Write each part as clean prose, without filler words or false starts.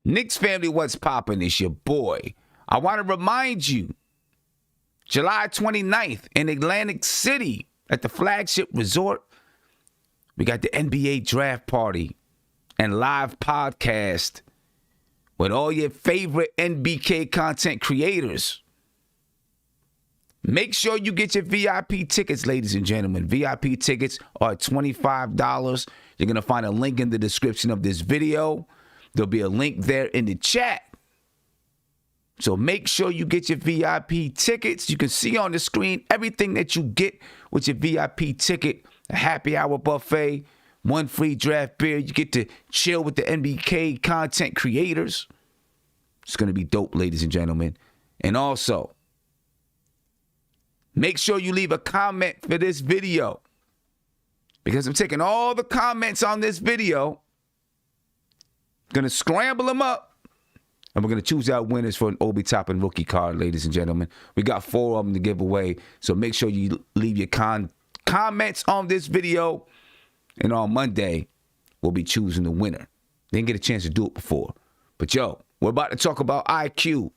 Knicks family, what's poppin'? It's your boy. I want to remind you, July 29th in Atlantic City at the Flagship Resort, we got the NBA draft party and live podcast with all your favorite NBK content creators. Make sure you get your VIP tickets, ladies and gentlemen. VIP tickets are $25. You're going to find a link in the description of this video. There'll be a link there in the chat. So make sure you get your VIP tickets. You can see on the screen everything that you get with your VIP ticket. A happy hour buffet, one free draft beer. You get to chill with the NBK content creators. It's going to be dope, ladies and gentlemen. And also, make sure you leave a comment for this video, because I'm taking all the comments on this video, going to scramble them up, and we're going to choose our winners for an Obi Toppin rookie card, ladies and gentlemen. We got 4 of them to give away, so make sure you leave your comments on this video, and on Monday, we'll be choosing the winner. Didn't get a chance to do it before. But, yo, we're about to talk about IQ,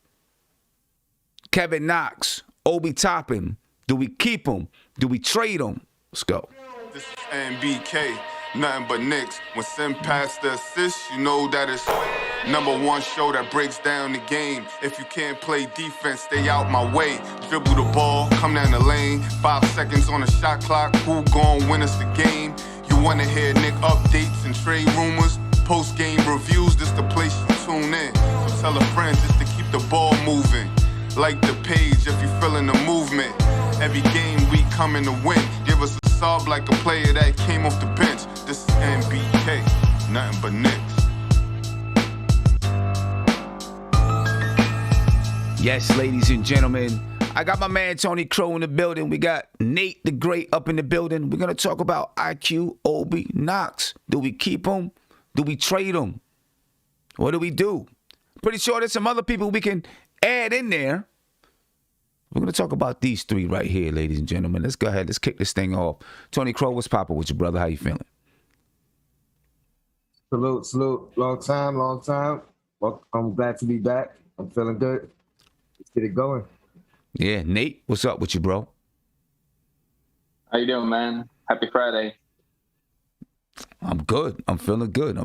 Kevin Knox, Obi Toppin. Do we keep him? Do we trade him? Let's go. This is NBK, nothing but Knicks. When Sim passed the assist, you know that it's #1 show that breaks down the game. If you can't play defense, stay out my way. Dribble the ball, come down the lane. 5 seconds on the shot clock. Who gon' win us the game? You wanna hear Nick updates and trade rumors? Post-game reviews, this the place you tune in. So tell a friend just to keep the ball moving. Like the page if you feeling the movement. Every game we coming to win. Give us a sub like a player that came off the bench. This is NBK, nothing but Knicks. Yes, ladies and gentlemen, I got my man Tony Crow in the building. We got Nate the Great up in the building. We're going to talk about IQ, Obi, Knox. Do we keep them? Do we trade them? What do we do? Pretty sure there's some other people we can add in there. We're going to talk about these 3 right here, ladies and gentlemen. Let's go ahead. Let's kick this thing off. Tony Crow, what's poppin' with you, brother? How you feeling? Salute. Long time. Well, I'm glad to be back. I'm feeling good. Let's get it going. Yeah, Nate, what's up with you, bro? How you doing, man? Happy Friday. I'm good. I'm feeling good.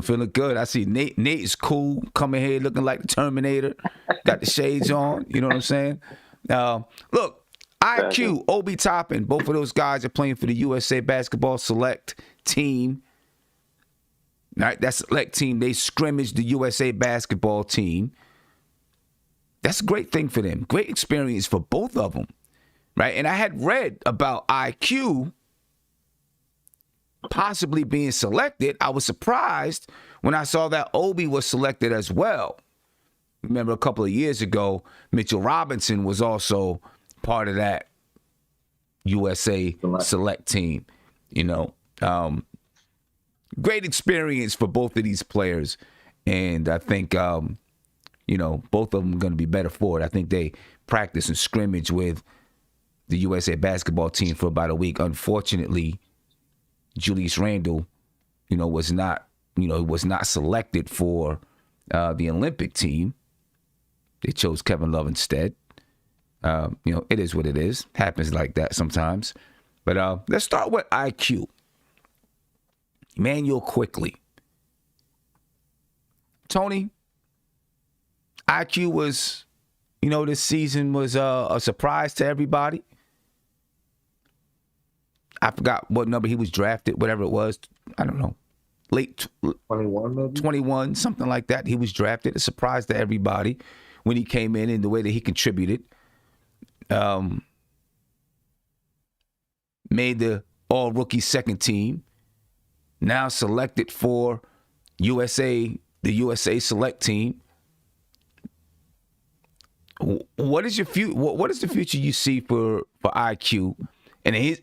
I see Nate. Nate is cool, coming here looking like the Terminator. Got the shades on. You know what I'm saying? Look, IQ, Obi Toppin, both of those guys are playing for the USA Basketball Select Team. Right, that select team, they scrimmaged the USA Basketball team. That's a great thing for them. Great experience for both of them. Right, and I had read about IQ possibly being selected. I was surprised when I saw that Obi was selected as well. Remember a couple of years ago, Mitchell Robinson was also part of that USA select team. You know, great experience for both of these players. And I think, you know, both of them are going to be better for it. I think they practice and scrimmage with the USA basketball team for about a week. Unfortunately, Julius Randle, you know, was not selected for the Olympic team. They chose Kevin Love instead. You know, it is what it is. Happens like that sometimes. But let's start with IQ. Immanuel Quickley. Tony, IQ was, you know, this season was a surprise to everybody. I forgot what number he was drafted, whatever it was. I don't know. Late 21, maybe? 21, something like that. He was drafted. A surprise to everybody when he came in and the way that he contributed. Made the all-rookie second team. Now selected for the USA select team. What is the future you see for IQ? And is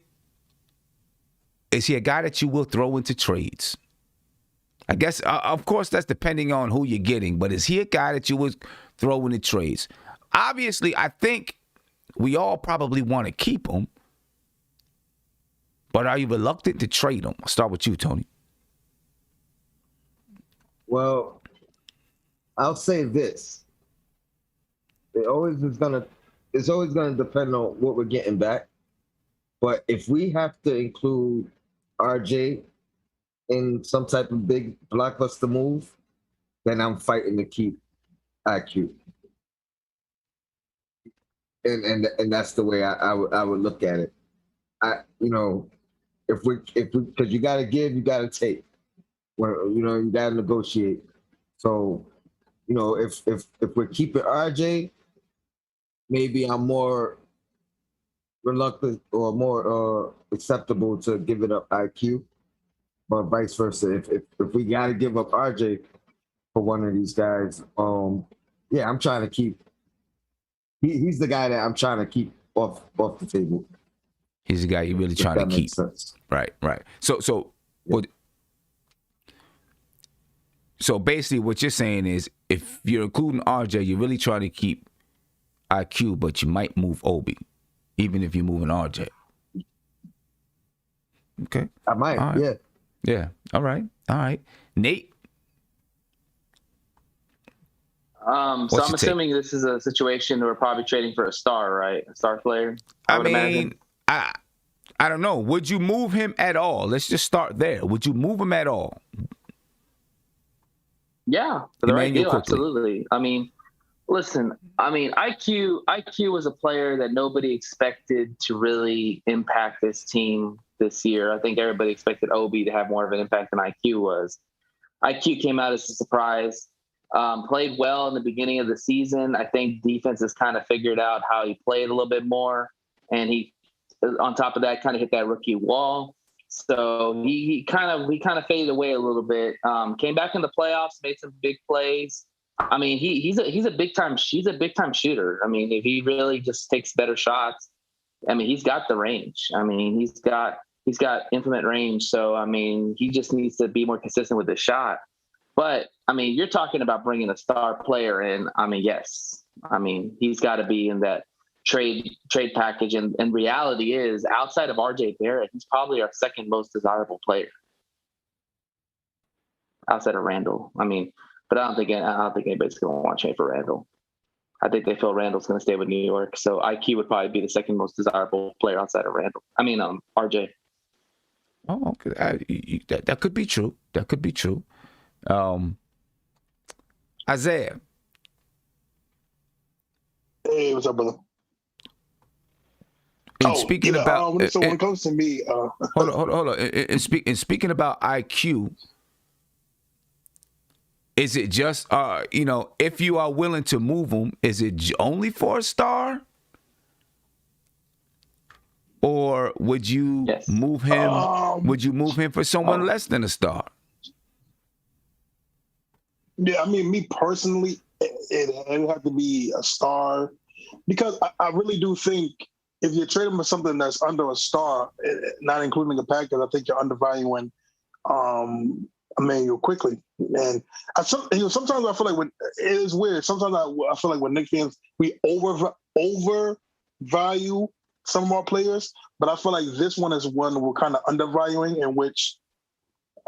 he a guy that you will throw into trades? I guess, of course, that's depending on who you're getting, but is he a guy that you would throw into trades? Obviously, I think we all probably want to keep him, but are you reluctant to trade him? I'll start with you, Tony. Well, I'll say this. It's always gonna depend on what we're getting back. But if we have to include RJ in some type of big blockbuster move, then I'm fighting to keep IQ. And that's the way I would look at it. If we because you gotta give, you gotta take. Where you gotta negotiate. So, if we're keeping RJ, maybe I'm more reluctant or more acceptable to give it up IQ, but vice versa. If we gotta give up RJ for one of these guys, yeah, I'm trying to keep. He's the guy that I'm trying to keep off the table. He's the guy you're really trying to keep. Sense. Right. So basically what you're saying is if you're including RJ, you're really trying to keep IQ, but you might move Obi, even if you're moving RJ. Okay. I might, right. Yeah. Yeah. All right. Nate? So I'm assuming this is a situation where we're probably trading for a star, right? A star player. I don't know. Would you move him at all? Let's just start there. Would you move him at all? Yeah, for the right deal, Quickley. absolutely. I mean, listen, IQ was a player that nobody expected to really impact this team this year. I think everybody expected Obi to have more of an impact than IQ was. IQ came out as a surprise. Played well in the beginning of the season. I think defense has kind of figured out how he played a little bit more. And he, on top of that, kind of hit that rookie wall. So he kind of faded away a little bit. Came back in the playoffs, made some big plays. I mean, he's a big time shooter. I mean, if he really just takes better shots, I mean, he's got the range. I mean, he's got infinite range. So I mean, he just needs to be more consistent with his shot. But I mean, you're talking about bringing a star player in. I mean, yes. I mean, he's got to be in that trade package. And reality is, outside of RJ Barrett, he's probably our second most desirable player outside of Randall. I mean, but I don't think anybody's going to want to trade for Randall. I think they feel Randall's going to stay with New York. So IQ would probably be the second most desirable player outside of Randall. I mean, RJ. Oh, okay. That could be true. That could be true. Isaiah. Hey, what's up, brother? Speaking about when it comes to me, hold on. And speaking about IQ, is it just if you are willing to move him, is it only for a star? Or would you move him? Would you move him for someone less than a star? Yeah, I mean, me personally, it would have to be a star because I really do think if you're trading for something that's under a star, not including a package, I think you're undervaluing Immanuel Quickley. And sometimes I feel like it is weird. Sometimes I feel like when Knicks fans, we overvalue some of our players, but I feel like this one is one we're kind of undervaluing, in which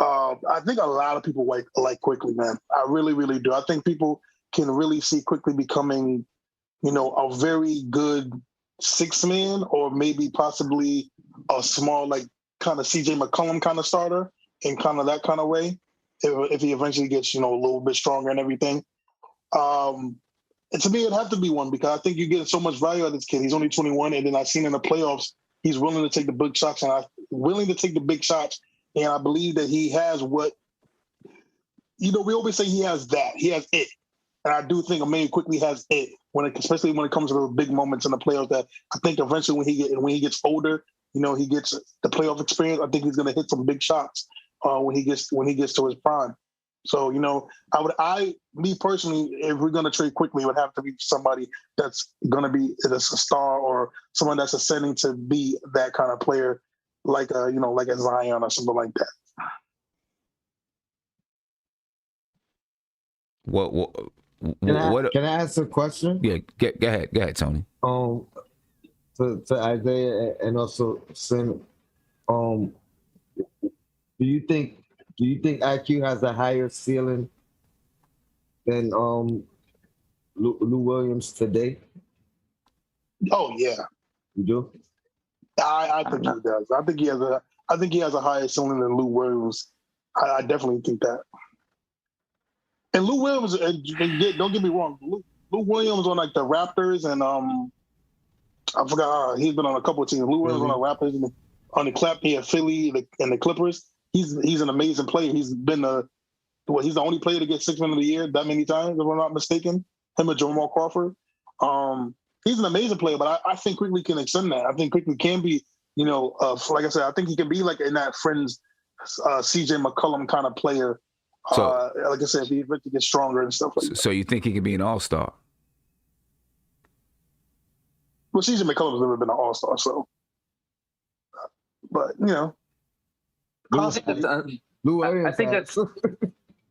I think a lot of people like Quickley, man. I really, really do. I think people can really see Quickley becoming, a very good six man, or maybe possibly a small, like kind of CJ McCollum kind of starter in kind of that kind of way, if he eventually gets, a little bit stronger and everything. And to me, it'd have to be one, because I think you're getting so much value out of this kid. He's only 21, and then I've seen in the playoffs, he's willing to take the big shots, and I believe that he has what, we always say he has that. He has it. And I do think Immanuel Quickley has it, especially when it comes to those big moments in the playoffs, that I think eventually when he gets older, he gets the playoff experience, I think he's going to hit some big shots when he gets to his prime. So, me personally, if we're going to trade Quickley, it would have to be somebody that's going to be a star, or someone that's ascending to be that kind of player, like a Zion or something like that. Can I ask a question? Yeah, go ahead, Tony. To Isaiah and also Sim, do you think IQ has a higher ceiling than Lou Williams today? Oh yeah, You do? I think he does. I think he has a higher ceiling than Lou Williams. I definitely think that. And Lou Williams, don't get me wrong, Lou Williams on like the Raptors and I forgot he's been on a couple of teams. Lou Williams on the Raptors and on the Philly and the Clippers. He's an amazing player. He's been he's the only player to get 6 Man of the Year that many times, if I'm not mistaken. Him and Jamal Crawford. He's an amazing player, but I think Quickley can extend that. I think Quickley can be, like I said, I think he can be like in that Friends CJ McCollum kind of player. So, like I said, if he eventually gets stronger and stuff like that. So you think he can be an all-star? Well, CJ McCollum's never been an all-star, so. But,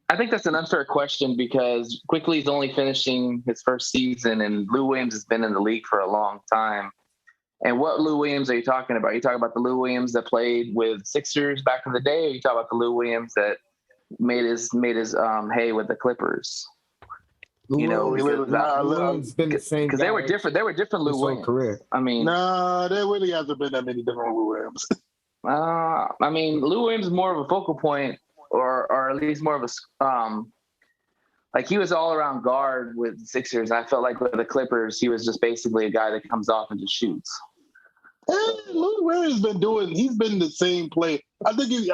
I think that's an unfair question because Quickley's only finishing his first season, and Lou Williams has been in the league for a long time. And what Lou Williams are you talking about? Are you talking about the Lou Williams that played with Sixers back in the day, or are you talking about the Lou Williams that made his hay with the Clippers? Williams been the same because they were different. They were different Lou Williams. Career. I mean, no, there really hasn't been that many different Lou Williams. I mean, Lou Williams is more of a focal point, or at least more of a like he was all around guard with the Sixers. I felt like with the Clippers, he was just basically a guy that comes off and just shoots. Lou Williams he's been the same player. I think you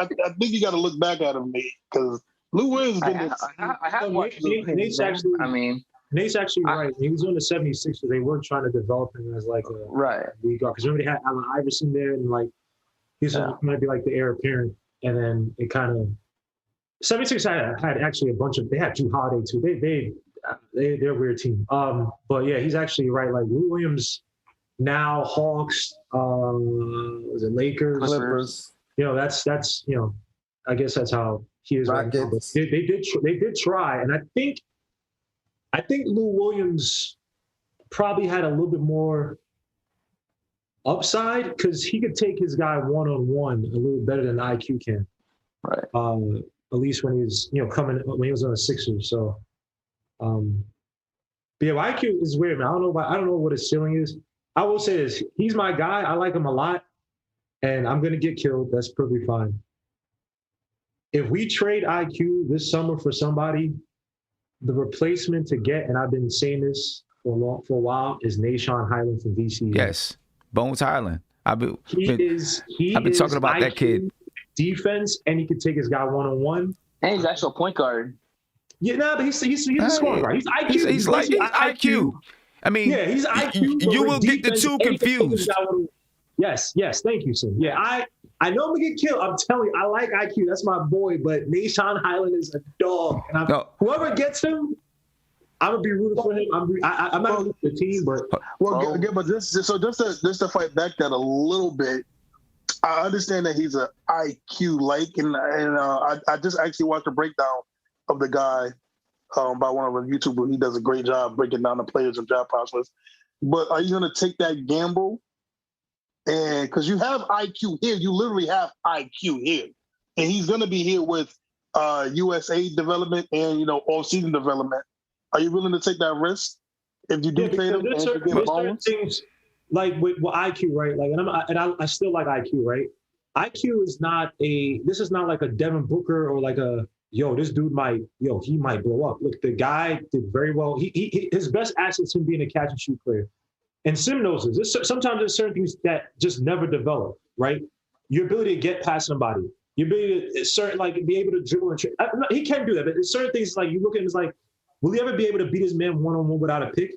got to look back at him, Nate, because Lou Williams has been I have watched Nate's actually right. He was on the 76ers. They weren't trying to develop him as like a league guard. Because remember they had Allen Iverson there, and like he's might be like the heir apparent. And then it kind of 76ers had actually a bunch of. They had Drew Holiday too. They're a weird team. But yeah, he's actually right. Like Lou Williams, now Hawks. Was it Lakers? Clippers. That's I guess that's how he is. Right now. They did try, and I think Lou Williams probably had a little bit more upside because he could take his guy one-on-one a little better than IQ can. Right. At least when he was when he was on the Sixers. So, but yeah, IQ is weird, man. I don't know what his ceiling is. I will say this: he's my guy. I like him a lot, and I'm gonna get killed. That's perfectly fine. If we trade IQ this summer for somebody, the replacement to get, and I've been saying this for a while, is Knox Highland from VCU. Yes, Bones Highland. I've been talking about IQ, that kid. Defense, and he could take his guy one-on-one. And he's actually a point guard. Yeah, but he's a scoring guard. He's IQ. He's IQ. I mean, yeah, he's IQ. You will get the two confused. Yes. Thank you, sir. Yeah, I know I'm gonna get killed. I'm telling you, I like IQ. That's my boy. But Knox Highland is a dog, and whoever gets him, I'm gonna be rooting for him. I'm not rooting for the team, but but just to fight back that a little bit. I understand that he's an IQ and I just actually watched a breakdown of the guy by one of the YouTubers. He does a great job breaking down the players and draft prospects. But are you going to take that gamble? And because you have IQ here, you literally have IQ here, and he's going to be here with USA development and off-season development. Are you willing to take that risk if you do trade him and you get Bones? Like with IQ, right? Like, and I still like IQ, right? IQ is not this is not like a Devin Booker or like this dude he might blow up. Look, the guy did very well. His best asset is him being a catch and shoot player. And Sim knows this. Sometimes there's certain things that just never develop, right? Your ability to get past somebody, your ability to be able to dribble and he can do that, but there's certain things like you look at him as like, will he ever be able to beat his man one-on-one without a pick?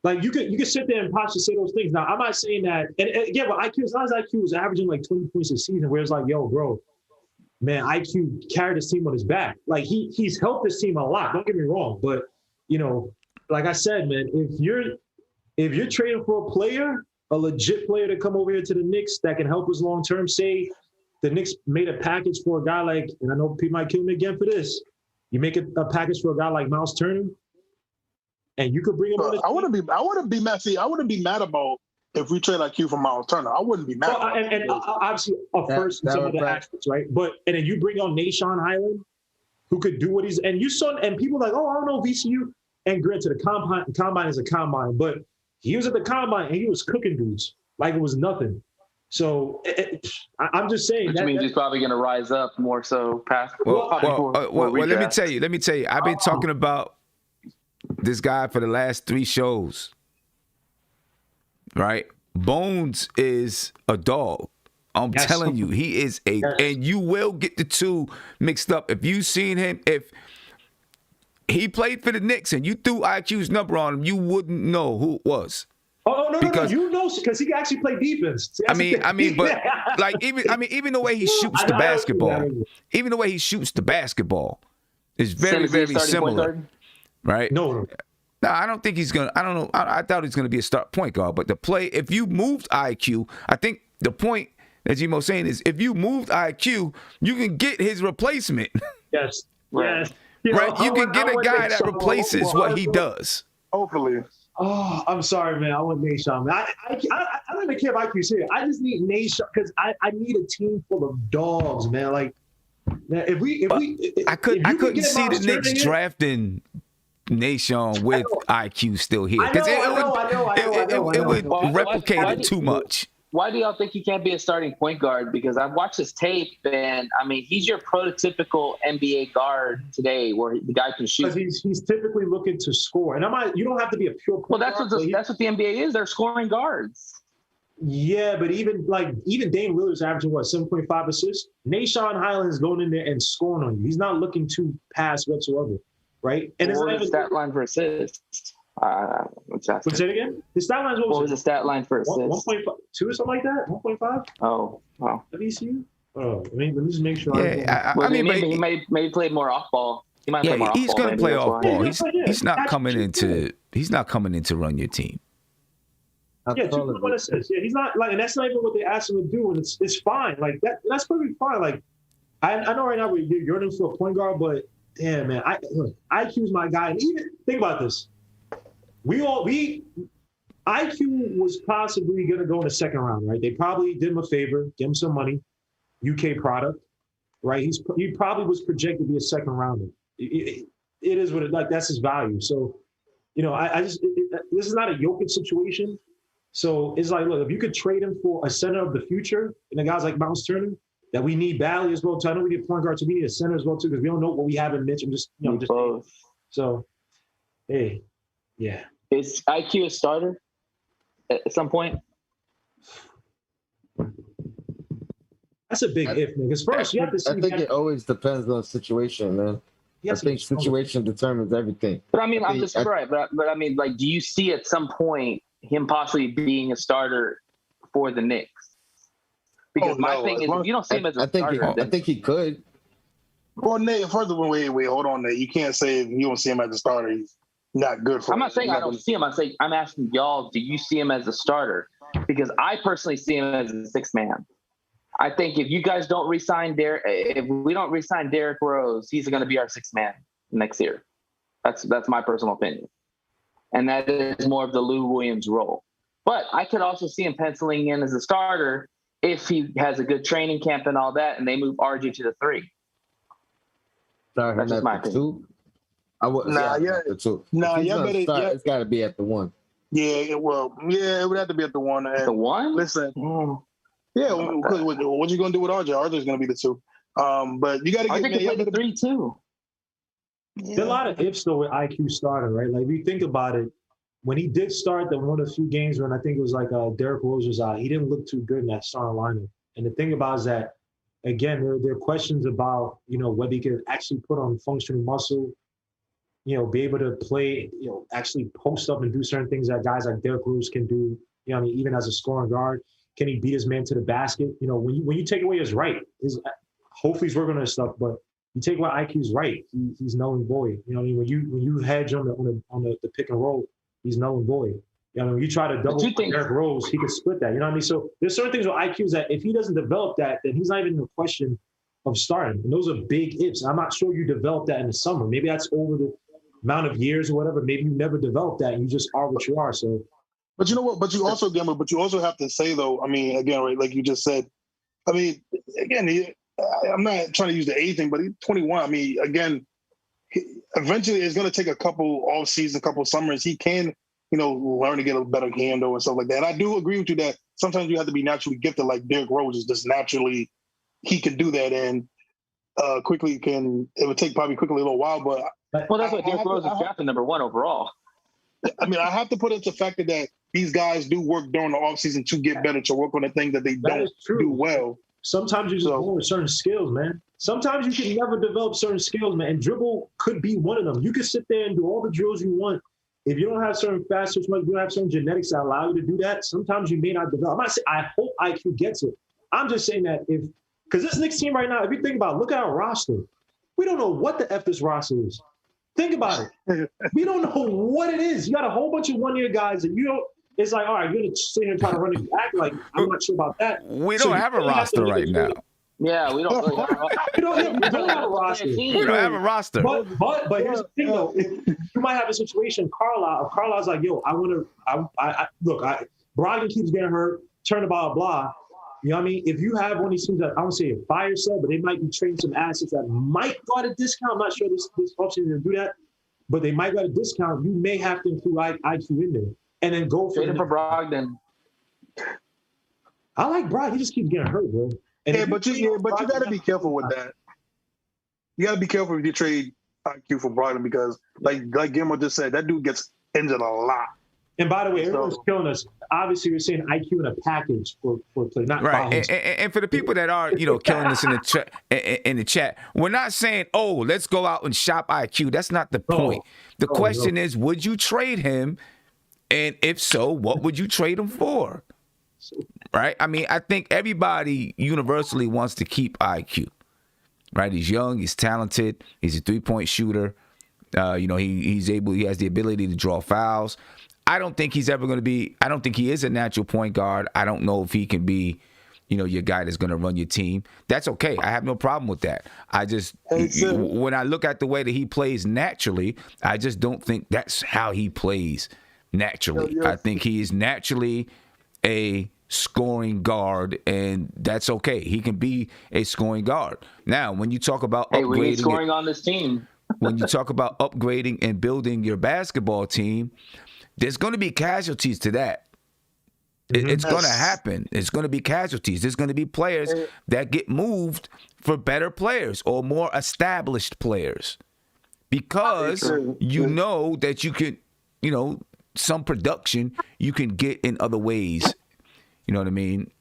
Like you could sit there and possibly say those things. Now I'm not saying that, and again, but IQ, as long as IQ is averaging like 20 points a season, where it's like, yo, bro, man, IQ carried his team on his back. Like he's helped this team a lot. Don't get me wrong, but like I said, man, if you're trading for a player, a legit player to come over here to the Knicks that can help us long term, say the Knicks made a package for a guy like, and I know people might kill me again for this, you make a package for a guy like Miles Turner. And you could bring him on. I wouldn't be mad. See, I wouldn't be mad about if we trade IQ for Miles Turner. I wouldn't be mad. And obviously, first and some of the aspects, right? And then you bring on Knox Highland, who could do what he's, and you saw, and people like, oh, I don't know VCU. And granted, the combine is a combine, but he was at the combine and he was cooking dudes like it was nothing. So I'm just saying. Which means he's probably going to rise up more so past. Well, let me tell you. I've been talking about this guy for the last 3 shows. Right? Bones is a dog. I'm telling you, he is and you will get the two mixed up. If you seen him, if he played for the Knicks and you threw IQ's number on him, you wouldn't know who it was. Oh no, you know, because he actually played defense. But like even the way he shoots the basketball, is very similar, right? No, I don't think he's gonna. I don't know. I thought he's gonna be a start point guard, but if you moved IQ, I think the point that Gmo's saying is if you moved IQ, you can get his replacement. Yes. Right? You can get a guy that replaces what he does. Hopefully. Oh, I'm sorry, man. I want Nation. I don't even care if IQ's here. I just need Nation because I need a team full of dogs, man. Like, I couldn't see the Knicks drafting Nation with IQ still here because it would replicate it too much. Why do y'all think he can't be a starting point guard? Because I've watched his tape, and I mean, he's your prototypical NBA guard today, where the guy can shoot. He's typically looking to score, and you don't have to be a pure point guard. Well, that's what the NBA is. They're scoring guards. Yeah, but even Dame Lillard's averaging 7.5 assists. Nation Highland is going in there and scoring on you. He's not looking to pass whatsoever, right? And what was the stat line for assists? What's that again? His stat line was the stat line for assists? 1.5, 2 or something like that. 1.5. Oh, wow. Have you seen? Oh, let me just make sure. Yeah, he may play more off ball. He might play more off ball. He's going to play off ball. He's not coming in to run your team. Yeah, 2.1 assists. Yeah, he's not like, and that's not even what they asked him to do, and it's fine. Like that's perfectly fine. Like I know right now you're yearning for a point guard, but damn man, IQ's my guy. And even think about this. IQ was possibly going to go in the second round, right? They probably did him a favor, give him some money, UK product, right? He probably was projected to be a second rounder. It is what it like. That's his value. So, this is not a Jokic situation. So it's like, look, if you could trade him for a center of the future, and the guys like Miles Turner that we need badly as well. So I know we get point guards, so we need a center as well too because we don't know what we have in Mitch. I'm just, so, hey, yeah. Is IQ a starter at some point? That's a big if, man. Because first, you have to see. I think it always depends on the situation, man. I think situation determines everything. But I mean, I'm just right. But I mean, like, do you see at some point him possibly being a starter for the Knicks? Because my thing is, if you don't see him as a starter, I think he could. Well, Nate, first of all, wait, hold on, Nate. You can't say if you don't see him as a starter, he's not good for I'm not saying I don't see him. I'm asking y'all, do you see him as a starter? Because I personally see him as a sixth man. I think if you guys don't re-sign if we don't re-sign Derrick Rose, he's going to be our sixth man next year. That's my personal opinion. And that is more of the Lou Williams role. But I could also see him penciling in as a starter if he has a good training camp and all that, and they move RJ to the 3. That's just my opinion. It's got to be at the 1. Yeah, it would have to be at the 1. The 1? Listen, yeah, what you gonna do with RJ? RJ's gonna be the 2. But you got to get the 3 too. Yeah. There are a lot of ifs though with IQ starter, right? Like if you think about it, when he did start one of the few games when I think it was like Derrick Rose was out, he didn't look too good in that starting lineup. And the thing about is that, again, there are questions about whether he could actually put on functional muscle. Be able to play, actually post up and do certain things that guys like Derrick Rose can do. Even as a scoring guard, can he beat his man to the basket? When you take away his right, hopefully he's working on his stuff, but you take away IQ's right, he's null and void. When you hedge on the pick and roll, he's null and void. When you try to double Derrick Rose, he could split that. You know what I mean? So there's certain things with IQ that if he doesn't develop that, then he's not even in the question of starting. And those are big ifs. I'm not sure you develop that in the summer. Maybe that's over the amount of years or whatever. Maybe you never developed that and you just are what you are. So, but you know what? But you also have to say though. I mean, again, right? Like you just said. I mean, again, I'm not trying to use the age thing, but he's 21. I mean, again, eventually it's going to take a couple off season, couple summers. He can, learn to get a better handle and stuff like that. And I do agree with you that sometimes you have to be naturally gifted, like Derrick Rose is just naturally, he can do that. And Quickley it would take probably Quickley a little while, but. Well, that's what Derrick Rose is drafted number 1 overall. I mean, I have to put into factor that these guys do work during the offseason to get better, to work on the things that they don't do well. Sometimes you're just born with certain skills, man. Sometimes you can never develop certain skills, man. And dribble could be one of them. You can sit there and do all the drills you want. If you don't have certain fast switch, you don't have certain genetics that allow you to do that, sometimes you may not develop. I'm not saying I hope IQ gets it. I'm just saying that because this Knicks team right now, if you think about it, look at our roster. We don't know what the F this roster is. Think about it. We don't know what it is. You got a whole bunch of one-year guys, and it's like, all right, you're going to sit here and try to run it back. Like, I'm not sure about that. We don't have a roster right now. Yeah, we don't really have a roster. We don't have a roster. We don't have a roster. But here's the thing, though. You might have a situation, Carlisle's like, yo, Brogdon keeps getting hurt, turn about blah. You know what I mean? If you have one of these teams that, I don't say a fire sale, but they might be trading some assets that might go at a discount. I'm not sure this offseason going to do that, but they might go at a discount. You may have to include IQ in there and then go for Brogdon. I like Brogdon. He just keeps getting hurt, bro. And but you got to be careful with that. You got to be careful if you trade IQ for Brogdon because, like Gilmore just said, that dude gets injured a lot. And by the way, everyone's killing us. Obviously, you're saying IQ in a package for play, not right. And for the people that are, killing us in the chat, we're not saying, oh, let's go out and shop IQ. That's not the point. The question is, would you trade him? And if so, what would you trade him for? Right? I mean, I think everybody universally wants to keep IQ. Right? He's young. He's talented. He's a 3-point shooter. He has the ability to draw fouls. I don't think he's ever going to be – I don't think he is a natural point guard. I don't know if he can be, your guy that's going to run your team. That's okay. I have no problem with that. I just – when I look at the way that he plays naturally, I just don't think that's how he plays naturally. I think he is naturally a scoring guard, and that's okay. He can be a scoring guard. Now, when you talk about upgrading – we need scoring on this team. When you talk about upgrading and building your basketball team – there's going to be casualties to that. It's going to happen. It's going to be casualties. There's going to be players that get moved for better players or more established players because you know that you can, some production you can get in other ways. You know what I mean?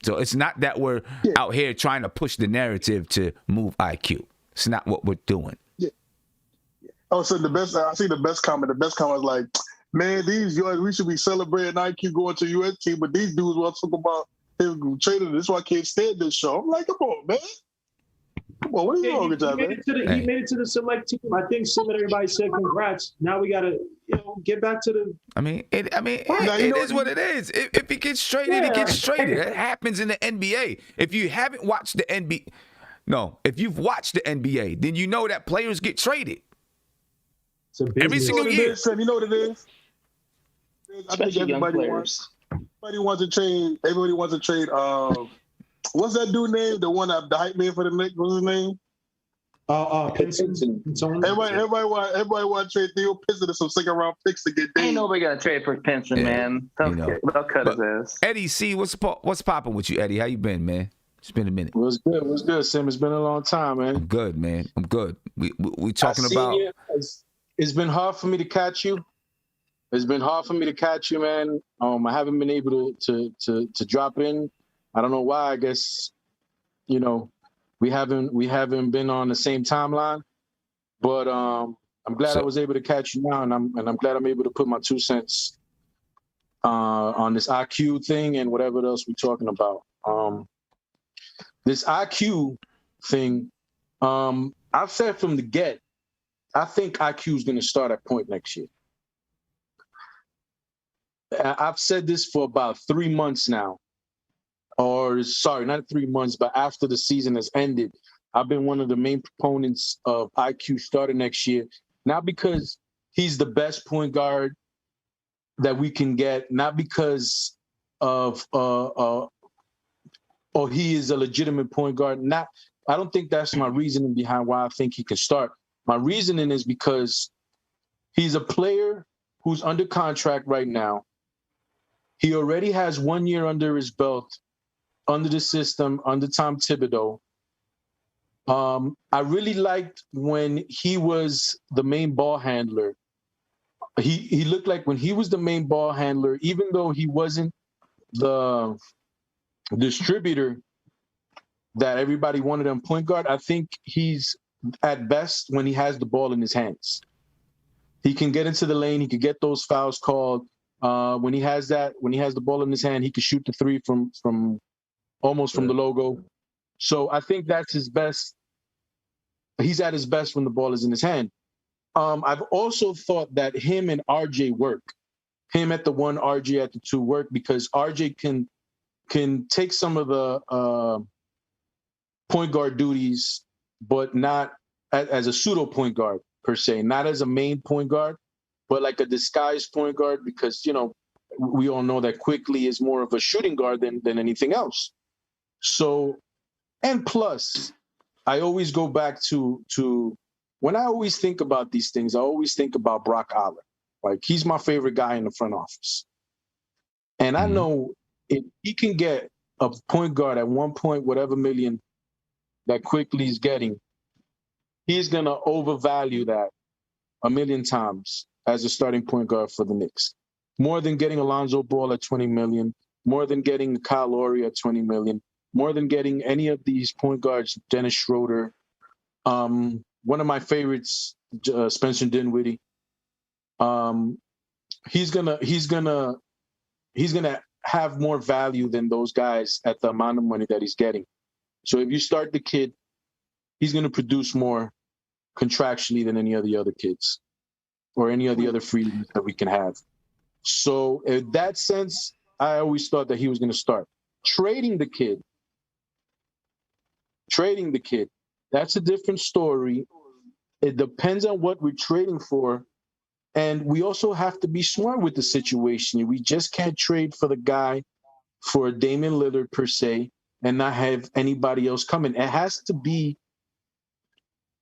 So it's not that we're out here trying to push the narrative to move IQ. It's not what we're doing. Yeah. Oh, so I see the best comment. The best comment is like, man, we should be celebrating IQ going to US team, but these dudes want to talk about him trading. This is why I can't stand this show. I'm like, come on, man. Come on, what are you wrong with that, man? He made it to the select team. I think Sim and everybody said congrats. Now we got to, get back to the. It is what it is. If he gets traded, he gets traded. It happens in the NBA. If you haven't watched the NBA, if you've watched the NBA, then you know that players get traded. Every single year. You know what it is? I think everybody wants to trade. Everybody wants to trade. What's that dude name? The one that the hype man for the Knicks. What's his name? Pinson. Everybody want to trade Theo Pinson to some second-round picks to get. Ain't nobody gonna trade for Pinson, man. They'll cut his ass. Eddie C, what's popping with you, Eddie? How you been, man? It's been a minute. What's good, Sim? It's been a long time, man. I'm good, man. I'm good. We talking about. It's been hard for me to catch you. Man. I haven't been able to drop in. I don't know why. I guess, we haven't been on the same timeline. But I'm glad I was able to catch you now, and I'm glad I'm able to put my 2 cents on this IQ thing and whatever else we're talking about. This IQ thing, I've said from the get, I think IQ is going to start at point next year. I've said this for about 3 months now. Or, sorry, not 3 months, but after the season has ended, I've been one of the main proponents of IQ starting next year. Not because he's the best point guard that we can get, not because of or he is a legitimate point guard, not I don't think that's my reasoning behind why I think he can start. My reasoning is because he's a player who's under contract right now. He already has 1 year under his belt, under the system, under Tom Thibodeau. I really liked when he was the main ball handler. He looked like when he was the main ball handler, even though he wasn't the distributor that everybody wanted him point guard, I think he's at best when he has the ball in his hands. He can get into the lane. He can get those fouls called. When he has the ball in his hand, he can shoot the three from almost from the logo. So I think that's his best. He's at his best when the ball is in his hand. I've also thought that him and RJ work. Him at the 1, RJ at the 2 work, because RJ can take some of the point guard duties, but not as a pseudo point guard per se, not as a main point guard, but like a disguised point guard, because, we all know that Quickley is more of a shooting guard than anything else. So, and plus, I always go back to when I always think about these things, I always think about Brock Aller. Like, he's my favorite guy in the front office. And I know if he can get a point guard at 1 point whatever million that Quickley is getting, he's going to overvalue that a million times as a starting point guard for the Knicks. More than getting Alonzo Ball at $20 million, more than getting Kyle Lowry at $20 million, more than getting any of these point guards, Dennis Schroeder. One of my favorites, Spencer Dinwiddie. He's gonna have more value than those guys at the amount of money that he's getting. So if you start the kid, he's gonna produce more contractually than any of the other kids or any of the other free agents that we can have. So in that sense, I always thought that he was gonna start. Trading the kid, that's a different story. It depends on what we're trading for. And we also have to be smart with the situation. We just can't trade for the guy for Damian Lillard per se and not have anybody else coming. It has to be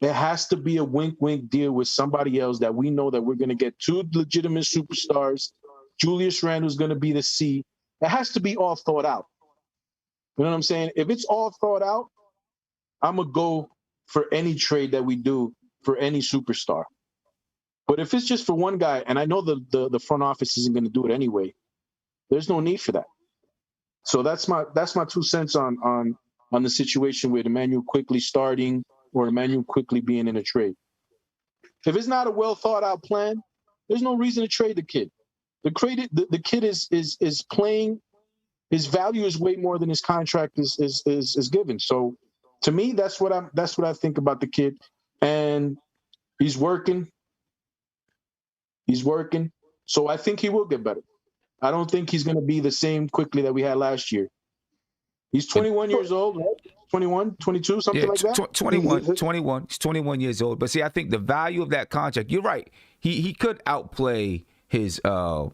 a wink-wink deal with somebody else that we know that we're going to get 2 legitimate superstars. Julius Randle's going to be the C. It has to be all thought out. You know what I'm saying? If it's all thought out, I'm going to go for any trade that we do for any superstar. But if it's just for one guy, and I know the front office isn't going to do it anyway, there's no need for that. So that's my 2 cents on the situation with Immanuel Quickley starting or Immanuel Quickley being in a trade. If it's not a well thought out plan, there's no reason to trade the kid. The kid is playing. His value is way more than his contract is given. So to me, that's what I think about the kid, and he's working. He's working. So I think he will get better. I don't think he's going to be the same Quickley that we had last year. He's 21 years old, right? 21, 22, something like that? 21. He's 21 years old. But see, I think the value of that contract, you're right. He could outplay his or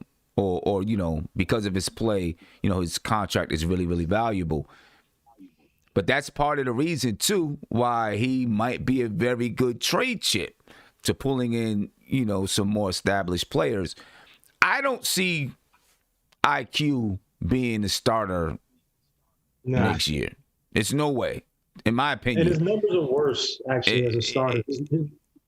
because of his play, his contract is really, really valuable. But that's part of the reason, too, why he might be a very good trade chip to pulling in, some more established players. I don't see IQ being the starter next year. It's no way, in my opinion. And his numbers are worse, actually, as a starter.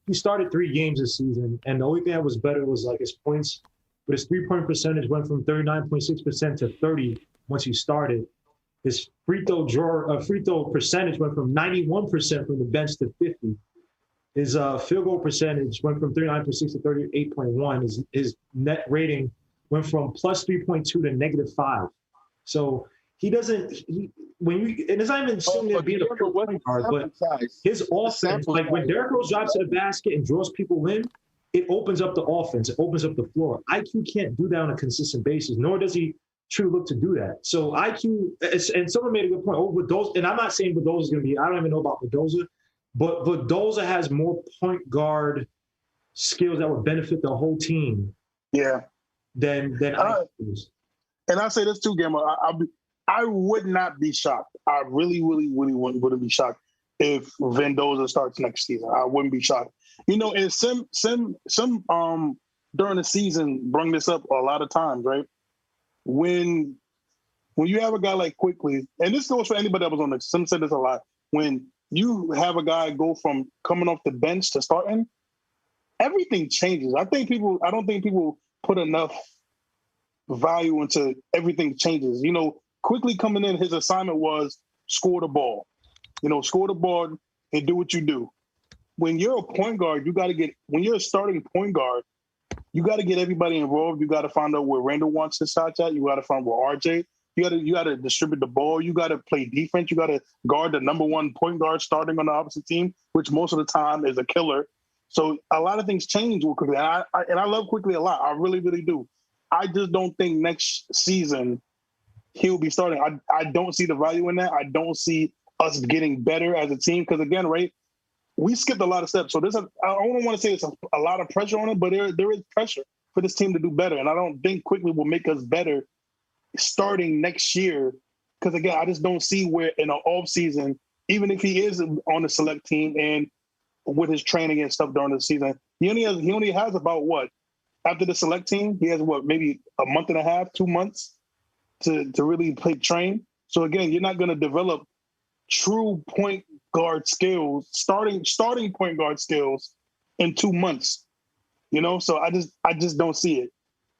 He started 3 games this season, and the only thing that was better was like his points. But his 3-point percentage went from 39.6% to 30% once he started. His free throw percentage went from 91% from the bench to 50%. His field goal percentage went from 39.6 to 38.1. His net rating went from plus 3.2 to -5. So he doesn't. And it's not even assuming him being a point guard, but his offense, like when Derrick Rose drives to the basket and draws people in, it opens up the offense. It opens up the floor. IQ can't do that on a consistent basis, nor does he truly look to do that. So IQ, and someone made a good point. Mendoza, and I'm not saying Mendoza is going to be. I don't even know about Mendoza. But Mendoza has more point guard skills that would benefit the whole team. Yeah. Than IQ's. And I say this too, Gamma. I would not be shocked. I really, really, really wouldn't be shocked if Mendoza starts next season. I wouldn't be shocked. You know, and some during the season bring this up a lot of times, right? When you have a guy like Quickley, and this goes for anybody that was on the Sim said this a lot, when you have a guy go from coming off the bench to starting, everything changes. I don't think people put enough value into everything changes. You know, Quickley coming in, his assignment was score the ball. You know, score the ball and do what you do. When you're a point guard, when you're a starting point guard, you got to get everybody involved. You got to find out where Randall wants his shots at. You got to find where RJ. You got to distribute the ball. You got to play defense. You got to guard the number one point guard starting on the opposite team, which most of the time is a killer. So a lot of things change with Quickley. And I love Quickley a lot. I really, really do. I just don't think next season he'll be starting. I don't see the value in that. I don't see us getting better as a team. Because again, right, we skipped a lot of steps. So I don't want to say it's a lot of pressure on it, but there is pressure for this team to do better. And I don't think Quickley will make us better starting next year. Because again, I just don't see where in an off season, even if he is on the select team and with his training and stuff during the season, he only has about what? After the select team, he has what, maybe a month and a half, 2 months to really train. So again, you're not going to develop true point guard skills, starting point guard skills in 2 months. You know, so I just don't see it.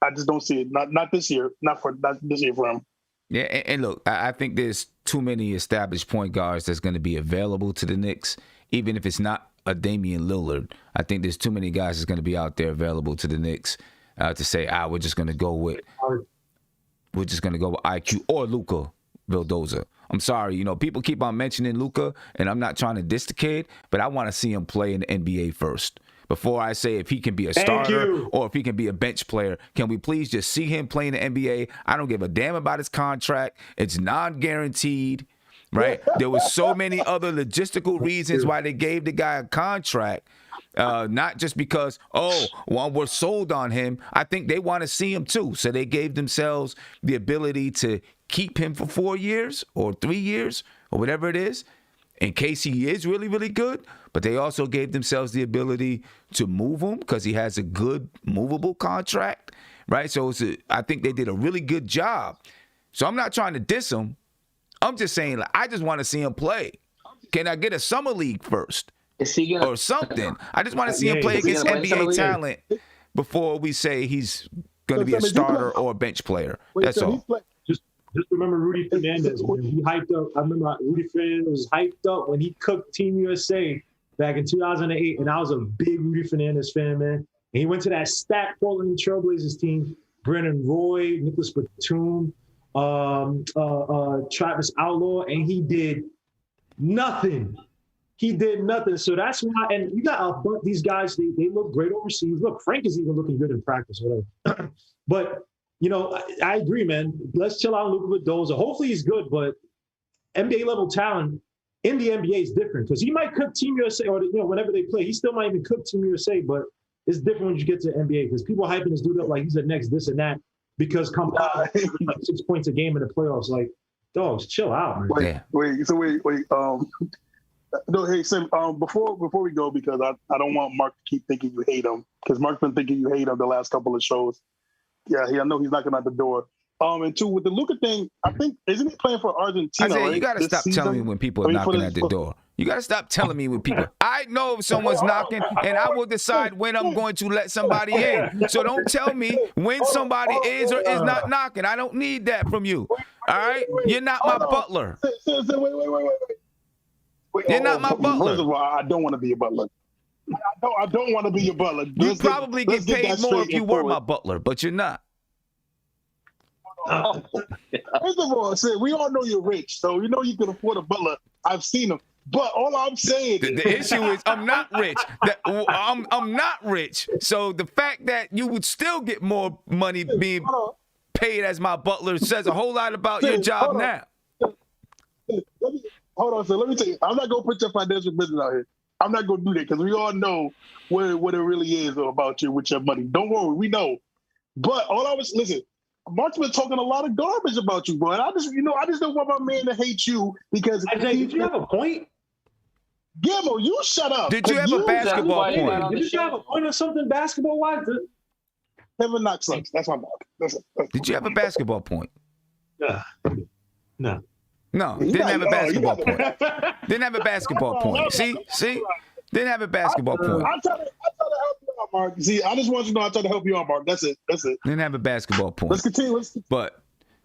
I just don't see it. Not this year. Not this year for him. Yeah, and look, I think there's too many established point guards that's going to be available to the Knicks, even if it's not a Damian Lillard. I think there's too many guys that's going to be out there available to the Knicks to say, we're just going to go with IQ or Luka Vildoza. I'm sorry, you know, people keep on mentioning Luka, and I'm not trying to diss the kid, but I want to see him play in the NBA first. Before I say if he can be a starter or if he can be a bench player, can we please just see him play in the NBA? I don't give a damn about his contract. It's non-guaranteed, right? There was so many other logistical reasons why they gave the guy a contract. Not just because, we're sold on him. I think they want to see him too. So they gave themselves the ability to keep him for 4 years or 3 years or whatever it is, in case he is really, really good. But they also gave themselves the ability to move him because he has a good movable contract, right? So I think they did a really good job. So I'm not trying to diss him. I'm just saying, I just want to see him play. Can I get a summer league first? Or something. I just want to see him play against NBA talent before we say he's going to be a starter or a bench player. That's all. Just remember Rudy Fernandez. When he hyped up, I remember Rudy Fernandez was hyped up when he cooked Team USA back in 2008, and I was a big Rudy Fernandez fan, man. And he went to that stacked Portland Trailblazers team, Brandon Roy, Nicholas Batum, Travis Outlaw, and he did nothing. He did nothing. So that's why, and you got these guys, they look great overseas. Look, Frank is even looking good in practice, whatever. But, you know, I agree, man. Let's chill out on Luka Vildoza. Hopefully he's good, but NBA level talent in the NBA is different because he might cook Team USA or, you know, whenever they play, he still might even cook Team USA, but it's different when you get to the NBA because people are hyping this dude up like he's the next this and that because come out 6 points a game in the playoffs. Like, dogs, chill out, man. Wait. No, hey, Sim, before we go, because I don't want Mark to keep thinking you hate him, because Mark's been thinking you hate him the last couple of shows. Yeah, I know he's knocking at the door. And two, with the Luka thing, I think, isn't he playing for Argentina? Isaiah, you got to stop telling me when people are knocking at the door. You got to stop telling me when people. I know if someone's knocking, and I will decide when I'm going to let somebody in. So don't tell me when somebody is or is not knocking. I don't need that from you. All right? You're not my butler. Wait, You're not my butler. First of all, I don't want to be your butler. I don't want to be your butler. You probably get paid more if you were my butler, but you're not. First of all, we all know you're rich, so you know you can afford a butler. I've seen him. But all I'm saying is... The issue is I'm not rich. I'm not rich. So the fact that you would still get more money being paid as my butler says a whole lot about your job now. Hold on, let me tell you. I'm not going to put your financial business out here. I'm not going to do that because we all know what it really is about you with your money. Don't worry, we know. But listen, Mark's been talking a lot of garbage about you, bro. And I just don't want my man to hate you because... Did you have a point? Gibbo, you shut up. Did you have a basketball That's why you got point? on Did the you have a show. point or something basketball wise? Kevin Knox sucks. That's my mark. That's Did you have a basketball point? No. No, You didn't got- have a oh, you basketball got- point. Didn't have a basketball point. See? Didn't have a basketball point. I try to help you out, Mark. See, I just want you to know I try to help you out, Mark. That's it. Didn't have a basketball point. Let's continue. But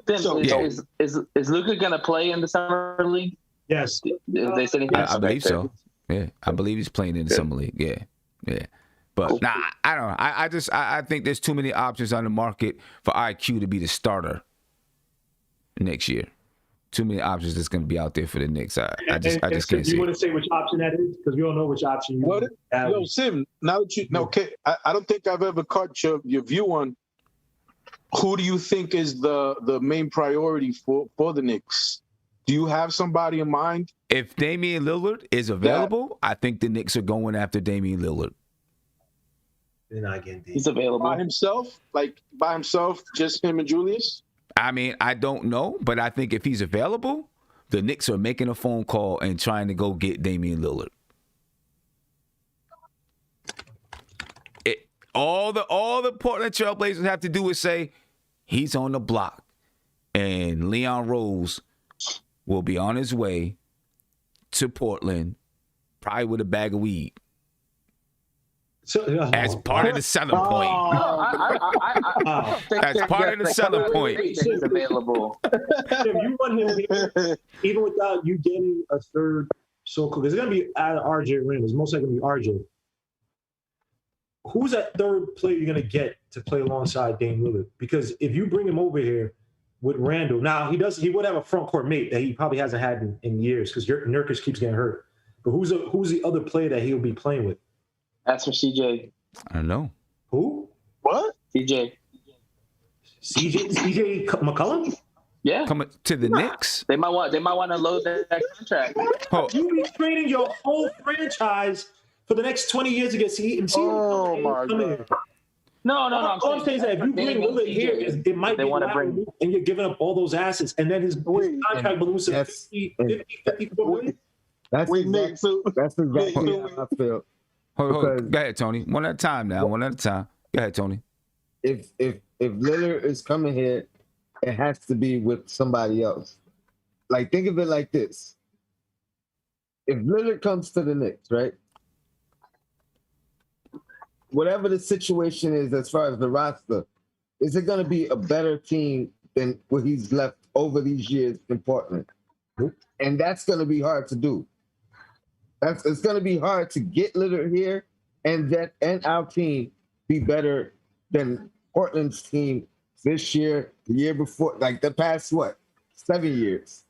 Tim, So- is Luka gonna play in the summer league? Yes. If they said anything? I believe so. Yeah, I believe he's playing in the summer league. Yeah. But nah, I don't know. I think there's too many options on the market for IQ to be the starter next year. Too many options that's going to be out there for the Knicks. I just can't see. You want to say which option that is? Because we don't know which option you What? have. Yo, Sim, now that you okay, I don't think I've ever caught your view on who do you think is the main priority for the Knicks? Do you have somebody in mind? If Damian Lillard is available, I think the Knicks are going after Damian Lillard. They're not getting deep. He's available. By himself? Like by himself, just him and Julius? I mean, I don't know, but I think if he's available, the Knicks are making a phone call and trying to go get Damian Lillard. All the Portland Trailblazers have to do is say he's on the block, and Leon Rose will be on his way to Portland, probably with a bag of weed. As part of the selling point. As part of the selling point. He's available. If you want him here, even without you getting a third so-called, it's going to be out of RJ Randall. It's most likely going to be RJ. Who's that third player you're going to get to play alongside Dame Lillard? Because if you bring him over here with Randall, now he would have a front court mate that he probably hasn't had in years because Nurkic keeps getting hurt. But who's the other player that he'll be playing with? That's for CJ. I don't know. Who? What? CJ McCollum? Yeah. Coming to the Knicks? They might want to load that contract. Oh, You be trading your whole franchise for the next 20 years to get CJ. Oh, my God. No. All I'm saying is that if you bring Lillard here, it might They be wanna lateral move, and you're giving up all those assets, and then his contract balloons to Yes. 54 million. That's Wait, Nick, exactly so- how I feel. hold. Because- Go ahead, Tony. One at a time now. One at a time. Go ahead, Tony. If Lillard is coming here, it has to be with somebody else. Like, think of it like this. If Lillard comes to the Knicks, right? Whatever the situation is as far as the roster, is it going to be a better team than what he's left over these years in Portland? And that's going to be hard to do. It's going to be hard to get Lillard here and our team be better than Portland's team this year, the year before, like the past 7 years.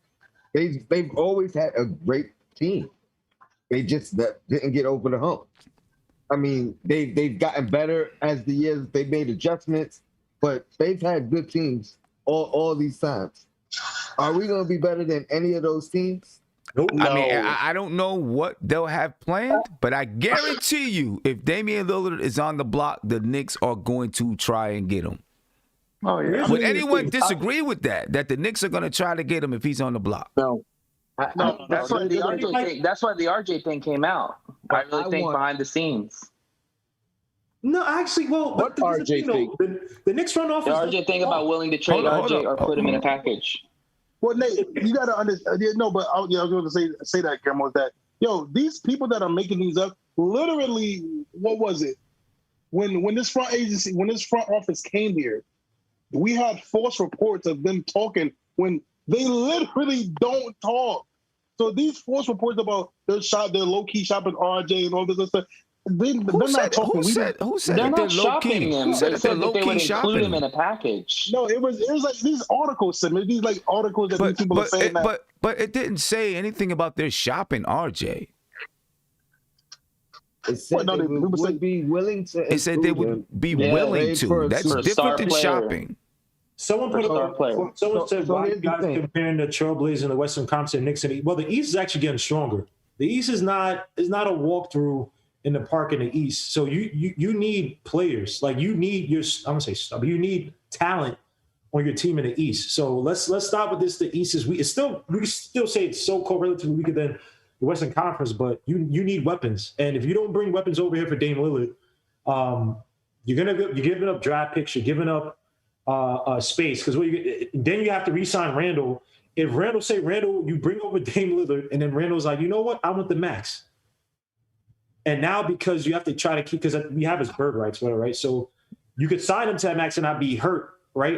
They've always had a great team. They just didn't get over the hump. I mean, they've gotten better as the years. They made adjustments, but they've had good teams all these times. Are we going to be better than any of those teams? Nope. I mean, I don't know what they'll have planned, but I guarantee you, if Damian Lillard is on the block, the Knicks are going to try and get him. Oh yeah. Would anyone disagree with that? That the Knicks are going to try to get him if he's on the block? No. That's why the RJ thing came out. I really think behind the scenes. No, actually, well, What RJ think? The Knicks front office. The RJ thing about willing to trade Hold RJ on. or put him in a package. Well, Nate, you got to understand. No, but I was going to say that, Guillermo, that, these people that are making these up, literally, what was it? When this front office came here, we had false reports of them talking when they literally don't talk. So these false reports about their low-key shopping RJ and all this other stuff, they're not talking. Who said They're that not they're low shopping key? him. Who said They that said they're that low they would key include shopping him in a package. No, it was like these articles, these like articles that these people are saying that. But it didn't say anything about their shopping RJ. It said Well, no, they people say- would be willing to. It said they include him. would be Yeah, willing for to. a That's star different than player. shopping. Someone put Star player. someone said, So why are you here's the guys thing. comparing the Trailblazers and the Western Conference and Knicks? Well, the East is actually getting stronger. The East is not a walkthrough in the park in the East. So you need players. Like you need you need talent on your team in the East. So let's stop with this. The East is we can still say it's so relatively weaker than the Western Conference, but you need weapons. And if you don't bring weapons over here for Dame Lillard, you're giving up draft picks, you're giving up space, because then you have to re-sign Randall. If Randall, you bring over Dame Lillard, and then Randall's like, you know what, I want the max. And now because you have to try to keep, because we have his bird rights, whatever, right? So you could sign him to that max and not be hurt, right?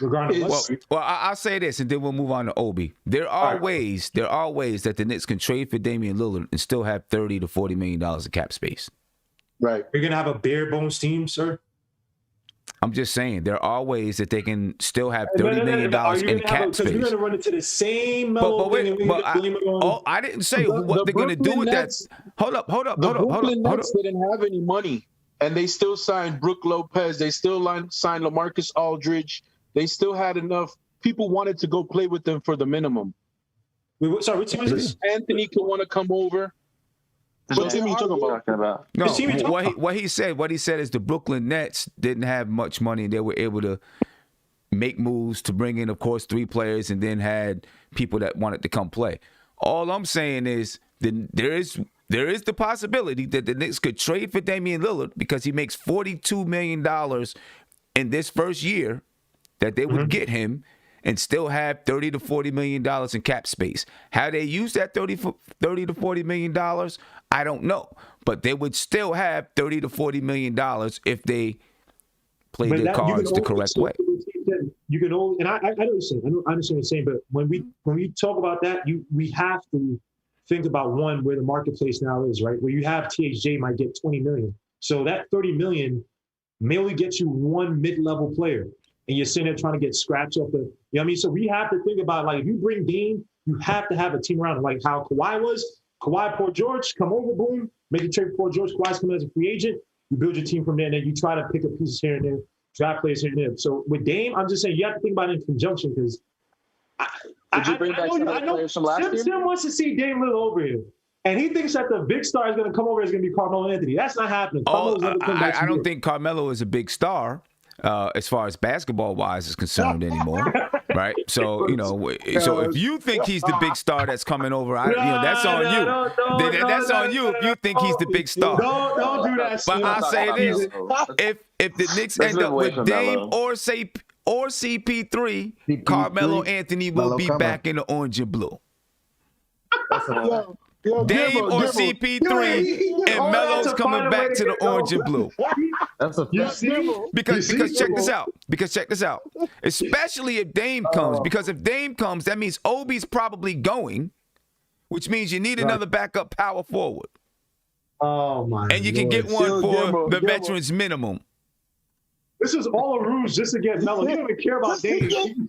Regardless. Well, I'll say this, and then we'll move on to Obi. There are ways that the Knicks can trade for Damian Lillard and still have $30 to $40 million of cap space. Right. You're gonna have a bare bones team, sir. I'm just saying there are ways that they can still have $30 million in cap space. You're gonna run into the same I didn't say what they're gonna do with that. Hold up. The Brooklyn Nets didn't have any money, and they still signed Brook Lopez. They still signed LaMarcus Aldridge. They still had enough. People wanted to go play with them for the minimum. Sorry, what team is this? Anthony could want to come over. What team are you talking about? No, what he said is the Brooklyn Nets didn't have much money. They were able to make moves to bring in, of course, 3 players, and then had people that wanted to come play. All I'm saying is there is the possibility that the Knicks could trade for Damian Lillard because he makes $42 million in this first year, that they would get him and still have $30 to $40 million in cap space. How they use that $30 to $40 million, I don't know. But they would still have $30 to $40 million if they play their cards the correct way. You can only, and I understand. I understand what you're saying, but when we talk about that, we have to think about where the marketplace now is, right? Where you have THJ might get $20 million. So that $30 million may only get you one mid-level player. And you're sitting there trying to get scratched off the, you know what I mean? So we have to think about, like, if you bring Dame, you have to have a team around him, like how Kawhi was. Kawhi, Paul George, come over, boom, make a trade for Paul George. Kawhi's coming as a free agent. You build your team from there, and then you try to pick up pieces here and there, draft players here and there. So with Dame, I'm just saying you have to think about it in conjunction, because Did you bring back some of the players from last year? Sim wants to see Dame Lillard over here. And he thinks that the big star is going to come over is going to be Carmelo Anthony. That's not happening. I don't think Carmelo is a big star. As far as basketball-wise is concerned anymore, right? So, so if you think he's the big star that's coming over, that's on you. That's on you if you think he's the big star. Don't do that. But I'll say this: if the Knicks end up with Dame or CP3, Carmelo Anthony will be back in the orange and blue. Dame or CP3 and Melo's coming back to the orange and blue. That's a because check this out. Especially if Dame comes, because if Dame comes, that means Obi's probably going, which means you need another backup power forward. Oh my! And you can get one for the veterans minimum. This is all a ruse just to get Melo. You don't even care about Dame. Give him.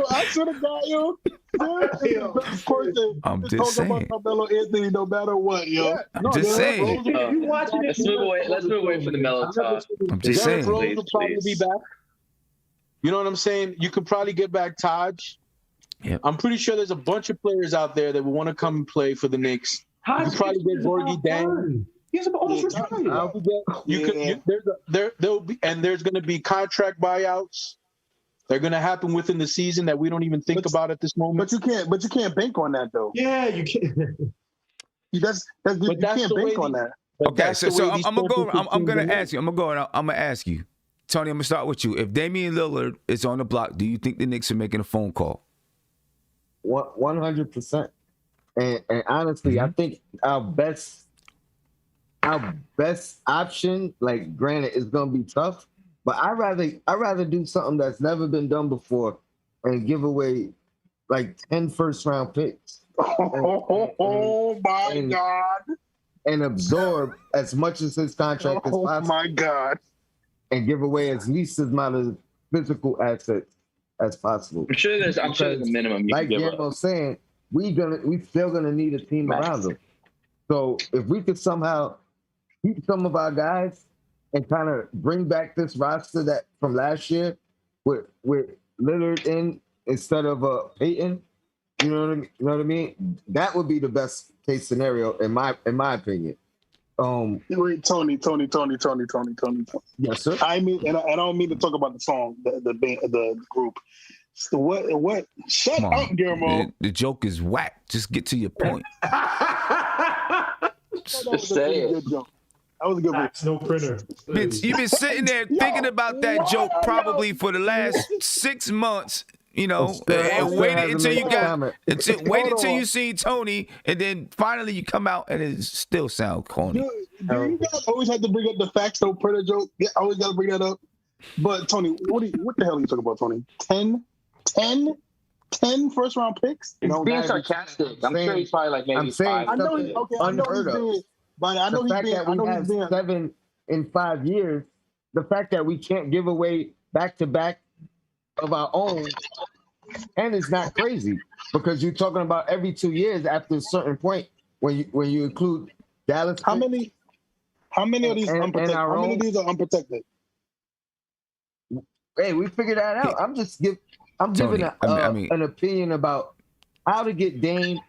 I should have got you. Of course, I'm just saying. About Carmelo Anthony, no matter what, yo. I'm just saying. Let's move away from the Melo talk. I'm just saying. Rose will probably be back. You know what I'm saying? You could probably get back Taj. Yep. I'm pretty sure there's a bunch of players out there that will want to come and play for the Knicks. You could probably get Gorgie Dang. He's almost retired. There's going to be contract buyouts. They're going to happen within the season that we don't even think about at this moment. But you can't bank on that, though. Yeah, you can't. You can't bank on that. Okay, so I'm gonna ask you, Tony. I'm gonna start with you. If Damian Lillard is on the block, do you think the Knicks are making a phone call? 100%. And honestly, I think our best option, like, granted, is gonna be tough. But I'd rather do something that's never been done before and give away like 10 first-round picks. Oh my God. And absorb as much as his contract as possible. Oh my God. And give away as least amount of physical assets as possible. I'm sure there's a minimum you can give up. Like Guillermo's saying, we still gonna need a team around them. So if we could somehow keep some of our guys and kind of bring back this roster that from last year with Lillard in instead of Peyton, you know what I mean? That would be the best case scenario in my opinion. Wait, Tony. Yes, sir. I mean, and I don't mean to talk about the song, the group. So what? Shut Come on. up, Guillermo. The joke is whack. Just get to your point. Just say it. Good joke. That was a good one. No printer. You've been sitting there thinking about that joke probably for the last 6 months, you know, and waited until you waited until you see Tony, and then finally you come out and it still sounds corny. Do you guys always have to bring up the facts, no printer joke? Yeah, I always got to bring that up. But Tony, what the hell are you talking about, Tony? 10 first round picks? He's being sarcastic. I'm sure he's probably like maybe 5. I know he's being, but I know he's being 7 in 5 years. The fact that we can't give away back-to-back of our own, and it's not crazy because you're talking about every 2 years after a certain point when you include Dallas. How many of these unprotected? How many of these are unprotected? Hey, we figured that out. I'm giving an opinion about how to get Dame,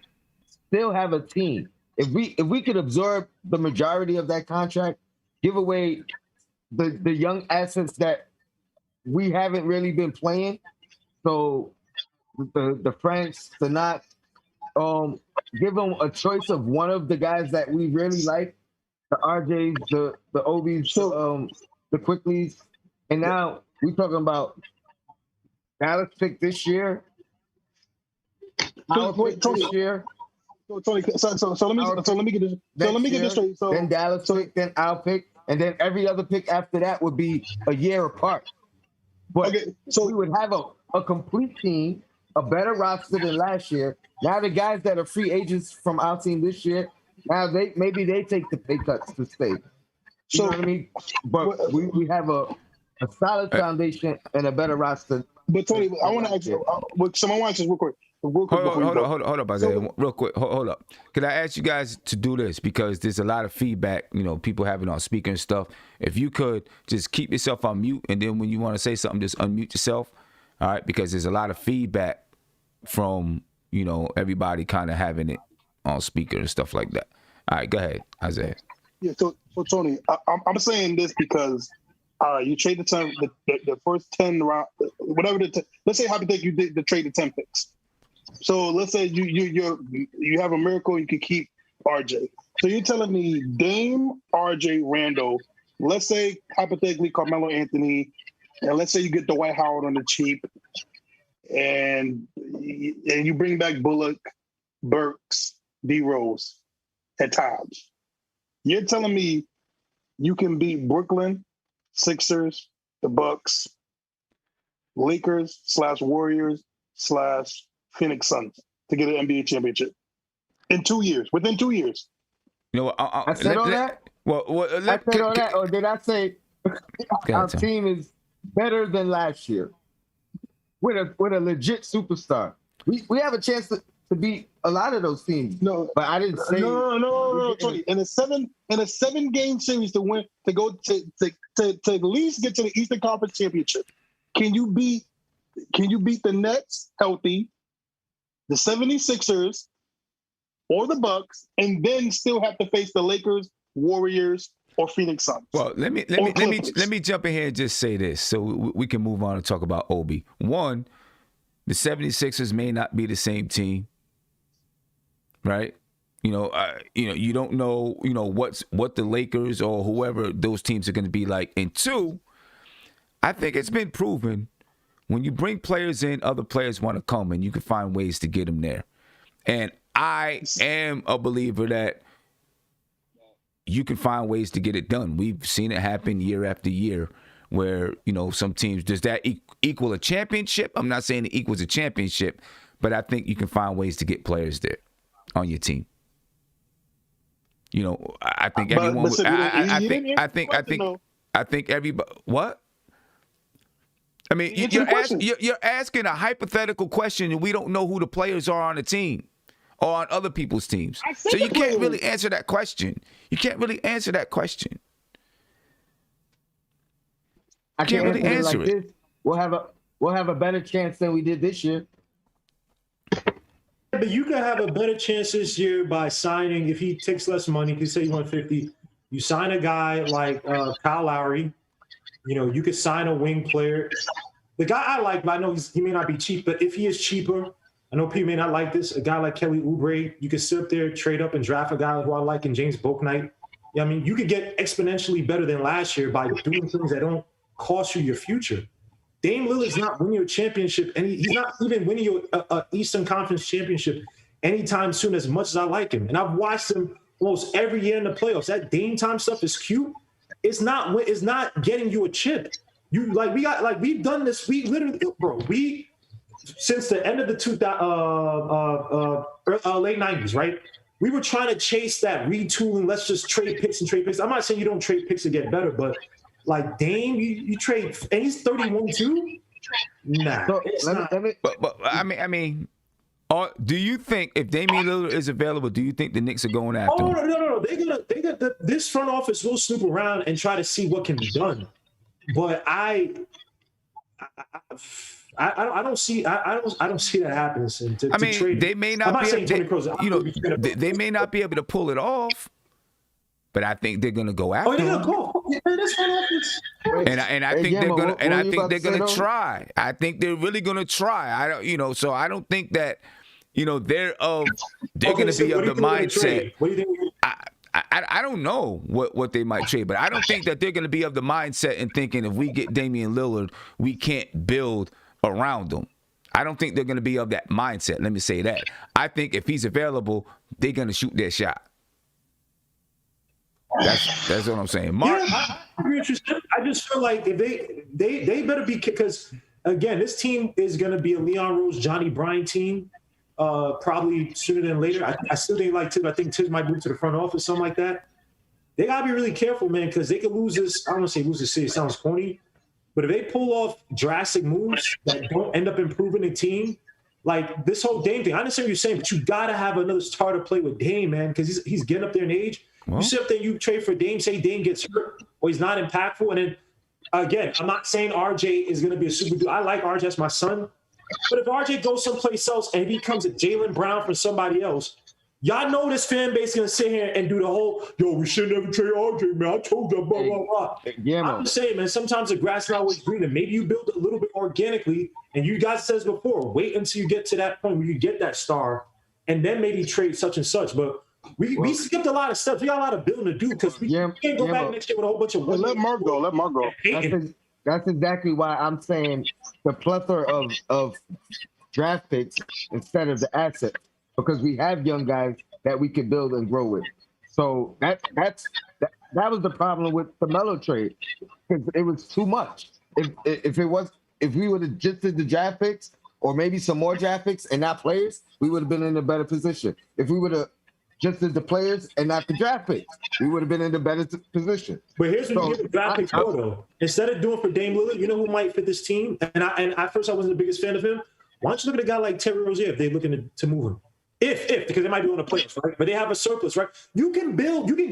still have a team. If we could absorb the majority of that contract, give away the young assets that we haven't really been playing, so the Franks to not give them a choice of one of the guys that we really like, the RJs, the Obis, the Quickleys, and now we're talking about Dallas pick this year. Our pick this year. So let me get this straight. So then Dallas pick, then our pick, and then every other pick after that would be a year apart. But okay, so we would have a complete team, a better roster than last year. Now the guys that are free agents from our team this year, now maybe they take the pay cuts to stay. You know what I mean? But we have a solid foundation and a better roster. But Tony, I want to ask you. Someone wants this real quick. Hold up, Isaiah. Real quick. Hold up. Could I ask you guys to do this because there's a lot of feedback. You know, people having on speaker and stuff. If you could just keep yourself on mute, and then when you want to say something, just unmute yourself. All right, because there's a lot of feedback from everybody kind of having it on speaker and stuff like that. All right, go ahead, Isaiah. Yeah. So Tony, I'm saying this because. You trade the first 10 round, whatever. Let's say hypothetically you did the trade the 10 picks. So let's say you have a miracle, you can keep RJ. So you're telling me Dame, RJ, Randall. Let's say hypothetically Carmelo Anthony, and let's say you get Dwight Howard on the cheap, and you bring back Bullock, Burks, D Rose, at times. You're telling me you can beat Brooklyn, Sixers, the Bucks, Lakers / Warriors / Phoenix Suns to get an NBA championship in 2 years. Within 2 years. I said all that. I said all that, or did I say our team is better than last year with a legit superstar? We have a chance to beat a lot of those teams. No, but I didn't say no. Tony, in a 7-game series to win, to go to at least get to the Eastern Conference Championship. Can you beat the Nets healthy, the 76ers, or the Bucks, and then still have to face the Lakers, Warriors, or Phoenix Suns? Well, let me jump in here and just say this so we can move on and talk about Obi. One, the 76ers may not be the same team. Right, you don't know, what the Lakers or whoever those teams are going to be like. And two, I think it's been proven when you bring players in, other players want to come, and you can find ways to get them there. And I am a believer that you can find ways to get it done. We've seen it happen year after year, where some teams, does that equal a championship? I'm not saying it equals a championship, but I think you can find ways to get players there on your team. I think everyone. I think everybody. What? I mean, you're asking a hypothetical question, and we don't know who the players are on the team or on other people's teams. So you can't really answer that question. I can't really answer it. We'll have a better chance than we did this year. But you can have a better chance this year by signing, if he takes less money, because say you want 50, you sign a guy like Kyle Lowry. You could sign a wing player. the guy I like, but I know he may not be cheap, but if he is cheaper, I know people may not like this. A guy like Kelly Oubre, you could sit up there, trade up, and draft a guy who I like in James Bouknight. Yeah, I mean, you could get exponentially better than last year by doing things that don't cost you your future. Dame Lillard's not winning your championship, and he's not even winning your Eastern Conference championship anytime soon. As much as I like him, and I've watched him almost every year in the playoffs. That Dame time stuff is cute. It's not getting you a chip. We've done this. We literally, bro. Since the end of the late 90s, right? We were trying to chase that retooling. Let's just trade picks and trade picks. I'm not saying you don't trade picks to get better, but like Dame, you trade, and he's 31 too. Nah, So, it's let me, not. let me, But I mean, do you think if Damian Lillard is available, do you think the Knicks are going after Oh him? no! This front office will snoop around and try to see what can be done. But I don't see that happening. I mean, they may not be they may not be able to pull it off, but I think they're gonna go after they're him. gonna go. This front office. And I think Guillermo, they're what were you about to say, though? try. I think they're really gonna try. So I don't think that they're gonna so be what of do the you think they're gonna mindset. trade? What do you think? I don't know what they might trade, but I don't think that they're going to be of the mindset and thinking if we get Damian Lillard, we can't build around him. I don't think they're going to be of that mindset. Let me say that. I think if he's available, they're going to shoot their shot. That's what I'm saying. Mark, Yeah, I agree with you. I just feel like if they better be, because again, this team is going to be a Leon Rose, Johnny Bryant team. Probably sooner than later. I still think like Tibbs. I think Tibbs might move to the front office, something like that. They gotta be really careful, man, because they could lose this. I don't want to say lose this series. It sounds corny, but if they pull off drastic moves that don't end up improving the team, like this whole Dame thing. I understand what you're saying, but you gotta have another star to play with Dame, man, because he's getting up there in age. Well, you sit up there, you trade for Dame, say Dame gets hurt or he's not impactful, and then again, I'm not saying RJ is gonna be a super dude. I like RJ as my son. But if RJ goes someplace else and he becomes a Jaylen Brown for somebody else, y'all know this fan base is going to sit here and do the whole, we should never trade RJ, man. I told you, blah, blah, blah. Guillermo. I'm just saying, man, sometimes the grass is not always greener. Maybe you build it a little bit organically, and you guys says before, wait until you get to that point where you get that star, and then maybe trade such and such. But we skipped a lot of steps. We got a lot of building to do because we can't go back next year with a whole bunch of Well, let Mark go. Let Mark go. That's exactly why I'm saying the plethora of draft picks instead of the asset, because we have young guys that we can build and grow with. So that was the problem with the Melo trade, because it was too much. If we would have just did the draft picks or maybe some more draft picks and not players, we would have been in a better position. If we would have just as the players and not the draft picks, we would have been in a better position. But here's what you get the draft picks for, though. Instead of doing for Dame Lillard, you know who might fit this team? And at first I wasn't the biggest fan of him. Why don't you look at a guy like Terry Rozier if they're looking to move him? Because they might be on the playoffs, right? But they have a surplus, right? You can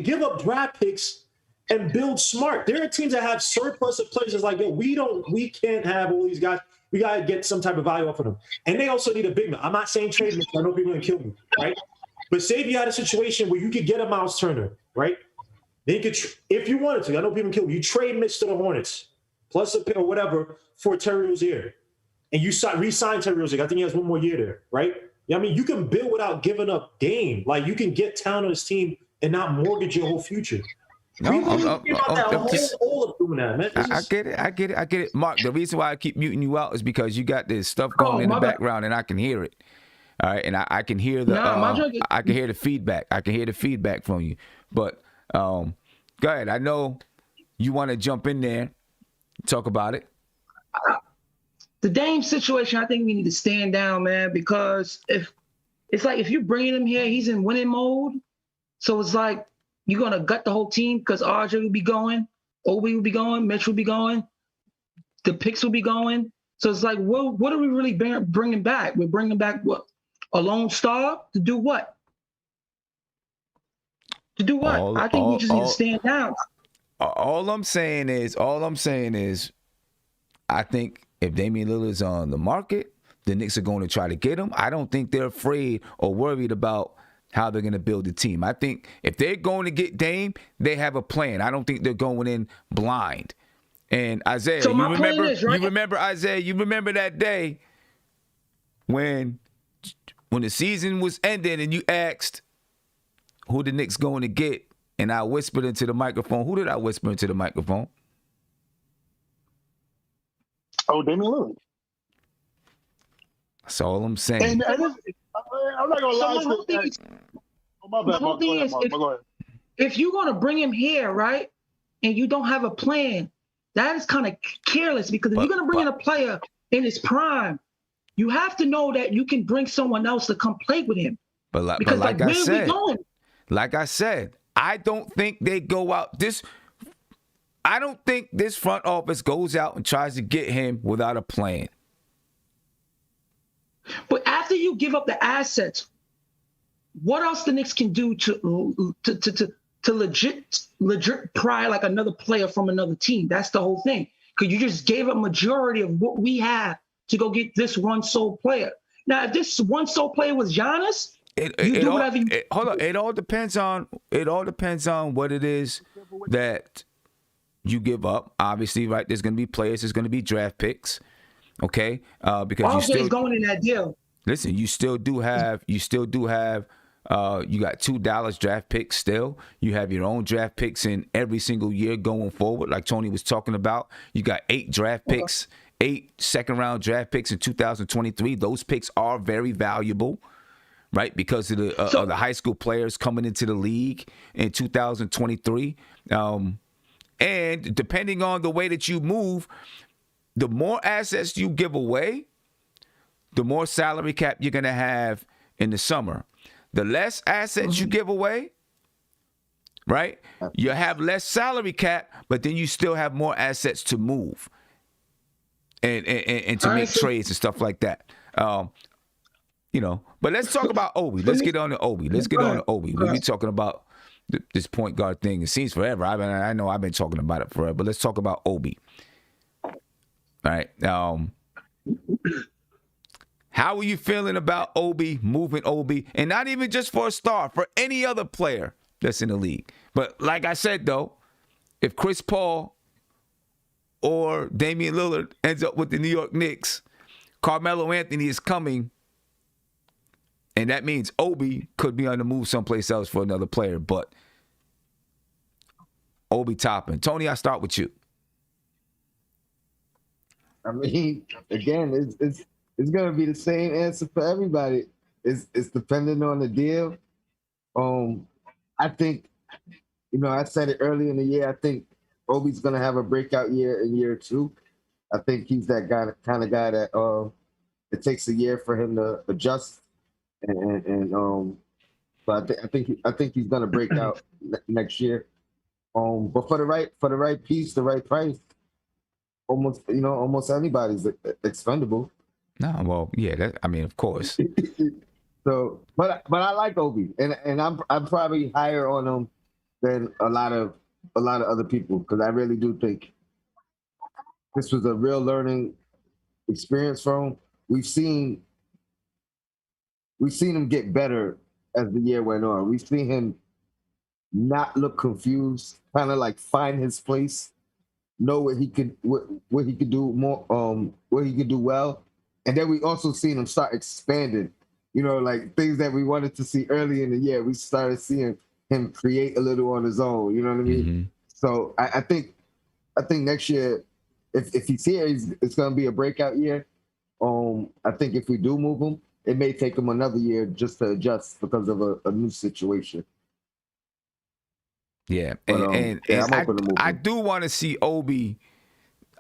give up draft picks and build smart. There are teams that have surplus of players that's like, we can't have all these guys. We got to get some type of value off of them. And they also need a big man. I'm not saying trade him. I know people are going to kill me, right? But say if you had a situation where you could get a Miles Turner, right? Then you could, if you wanted to, I know people kill you. You trade Mitch to the Hornets, plus a pick or whatever for Terry Rozier, and you re-sign Terry Rozier. I think he has one more year there, right? Yeah, I mean, you can build without giving up Dame. Like you can get talent on this team and not mortgage your whole future. I get it. Mark, the reason why I keep muting you out is because you got this stuff going in the background and I can hear it. All right, and I can hear I can hear the feedback. I can hear the feedback from you. But go ahead. I know you want to jump in there, talk about it. The Dame situation, I think we need to stand down, man, because if you're bringing him here, he's in winning mode. So it's like you're gonna gut the whole team because RJ will be going, Obi will be going, Mitch will be going, the picks will be going. So it's like, what are we really bringing back? We're bringing back what? A lone star to do what? I think we just need to stand down. All I'm saying is, I think if Damian Lillard's on the market, the Knicks are going to try to get him. I don't think they're afraid or worried about how they're going to build the team. I think if they're going to get Dame, they have a plan. I don't think they're going in blind. And Isaiah, So you my remember? point is, right? You remember Isaiah? You remember that day when the season was ending and you asked who the Knicks going to get, and I whispered into the microphone. Who did I whisper into the microphone? Oh, Damian Lillard. That's all I'm saying. And I'm not gonna lie. So my whole thing is, My bad, Mark. Go ahead, Mark. Go ahead. if you're gonna bring him here, right, and you don't have a plan, that is kind of careless, because if you're gonna bring in a player in his prime, you have to know that you can bring someone else to come play with him. But like Because I where are we said, going? like I said, I don't think they go out this. I don't think this front office goes out and tries to get him without a plan. But after you give up the assets, what else the Knicks can do to legit pry like another player from another team? That's the whole thing. Because you just gave up majority of what we have to go get this one sole player. Now, if this one sole player was Giannis, Hold on. It all depends on what it is that you give up. Obviously, right? There's going to be players. There's going to be draft picks. Okay, because you still going in that deal. Listen, you got $2 draft picks still. You have your own draft picks in every single year going forward, like Tony was talking about. You got 8 draft picks, 8 second-round draft picks in 2023. Those picks are very valuable, right? Because of the high school players coming into the league in 2023. And depending on the way that you move, the more assets you give away, the more salary cap you're going to have in the summer. The less assets you give away, right, you have less salary cap, but then you still have more assets to move and to make trades and stuff like that. But let's talk about Obi. Let's get on to Obi. We'll be talking about this point guard thing. It seems forever. I know I've been talking about it forever, but let's talk about Obi. All right. How are you feeling about Obi, moving Obi, and not even just for a star, for any other player that's in the league? But like I said, though, if Chris Paul or Damian Lillard ends up with the New York Knicks, Carmelo Anthony is coming, and that means Obi could be on the move someplace else for another player. But Obi Toppin. Tony, I'll start with you. I mean, again, it's gonna be the same answer for everybody. It's dependent on the deal. I think, I said it early in the year. I think Obi's gonna have a breakout year in year 2. I think he's that kind of guy that it takes a year for him to adjust, but I think he's gonna break out next year. But for the right piece, the right price, almost anybody's expendable. No, well, yeah, of course. So, but I like Obi, and I'm probably higher on him than a lot of other people, because I really do think this was a real learning experience for him. We've seen him get better as the year went on. We've seen him not look confused, kind of like find his place, know what he could do more, what he could do well. And then we also seen him start expanding, like things that we wanted to see early in the year. We started seeing him create a little on his own. You know what I mean? Mm-hmm. So I think next year, if he's here, it's going to be a breakout year. I think if we do move him, it may take him another year just to adjust because of a new situation. Yeah, but, and I do want to see Obi.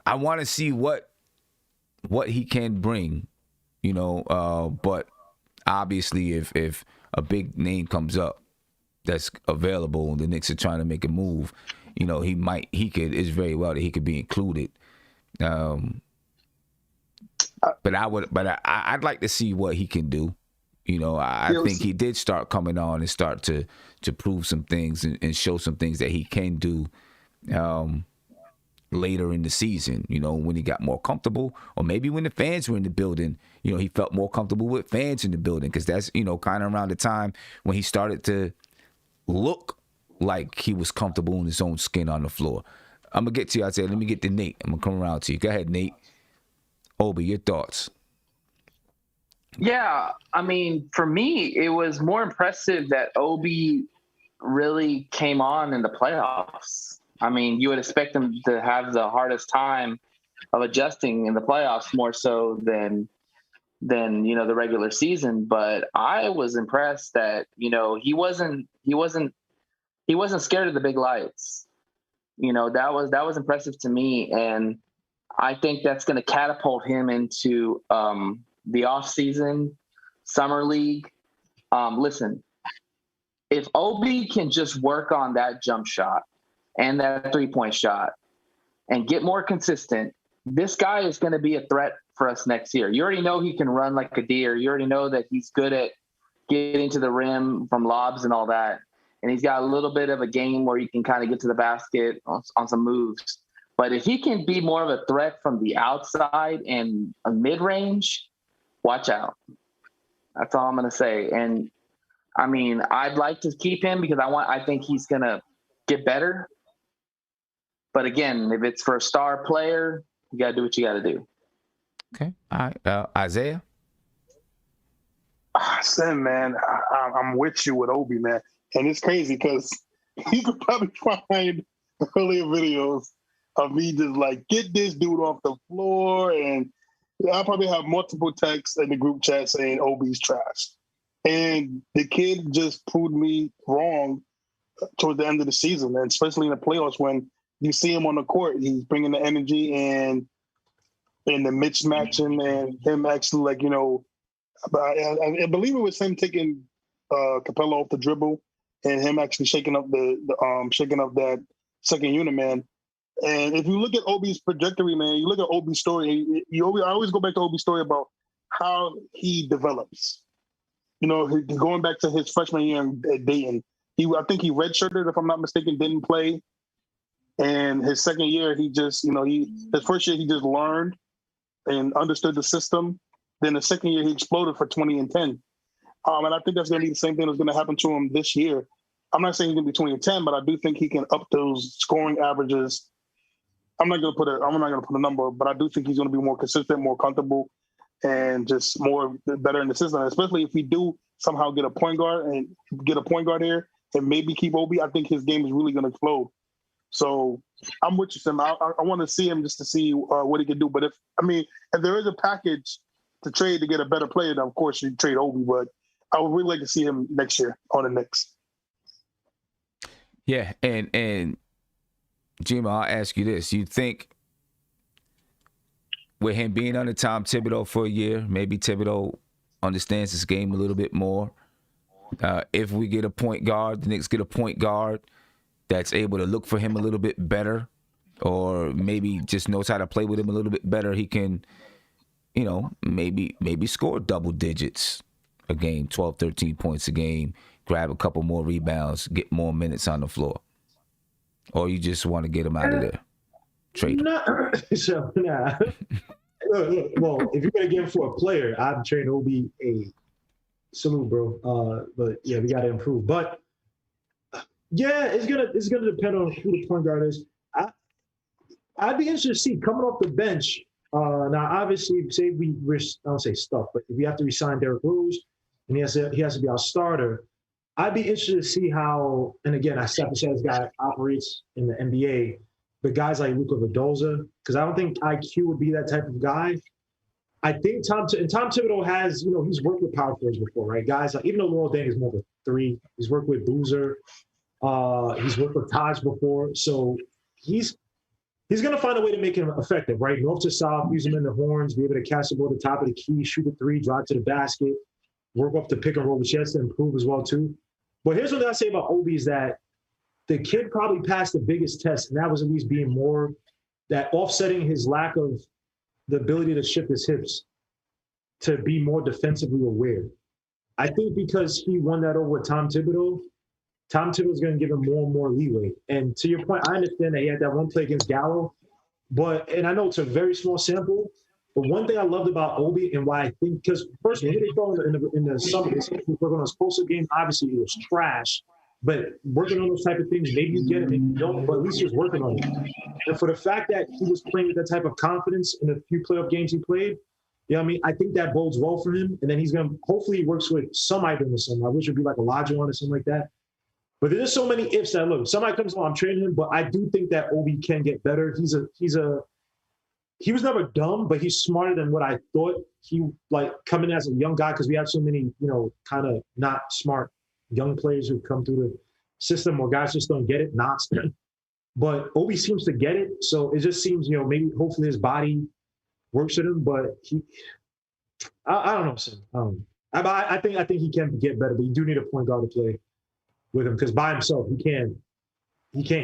I want to see what he can bring, but obviously if a big name comes up that's available and the Knicks are trying to make a move, it's very well that he could be included. But I'd like to see what he can do. I think he did start coming on and start to prove some things and show some things that he can do later in the season, when he got more comfortable, or maybe when the fans were in the building, he felt more comfortable with fans in the building, because that's, kind of around the time when he started to look like he was comfortable in his own skin on the floor. I'm going to get to you. I said, let me get to Nate. I'm going to come around to you. Go ahead, Nate. Obi, your thoughts. Yeah, I mean, for me, it was more impressive that Obi really came on in the playoffs. I mean, you would expect him to have the hardest time of adjusting in the playoffs more so than the regular season. But I was impressed that he wasn't scared of the big lights. That was impressive to me, and I think that's going to catapult him into the off-season summer league. Listen, if Obi can just work on that jump shot and that three-point shot and get more consistent, this guy is going to be a threat for us next year. You already know he can run like a deer. You already know that he's good at getting to the rim from lobs and all that. And he's got a little bit of a game where he can kind of get to the basket on some moves. But if he can be more of a threat from the outside and a mid-range, watch out. That's all I'm going to say. And, I mean, I'd like to keep him because I think he's going to get better. But, again, if it's for a star player, you got to do what you got to do. Okay. All right. Isaiah? Sam, man, I'm with you with Obi, man. And it's crazy because you could probably find earlier videos of me just like, get this dude off the floor. And I probably have multiple texts in the group chat saying Obi's trash. And the kid just proved me wrong toward the end of the season, and especially in the playoffs when you see him on the court. He's bringing the energy and the mismatching and him actually, like, I believe it was him taking Capella off the dribble and him actually shaking up that second unit, man. And if you look at Obi's trajectory, man, you look at Obi's story. I always go back to Obi's story about how he develops. Going back to his freshman year at Dayton, I think he redshirted, if I'm not mistaken, didn't play. And his second year, he just, his first year he just learned and understood the system. Then the second year he exploded for 20 and 10. And I think that's going to be the same thing that's going to happen to him this year. I'm not saying he's going to be 20 and 10, but I do think he can up those scoring averages. I'm not going to put a number, but I do think he's going to be more consistent, more comfortable, and just better in the system. Especially if we do somehow get a point guard here and maybe keep Obi, I think his game is really going to explode. So I'm with you, Sam. I want to see him just to see what he can do. But if there is a package to trade to get a better player, then of course you trade Obi. But I would really like to see him next year on the Knicks. Yeah, and Jim, I'll ask you this. You think with him being under Tom Thibodeau for a year, maybe Thibodeau understands this game a little bit more? If we get a point guard, the Knicks get a point guard that's able to look for him a little bit better, or maybe just knows how to play with him a little bit better, he can, maybe score double digits a game, 12, 13 points a game, grab a couple more rebounds, get more minutes on the floor. Or you just want to get him out of there? Trade him. Well, if you're going to get him for a player, I'd trade Obi a salute, bro. But yeah, we got to improve. But yeah, it's gonna depend on who the point guard is. I'd be interested to see coming off the bench. Now, obviously, say I don't say stuff, but if we have to resign Derrick Rose and he has to be our starter, I'd be interested to see how. And again, I have to say this guy operates in the NBA, but guys like Luka Vildoza, because I don't think IQ would be that type of guy. I think Tom Thibodeau has, he's worked with power forwards before, right? Guys like, even though Laurel Deng is more of a three, he's worked with Boozer, he's worked with Taj before, so he's going to find a way to make him effective, right? North to south, use him in the horns, be able to catch the ball at the top of the key, shoot a three, drive to the basket, work up the pick and roll, which he has to improve as well too. But here's what I say about Obi is that the kid probably passed the biggest test, and that was at least being more that offsetting his lack of the ability to shift his hips to be more defensively aware. I think because he won that over with Tom Thibodeau is going to give him more and more leeway. And to your point, I understand that he had that one play against Gallo, and I know it's a very small sample, but one thing I loved about Obi and why I think, because first, when they throw in the summer, they work on his closer game, obviously it was trash. But working on those type of things, maybe you get it, maybe you don't, but at least he was working on it. And for the fact that he was playing with that type of confidence in the few playoff games he played, you know what I mean? I think that bodes well for him. And then he's going to, hopefully he works with somebody in the summer. I wish it would be like a Elijah one or something like that. But there's so many ifs that, look, somebody comes along, I'm training him, but I do think that Obi can get better. He was never dumb, but he's smarter than what I thought. He, like, coming as a young guy, because we have so many, kind of not smart young players who come through the system or guys just don't get it, Knox. But Obi seems to get it. So it just seems, maybe hopefully his body works with him, but I don't know, son. I think he can get better, but you do need a point guard to play with him, because by himself he can't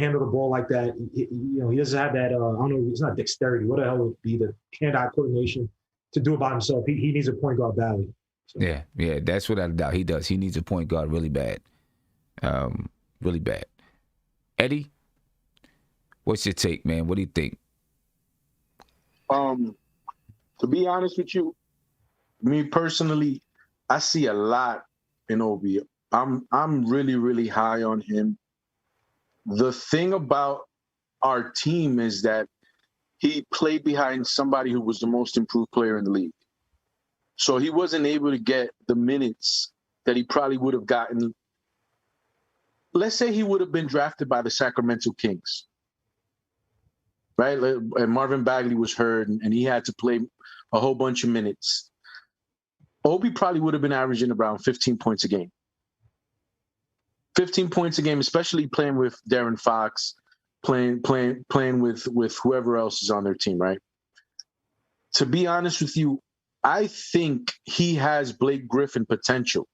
handle the ball like that. He doesn't have that. I don't know. It's not dexterity. What the hell would be the hand-eye coordination to do it by himself? He needs a point guard badly. So. Yeah, that's without a doubt. He does. He needs a point guard really bad, really bad. Eddie, what's your take, man? What do you think? To be honest with you, me personally, I see a lot in Obi. I'm really, really high on him. The thing about our team is that he played behind somebody who was the most improved player in the league. So he wasn't able to get the minutes that he probably would have gotten. Let's say he would have been drafted by the Sacramento Kings, right? And Marvin Bagley was hurt, and he had to play a whole bunch of minutes. Obi probably would have been averaging around 15 points a game. 15 points a game, especially playing with Darren Fox, playing with whoever else is on their team, right? To be honest with you, I think he has Blake Griffin potential,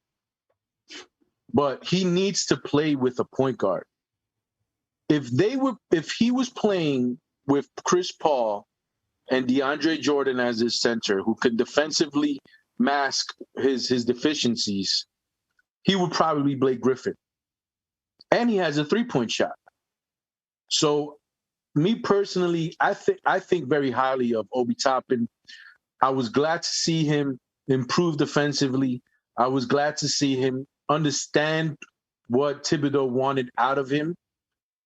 but he needs to play with a point guard. If he was playing with Chris Paul and DeAndre Jordan as his center, who could defensively mask his deficiencies, he would probably be Blake Griffin. And he has a three-point shot. So, me personally, I think very highly of Obi Toppin. I was glad to see him improve defensively. I was glad to see him understand what Thibodeau wanted out of him.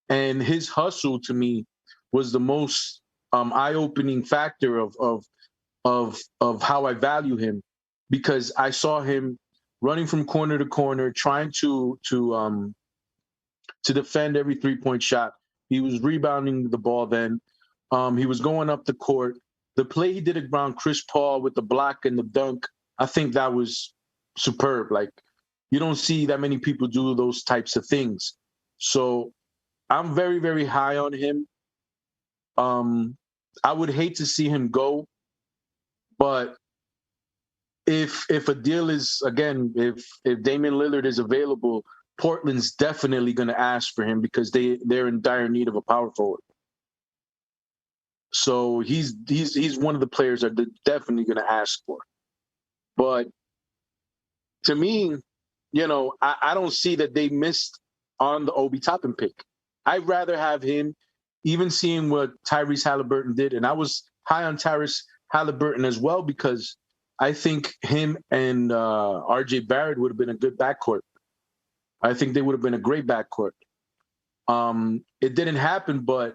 And his hustle, to me, was the most eye-opening factor of how I value him, because I saw him running from corner to corner, trying to defend every three-point shot. He was rebounding the ball then. He was going up the court. The play he did around Chris Paul with the block and the dunk, I think that was superb. Like, you don't see that many people do those types of things. So I'm very, very high on him. I would hate to see him go, but if a deal is, again, if Damian Lillard is available, Portland's definitely going to ask for him, because they're in dire need of a power forward. So he's one of the players that they're definitely going to ask for. But to me, I don't see that they missed on the Obi Toppin pick. I'd rather have him, even seeing what Tyrese Haliburton did. And I was high on Tyrese Haliburton as well, because I think him and RJ Barrett would have been a good backcourt. I think they would have been a great backcourt. It didn't happen, but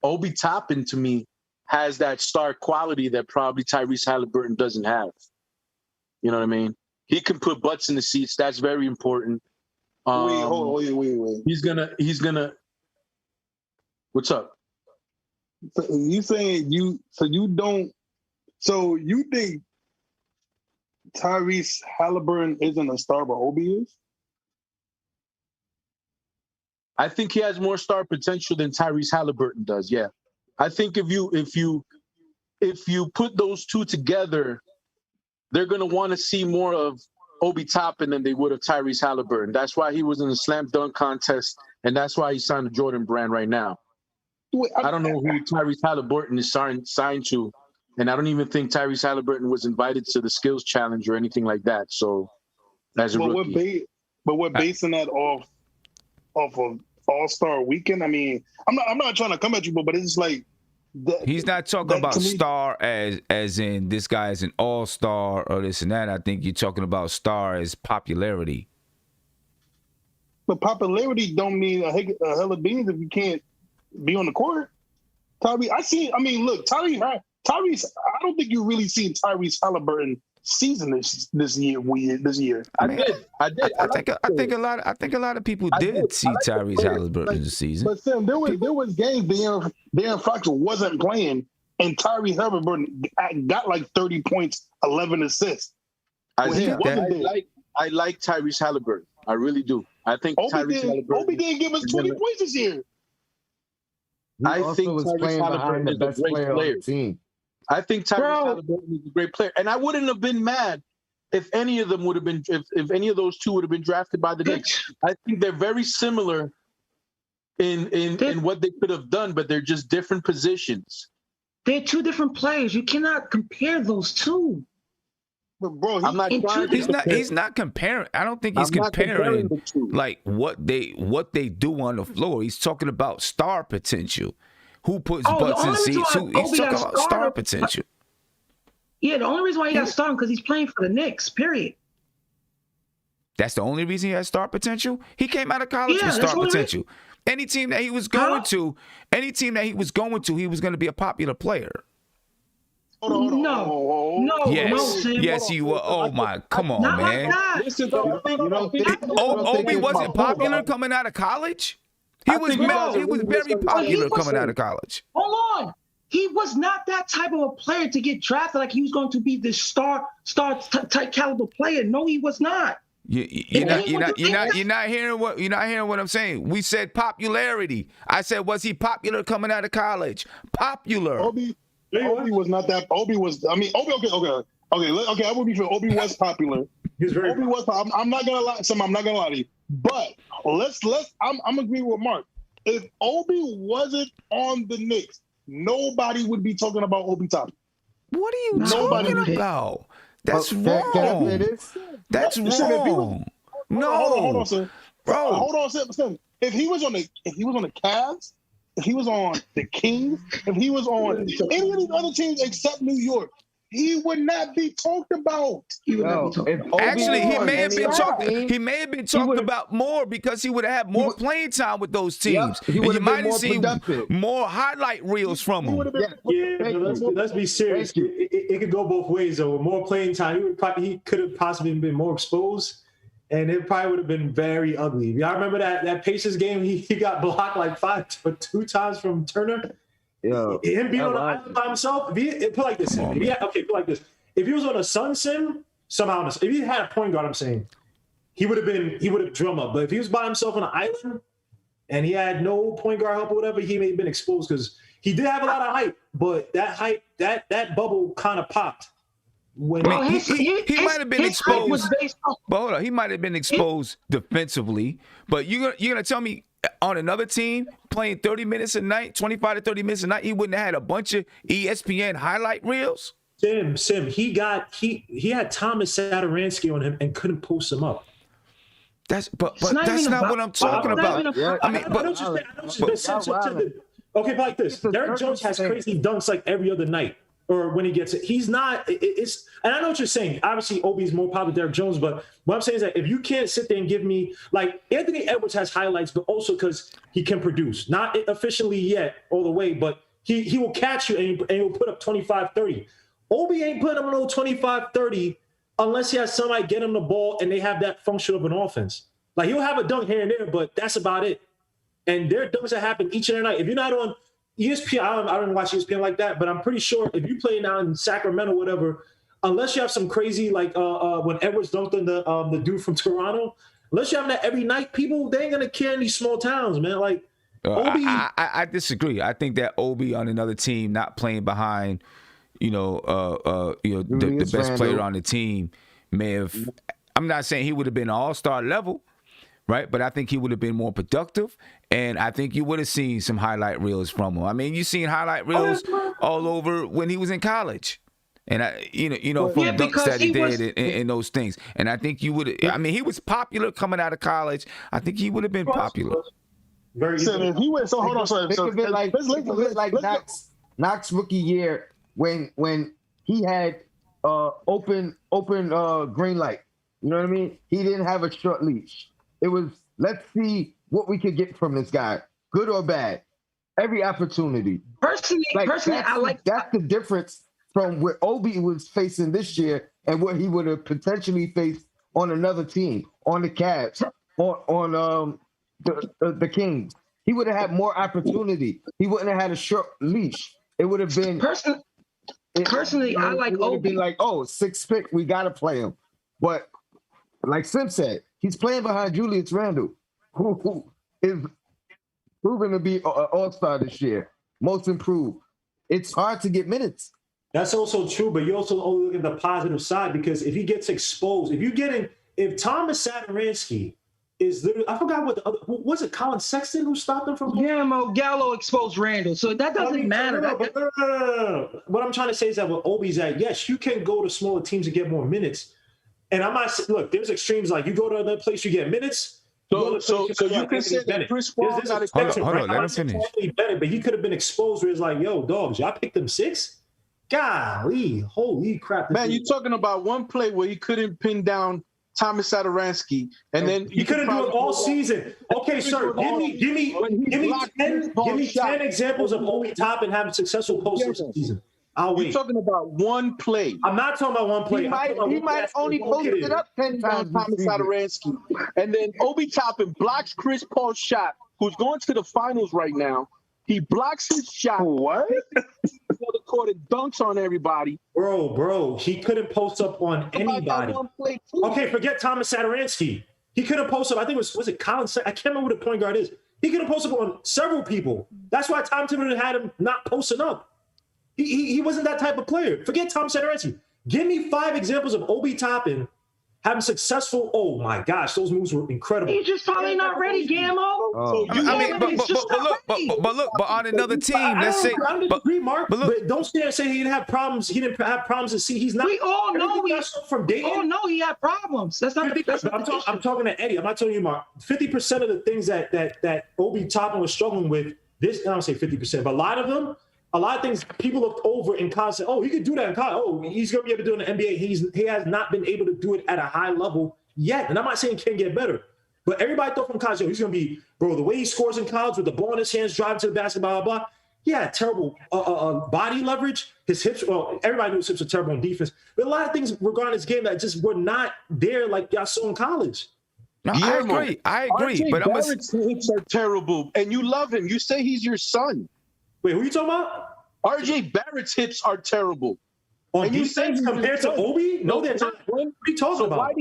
Obi Toppin, to me, has that star quality that probably Tyrese Haliburton doesn't have. You know what I mean? He can put butts in the seats. That's very important. Wait. He's gonna. What's up? So you saying you think Tyrese Haliburton isn't a star, but Obi is? I think he has more star potential than Tyrese Haliburton does. Yeah, I think if you put those two together, they're gonna want to see more of Obi Toppin than they would of Tyrese Haliburton. That's why he was in the slam dunk contest, and that's why he signed the Jordan brand right now. I don't know who Tyrese Haliburton is signed to, and I don't even think Tyrese Haliburton was invited to the skills challenge or anything like that. So, as a rookie, we're basing that off of All-Star Weekend. I mean, I'm not trying to come at you, but it's like he's not talking about star as in this guy is an all-star or this and that. I think you're talking about star as popularity. But popularity don't mean a hell of beans if you can't be on the court. Tyrese, look, Tyrese. I don't think you really seen Tyrese Haliburton season this year. I did. I think a lot of people did see Tyrese Haliburton this season. But Sam, there was games De'Aaron Fox wasn't playing, and Tyrese Haliburton got like 30 points, 11 assists. I like Tyrese Haliburton. I really do. I think Tyrese Haliburton. Obi didn't give us 20 points this year. I think Tyrese Haliburton is a great player. I think Tyrese Haliburton is a great player, and I wouldn't have been mad if any of them would have been if any of those two would have been drafted by the Knicks. I think they're very similar in what they could have done, but they're just different positions. They're two different players. You cannot compare those two. But bro, I'm not trying He's not comparing. I don't think he's comparing like what they do on the floor. He's talking about star potential. Who puts butts in seats? He's talking about star potential. Yeah, the only reason why he got started because he's playing for the Knicks. Period. That's the only reason he has star potential. He came out of college with star potential. Any team that he was going to, he was going to be a popular player. No. Yes, he was. Oh my, come on, man. Obi wasn't popular coming out of college. He was very popular coming out of college. Hold on. He was not that type of a player to get drafted like he was going to be this star type caliber player. No, he was not. You're not hearing what I'm saying. We said popularity. I said, was he popular coming out of college? Popular. Obi was not that. Obi was. I mean, Obi. Okay. I would be sure Obi was popular. Obi was. I'm not gonna lie. I'm not gonna lie to you. But I'm agreeing with Mark. If Obi wasn't on the Knicks, nobody would be talking about Obi Toppin. What are you talking about? That's wrong. That's wrong. No. Hold on, sir. Bro. Hold on, sir. If he was on the Cavs, if he was on the Kings, if he was on any of these other teams except New York, he would not be talked about. Actually, he may have been talked about more because he would have had more playing time with those teams. Yep, and you might have seen more highlight reels from him. Let's be serious. It could go both ways, though. With more playing time, he could have possibly been more exposed, and it probably would have been very ugly. Y'all remember that Pacers game? He got blocked like 2 times from Turner. Yeah, him being on the island by himself. Put like this. Put like this. If he was on a Sun sim, somehow, if he had a point guard, I'm saying he would have drum up. But if he was by himself on an island and he had no point guard help or whatever, he may have been exposed because he did have a lot of height. But that height, that bubble kind of popped. When he might have been exposed. But hold on, he might have been exposed defensively. But you're gonna tell me, on another team playing 30 minutes a night, 25 to 30 minutes a night, he wouldn't have had a bunch of ESPN highlight reels? Sim, he had Thomas Satoransky on him and couldn't post him up. That's not what I'm talking about. Okay, but like this, Derrick Jones has crazy dunks like every other night. Or when he gets it, he's not. And I know what you're saying. Obviously, Obi's more popular than Derrick Jones, but what I'm saying is that if you can't sit there and give me like Anthony Edwards has highlights, but also because he can produce, not efficiently yet all the way, but he will catch you and he'll put up 25, 30. Obi ain't putting up no 25, 30 unless he has somebody get him the ball and they have that function of an offense. Like he'll have a dunk here and there, but that's about it. And there are dunks that happen each and every night. If you're not on ESPN, I don't watch ESPN like that, but I'm pretty sure if you play now in Sacramento, whatever, unless you have some crazy like when Edwards dunked on the dude from Toronto, unless you have that every night, people they ain't gonna care in these small towns, man. Like Obi, I disagree. I think that Obi on another team, not playing behind, the best player on the team, may have. I'm not saying he would have been all-star level, right? But I think he would have been more productive, and I think you would have seen some highlight reels from him. I mean, you've seen highlight reels all over when he was in college, and from dunks that he did and those things. And I think you would. I mean, he was popular coming out of college. I think he would have been popular. So if he went, so hold on, like Knox rookie year when he had open green light. You know what I mean? He didn't have a short leash. It was Let's see what we can get from this guy, good or bad. Every opportunity. Personally, that's the difference from what Obi was facing this year and what he would have potentially faced on another team, on the Cavs, on the Kings. He would have had more opportunity. He wouldn't have had a short leash. It would have been personally, I like it would have Obi. been like, oh, 6th pick, we gotta play him. But like Sim said, he's playing behind Julius Randle, who is proven to be an all-star this year, most improved. It's hard to get minutes. That's also true, but you also only look at the positive side, because if he gets exposed, if Thomas Satoransky is literally, I forgot what the other, was it Colin Sexton who stopped him from? Guillermo Gallo exposed Randall, so that doesn't matter. No. What I'm trying to say is that with Obi's that, yes, you can go to smaller teams and get more minutes. And I'm not, look, there's extremes, like you go to another place, you get minutes. So you can say that Chris Paul got exposed. Hold on, let him finish. But he could have been exposed where it's like, yo, dogs, y'all picked them 6? Golly, holy crap. Man, you're talking about one play where he couldn't pin down Thomas Satoransky, and then he couldn't do it all season. Okay, sir, give me 10 examples of Obi Toppin having successful postseason. I'll wait. You're talking about one play. I'm not talking about one play. He might only posted it up 10 times. Thomas Satoransky, and then Obi Toppin blocks Chris Paul's shot, who's going to the finals right now. He blocks his shot. What? For the court and dunks on everybody. Bro, he couldn't post up on anybody. Okay, forget Thomas Satoransky. He couldn't post up. I think was it Colin? I can't remember who the point guard is. He couldn't post up on several people. That's why Tom Thibodeau had him not posting up. He wasn't that type of player. Forget Tom Satoransky. Give me 5 examples of Obi Toppin having successful. Oh my gosh, those moves were incredible. He's just probably not ready, Gammo. But on another team, let's say. Mark, but don't stand and say he didn't have problems. He didn't have problems to see. He's not. We all know from Dayton. Oh no, he had problems. That's not. I'm talking to Eddie. I'm not telling you, Mark. 50% of the things that Obi Toppin was struggling with. I don't say 50%, but a lot of things people looked over in college. Said, oh, he could do that in college. Oh, he's going to be able to do it in the NBA. He has not been able to do it at a high level yet. And I'm not saying he can't get better. But everybody thought from college, he's going to be, bro, the way he scores in college with the ball in his hands, driving to the basket, blah, blah, blah. He had terrible body leverage. His hips, well, everybody knew his hips were terrible on defense. But a lot of things regarding his game that just were not there like y'all saw in college. No, I agree. RJ But Barrett's hips are terrible. And you love him. You say he's your son. Wait, who are you talking about? RJ Barrett's hips are terrible. On defense compared to Obi? No, they're not. What are you talking about? Why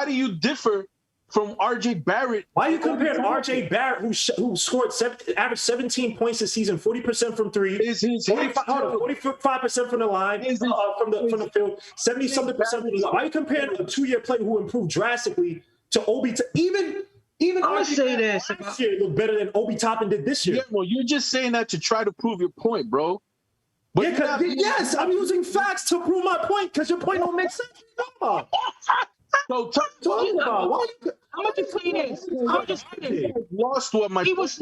do you differ from RJ Barrett? Why are you comparing RJ Barrett, who scored averaged 17 points this season, 40% from 3, 45% from the line, from the field, 70-something percent from the line? Why are you comparing a 2-year player who improved drastically to Obi? Even I'm gonna say this last year looked better than Obi Toppin did this year. Yeah, well, you're just saying that to try to prove your point, bro. But yes, I'm using facts to prove my point because your point don't make sense. So I'm gonna just say this. Lost what my point was.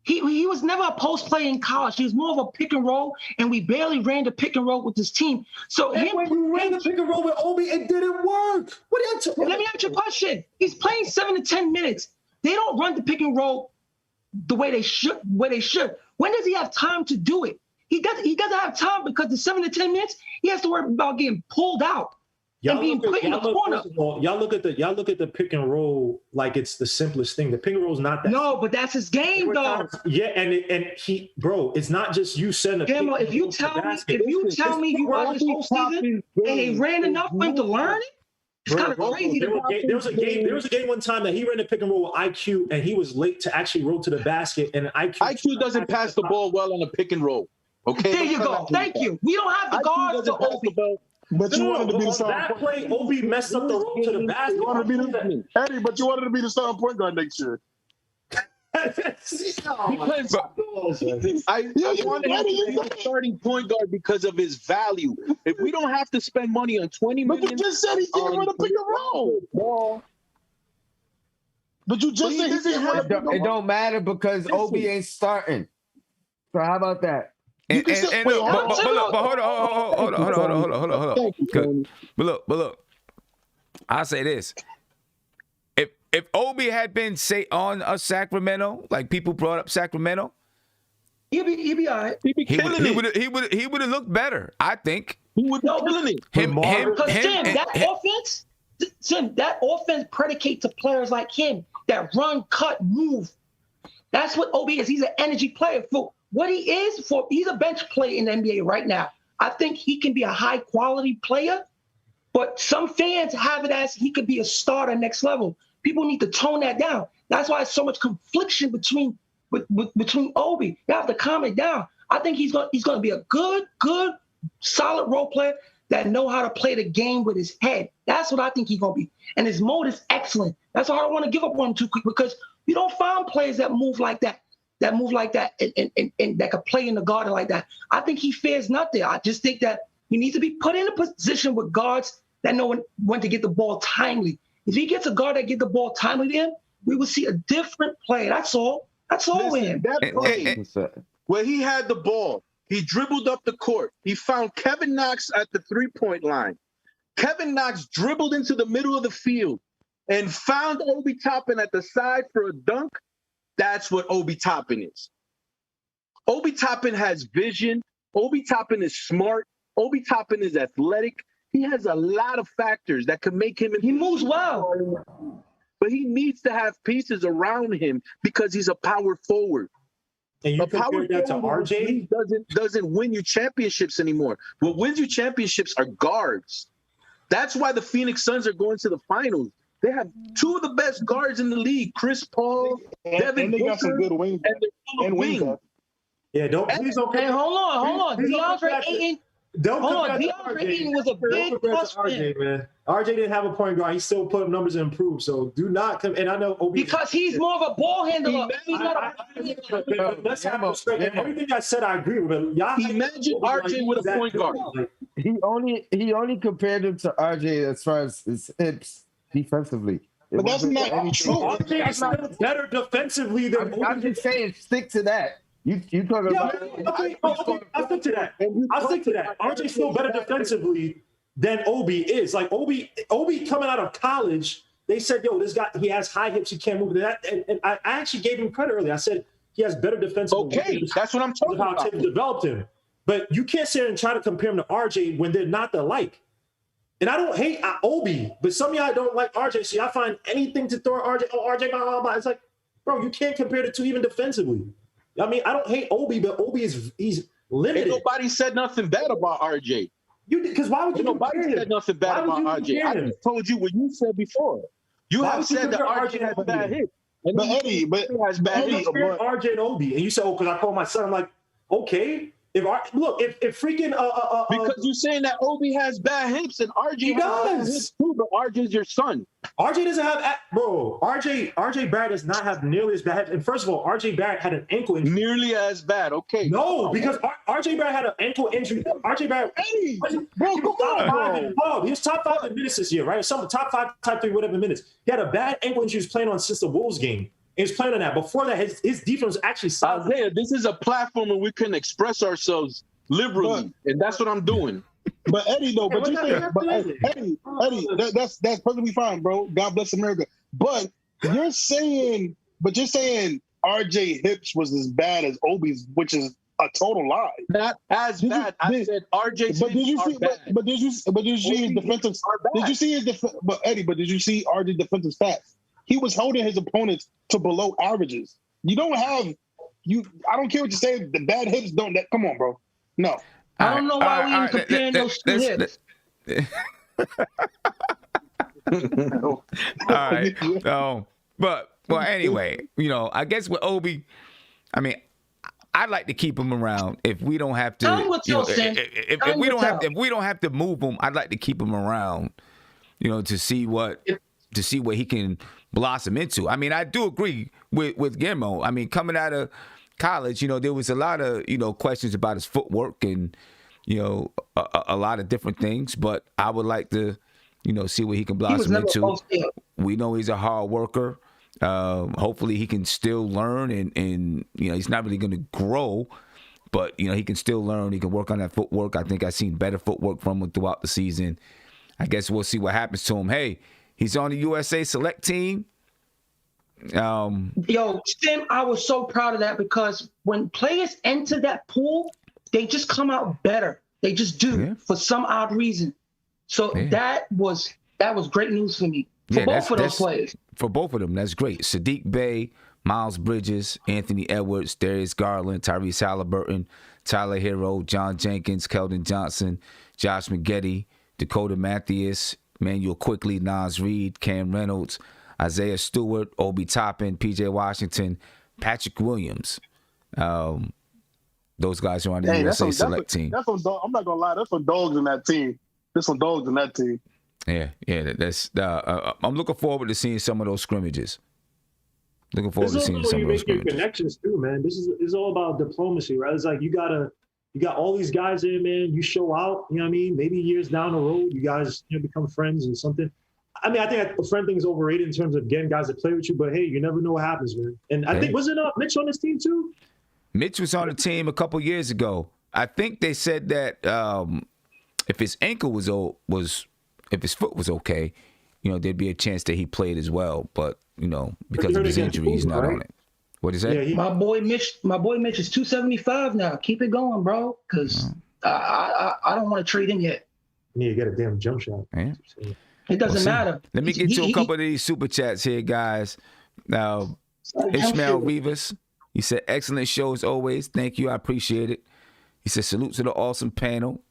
He was never a post player in college. He was more of a pick and roll, and we barely ran the pick and roll with this team. So when you ran the pick and roll with Obi, it didn't work. What are you talking? Let me ask you a question. He's playing 7 to 10 minutes. They don't run the pick and roll the way they should. When does he have time to do it? He doesn't have time because the 7 to 10 minutes he has to worry about getting pulled out. And being put in the corner. Y'all look at the pick and roll like it's the simplest thing. The pick and roll is not that. No, but that's his game, though. Yeah, and he, bro, it's not just you sending a pick. If you tell me you watched this whole season and he ran enough for him to learn it, it's kind of crazy. There was a game one time that he ran a pick and roll with IQ and he was late to actually roll to the basket. And IQ doesn't pass the ball well on a pick and roll. Okay, there you go. Thank you. We don't have the guards to Obi. But you wanted to be the starting point. That play, Obi messed up the roll to the basket. Eddie, but you wanted to be the starting point guard next year. I wanted him to be the starting point guard because of his value. If we don't have to spend money on 20 million, but you just said he didn't run a pick and roll. But you just said he didn't run a pick and roll. It don't matter because Obi ain't starting. So how about that? But hold on. But look. I'll say this. if Obi had been, say, on a Sacramento, like people brought up Sacramento, He'd be all right. he would have looked better, I think. He would be killing it. Because Tim, that offense predicate to players like him that run, cut, move. That's what Obi is. He's an energy player. For what he is, he's a bench player in the NBA right now. I think he can be a high quality player, but some fans have it as he could be a starter next level. People need to tone that down. That's why there's so much confliction between Obi. You have to calm it down. I think he's going to be a good, solid role player that know how to play the game with his head. That's what I think he's going to be. And his mode is excellent. That's why I don't want to give up on him too quick, because you don't find players that move like that, and that can play in the garden like that. I think he fares not there. I just think that he needs to be put in a position with guards that know when to get the ball timely. If he gets a guard that get the ball timely to him, we will see a different play. That's all. That's all with him. That play where he had the ball, he dribbled up the court. He found Kevin Knox at the three-point line. Kevin Knox dribbled into the middle of the field and found Obi Toppin at the side for a dunk. That's what Obi Toppin is. Obi Toppin has vision. Obi Toppin is smart. Obi Toppin is athletic. He has a lot of factors that can make him. He moves well. But he needs to have pieces around him because he's a power forward. And you compare that to RJ? Doesn't win you championships anymore. What wins you championships are guards. That's why the Phoenix Suns are going to the finals. They have two of the best guards in the league, Chris Paul, Devin Booker, got some good wings. And they're full of wings. Yeah, please don't. Hey, hold on. DeAndre Ayton. DeAndre Ayton was a big plus RJ, man. RJ didn't have a point guard. He still put up numbers and improved. So do not come. And I know Obi, because he's more of a ball handler. He's not a. Let's have respect. Everything I said, I agree with. Y'all imagine RJ with a point guard. He only compared him to RJ as far as his hips defensively. But that's not true. RJ is still better defensively than. I'm just saying, stick to that. You talking about? Okay, I'll stick to that. RJ's still better defensively than Obi is. Like Obi coming out of college, they said, "Yo, this guy, he has high hips, he can't move that." And I actually gave him credit earlier. I said he has better defensive. Okay, that's what I'm talking about. How Tim developed him, but you can't sit there and try to compare him to RJ when they're not alike. And I don't hate Obi, but some of y'all don't like RJ, so y'all find anything to throw at RJ. Oh, RJ, blah, blah, blah. It's like, bro, you can't compare the two even defensively. I mean, I don't hate Obi, but Obi he's limited. Ain't nobody said nothing bad about RJ. You did, because why would you nobody said nothing bad about RJ? I just told you what you said before. You have said that RJ has bad hits. But Eddie, has bad hits. RJ and Obi, and you said, "Oh, because I call my son." I'm like, okay. If freaking because you're saying that Obi has bad hips and RJ does too, but RJ's your son. RJ doesn't have RJ Barrett does not have nearly as bad hips. And first of all, RJ Barrett had an ankle injury. Nearly as bad, okay. No, because RJ Barrett had an ankle injury. RJ Barrett, he was top 5 in minutes this year, right? Some top 5, top 3, whatever minutes. He had a bad ankle injury. He was playing on since the Wolves game. He was playing on that. Before that, his defense was actually solid. Isaiah, this is a platform where we can express ourselves liberally, and that's what I'm doing. But Eddie, though, Eddie, that's perfectly fine, bro. God bless America. But you're saying RJ hips was as bad as Obi's, which is a total lie. Not as bad. I said RJ's hips are bad. But did you see his defensive? Did you see his But Eddie, but did you see RJ's defensive stats? He was holding his opponents to below averages. You don't have I don't care what you say. The bad hips don't. Come on, bro. No. I don't know why we even comparing those two hips. All right. Well, anyway, I guess with Obi, I mean, I'd like to keep him around if we don't have to. If we don't have to move him, I'd like to keep him around, to see what he can blossom into. I mean, I do agree with Guillermo. I mean, coming out of college, there was a lot of, questions about his footwork and, a lot of different things, but I would like to, see what he can blossom into. We know he's a hard worker. Hopefully he can still learn and he's not really going to grow, but, he can still learn. He can work on that footwork. I think I've seen better footwork from him throughout the season. I guess we'll see what happens to him. Hey, he's on the USA select team. Yo, Tim, I was so proud of that because when players enter that pool, they just come out better. They just do for some odd reason. So that was great news for me. For both of those players. For both of them, that's great. Sadiq Bey, Miles Bridges, Anthony Edwards, Darius Garland, Tyrese Haliburton, Tyler Hero, John Jenkins, Keldon Johnson, Josh McGetty, Dakota Matthews, Immanuel Quickley, Nas Reed, Cam Reynolds, Isaiah Stewart, Obi Toppin, PJ Washington, Patrick Williams. Those guys are on the USA Select team. I'm not gonna lie, there's some dogs in that team. Yeah. That's. I'm looking forward to seeing some of those scrimmages. Looking forward to seeing some of those scrimmages. Connections too, man. This is all about diplomacy, right? It's like you got all these guys in, man. You show out, you know what I mean? Maybe years down the road, you guys become friends and something. I mean, I think a friend thing is overrated in terms of getting guys to play with you, but hey, you never know what happens, man. And I think, wasn't Mitch on this team too? Mitch was on the team a couple years ago. I think they said that if his ankle if his foot was okay, there'd be a chance that he played as well. But, because of his injury, he's not on it. What is that? Yeah, my boy Mitch is 275 now. Keep it going, bro, because I don't want to trade him yet. You need to get a damn jump shot. Yeah. It doesn't matter. Let me get to a couple of these super chats here, guys. Now, Ishmael Rivas, he said, excellent show as always. Thank you. I appreciate it. He said, salute to the awesome panel.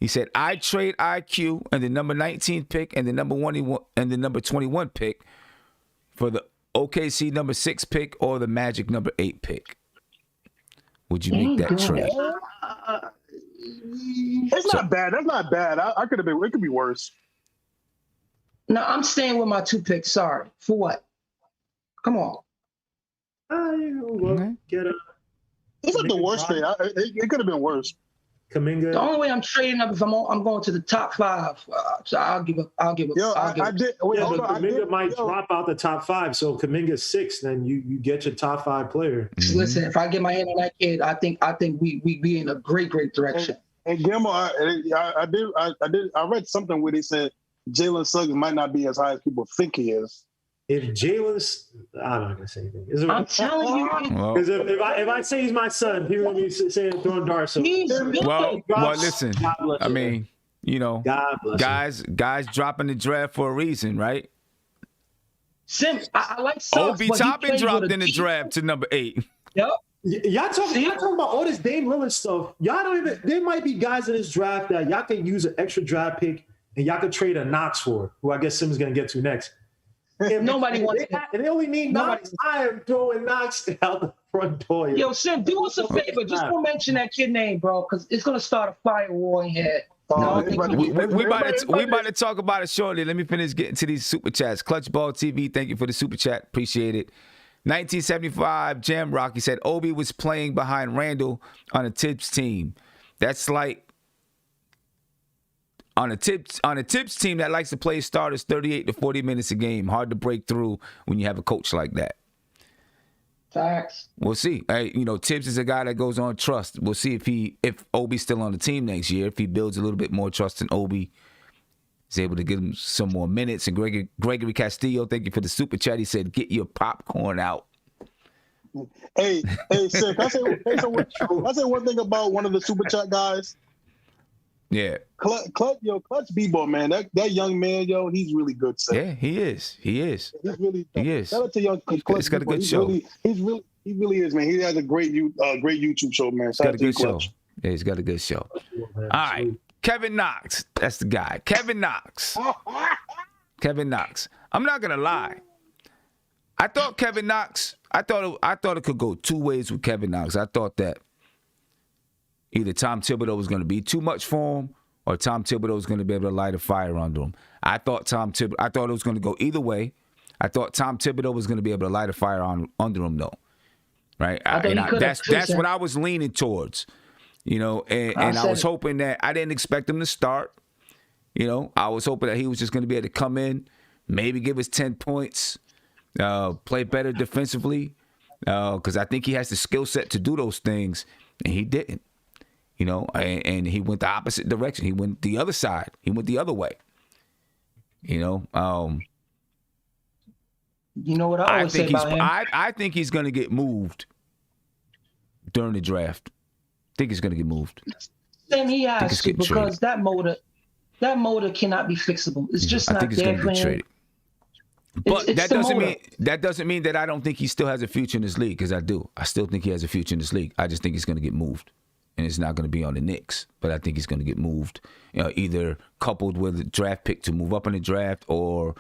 He said, I trade IQ and the number 19 pick and the number 21 pick for the OKC number 6 pick or the Magic number 8 pick. Would you make that trade? It's not bad. That's not bad. I could have been. It could be worse. No, I'm staying with my 2 picks. Sorry. For what? Come on. It's not the worst thing. It could have been worse. Kuminga. The only way I'm trading up if I'm going to the top 5. So I'll give up. Kuminga might drop out the top 5. So Kuminga's 6, then you get your top 5 player. Listen, if I get my hand on that kid, I think we be in a great direction. And Gilmore, I read something where they said Jalen Suggs might not be as high as people think he is. If Jalen's, I'm not gonna say anything. I'm telling you, because if I say he's my son, people will be saying throwing darts. So. Well, listen. I mean, guys dropping the draft for a reason, right? Sim, I like Suggs. Obi Toppin dropped in the draft to number 8. Yep. Y'all talking about all this Dame Lillard stuff. Y'all don't even. There might be guys in this draft that y'all can use an extra draft pick and y'all could trade a Knox for, who I guess Sim's gonna get to next. If nobody wants it. And they only need Knox. I am throwing Knox out the front door. Yo, Sim, do us a favor. Just don't mention that kid name, bro, because it's gonna start a fire war in here. We about to talk about it shortly. Let me finish getting to these super chats. Clutch Ball TV, thank you for the super chat. Appreciate it. 1975, Jam Rock, he said, Obi was playing behind Randall on a Tibbs team. That's like on a Tibbs team that likes to play starters 38 to 40 minutes a game. Hard to break through when you have a coach like that. Facts. We'll see. Tibbs is a guy that goes on trust. We'll see if Obi's still on the team next year. If he builds a little bit more trust in Obi, he's able to give him some more minutes. And Gregory Castillo, thank you for the super chat. He said, "Get your popcorn out." Hey, Sid, I say one thing about one of the super chat guys. Yeah. Clutch B-ball, man. That young man, he's really good, Sid. Yeah, he is. He is. He is. Shout out to young Clutch. He's got a good show. He really is, man. He has a great YouTube show, man. He's got a good show. Yeah, he's got a good show. All right. Kevin Knox. That's the guy. Kevin Knox. Kevin Knox. I'm not gonna lie. I thought Kevin Knox, I thought it could go 2 ways with Kevin Knox. I thought that either Tom Thibodeau was going to be too much for him, or Tom Thibodeau was going to be able to light a fire under him. I thought it was going to go either way. I thought Tom Thibodeau was going to be able to light a fire under him, though. Right? That's what I was leaning towards. And I was hoping that I didn't expect him to start. I was hoping that he was just going to be able to come in, maybe give us 10 points, play better defensively, because I think he has the skill set to do those things, and he didn't. And he went the opposite direction. He went the other side. He went the other way. You know what I always say about him? I think he's going to get moved during the draft. I think he's going to get moved. Then he has to, because that motor cannot be fixable. It's just not there. I think he's going to get traded. But that doesn't mean that I don't think he still has a future in this league, because I do. I still think he has a future in this league. I just think he's going to get moved, and it's not going to be on the Knicks. But I think he's going to get moved, either coupled with a draft pick to move up in the draft, or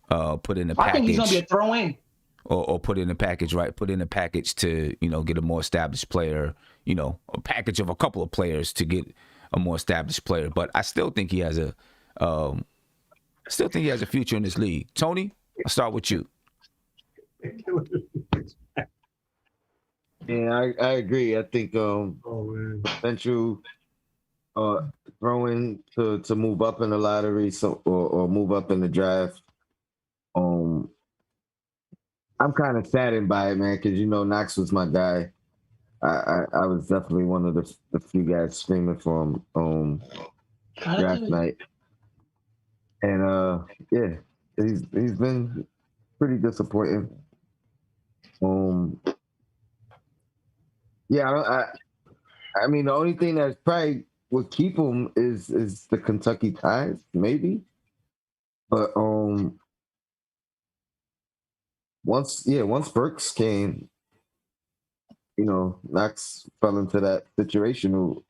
put in a package. I think he's going to be a throw-in. Or put in a package, right? Put in a package to, get a more established player, a package of a couple of players to get a more established player. But I still think he has a future in this league. Tony, I'll start with you. Yeah, I agree. I think potential throwing to move up in the lottery, or move up in the draft. I'm kind of saddened by it, man, because Knox was my guy. I was definitely one of the few guys screaming for him draft night, and he's been pretty disappointing. I mean, the only thing that probably would keep him is the Kentucky ties, maybe, but once Burks came, Knox fell into that situational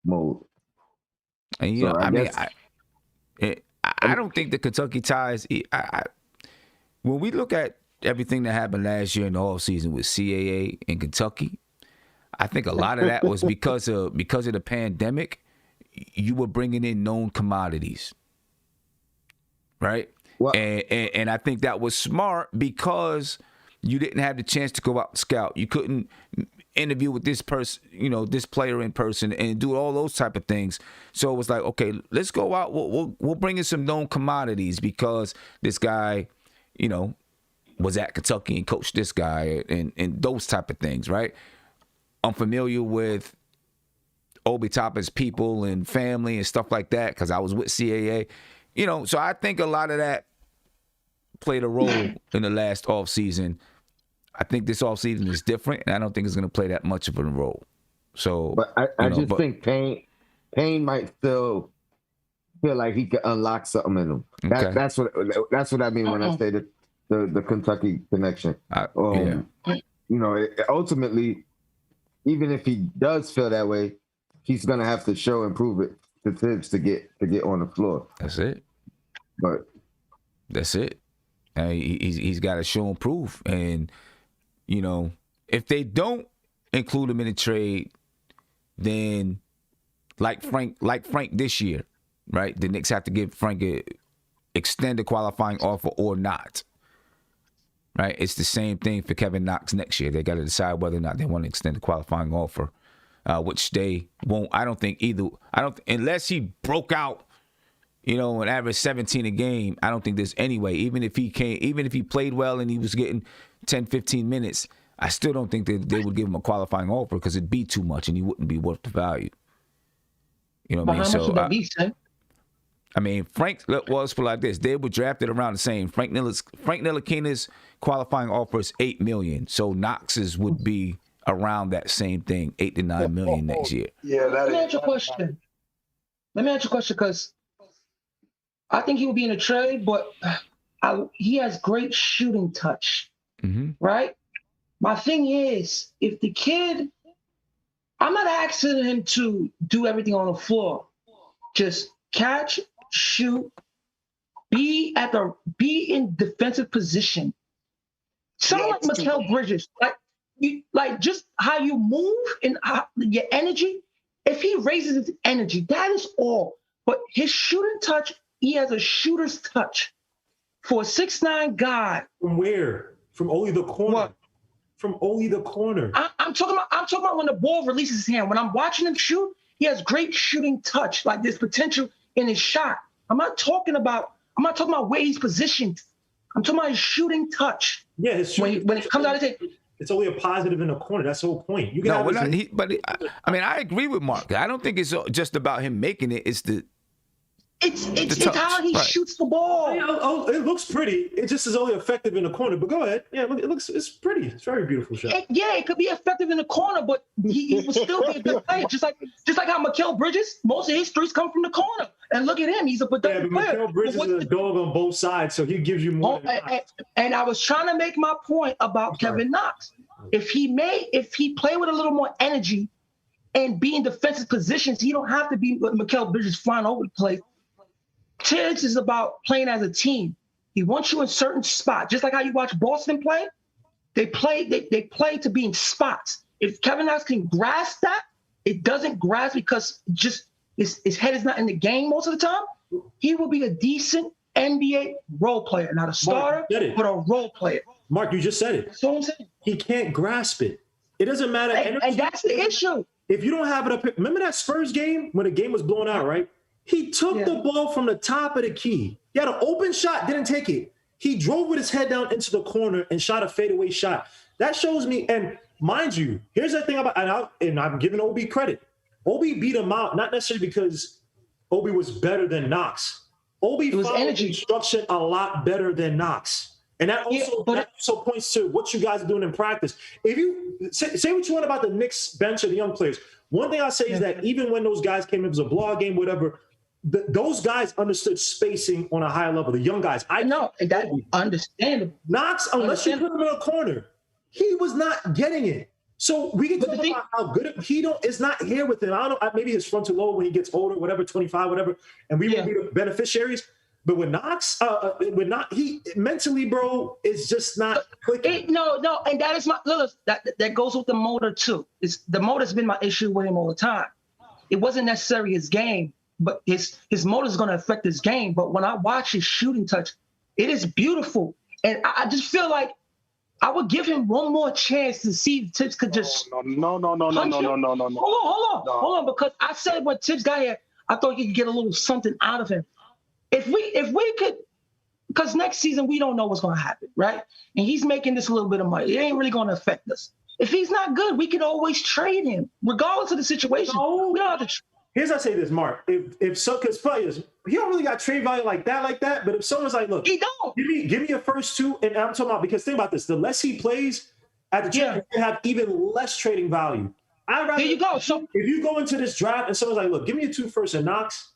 mode. And I don't think the Kentucky ties. When we look at everything that happened last year in the offseason with CAA in Kentucky, I think a lot of that was because of the pandemic. You were bringing in known commodities, right? Well, and I think that was smart, because you didn't have the chance to go out and scout. You couldn't interview with this person, this player in person, and do all those type of things. So it was like, okay, let's go out. We'll bring in some known commodities, because this guy, was at Kentucky and coached this guy, and those type of things, right? I'm familiar with Obi Toppin's people and family and stuff like that, because I was with CAA. So I think a lot of that played a role in the last offseason. I think this offseason is different, and I don't think it's going to play that much of a role. So, but I think Payne might still feel like he could unlock something in him. Okay. That's what I mean when I say the Kentucky connection. Ultimately, even if he does feel that way, he's going to have to show and prove it to Tibbs to get on the floor. That's it. But that's it. He's got to show and prove. And, if they don't include him in the trade, then like Frank this year, right? The Knicks have to give Frank a extended qualifying offer or not. Right? It's the same thing for Kevin Knox next year. They got to decide whether or not they want to extend the qualifying offer, which they won't. I don't think either. Unless he broke out, an average 17 a game. I don't think there's any way. Even if he played well and he was getting 10, 15 minutes, I still don't think that they would give him a qualifying offer, because it'd be too much and he wouldn't be worth the value. You know what I mean? How much would that be, Sam? I mean, Frank was for like this. They were drafted around the same. Frank Ntilikina's qualifying offer is $8 million. So Knox's would be around that same thing, $8 to $9 million next year. Yeah, Let me ask you a question. Because I think he will be in a trade, but he has great shooting touch, right? My thing is, if the kid, I'm not asking him to do everything on the floor. Just catch, shoot, be in defensive position. Someone like Mikal Bridges, like just how you move and your energy. If he raises his energy, that is all. But his shooting touch, he has a shooter's touch for a 6'9" guy. From where? From only the corner. What? From only the corner. I'm talking about when the ball releases his hand. When I'm watching him shoot, he has great shooting touch. Like there's potential in his shot. I'm not talking about where he's positioned. I'm talking about his shooting touch. Yeah, when it comes out of it. It's only a positive in the corner. That's the whole point. You can I agree with Mark. I don't think it's just about him making it. It's the It's how he shoots the ball. It looks pretty. It just is only effective in the corner. But go ahead. Yeah, it's pretty. It's a very beautiful shot. It could be effective in the corner, but he will still be a good player. Just like how Mikal Bridges, most of his threes come from the corner. And look at him, he's a productive player. Mikal Bridges is a dog on both sides, so he gives you more. And I was trying to make my point about Kevin Knox. If he play with a little more energy and be in defensive positions, he don't have to be Mikal Bridges flying over the place. Tibbs is about playing as a team. He wants you in certain spots, just like how you watch Boston play. They play to be in spots. If Kevin Knox can grasp that, it doesn't grasp because just his head is not in the game most of the time. He will be a decent NBA role player, not a starter, but a role player. Mark, you just said it. That's what I'm saying. He can't grasp it. It doesn't matter. And that's the issue. If you don't have it up here, remember that Spurs game when the game was blown out, right? He took the ball from the top of the key. He had an open shot, didn't take it. He drove with his head down into the corner and shot a fadeaway shot. That shows me, and mind you, here's the thing about, and I'm giving Obi credit. Obi beat him out, not necessarily because Obi was better than Knox. Obi followed instruction a lot better than Knox. And that also points to what you guys are doing in practice. If you say what you want about the Knicks bench of the young players, one thing I say is that even when those guys came in, it was a blog game, whatever, those guys understood spacing on a high level. The young guys. I know that's understandable. Knox, unless you put him in a corner, he was not getting it. So we can talk about how good is not here with him. I don't know, maybe his frontal lobe when he gets older, whatever, 25, whatever, and we will be the beneficiaries. But with Knox, he mentally, bro, is just not clicking. No, and that is that goes with the motor too. The motor's been my issue with him all the time. It wasn't necessarily his game, but his motor is going to affect his game. But when I watch his shooting touch, it is beautiful, and I just feel like I would give him one more chance to see if Tibbs could just. No. Hold on, because I said when Tibbs got here, I thought he could get a little something out of him. If we could, because next season we don't know what's going to happen, right? And he's making this a little bit of money. It ain't really going to affect us. If he's not good, we can always trade him, regardless of the situation. No. We don't have to. Here's how I say this, Mark. If so, because players, he don't really got trade value like that. But if someone's like, look, he don't give me your first two, and I'm talking about because think about this: the less he plays at the trade, you have even less trading value. There you go. So if you go into this draft and someone's like, look, give me your 2 first and Knox,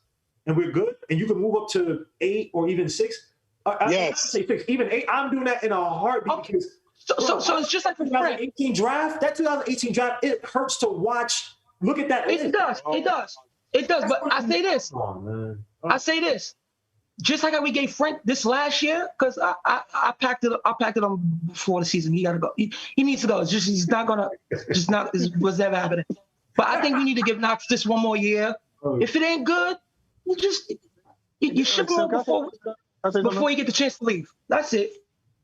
and we're good, and you can move up to 8 or even 6. I say 6, even 8. I'm doing that in a heartbeat because. So it's just like the 2018 draft. That 2018 draft, it hurts to watch. Look at that. It does. But I say this. I say this. Just like how we gave Frank this last year, because I packed it on before the season. He got to go. He needs to go. It's just he's not gonna. Just not. What's ever happening. But I think we need to give Knox this one more year. If it ain't good, you ship him out before you get the chance to leave. That's it.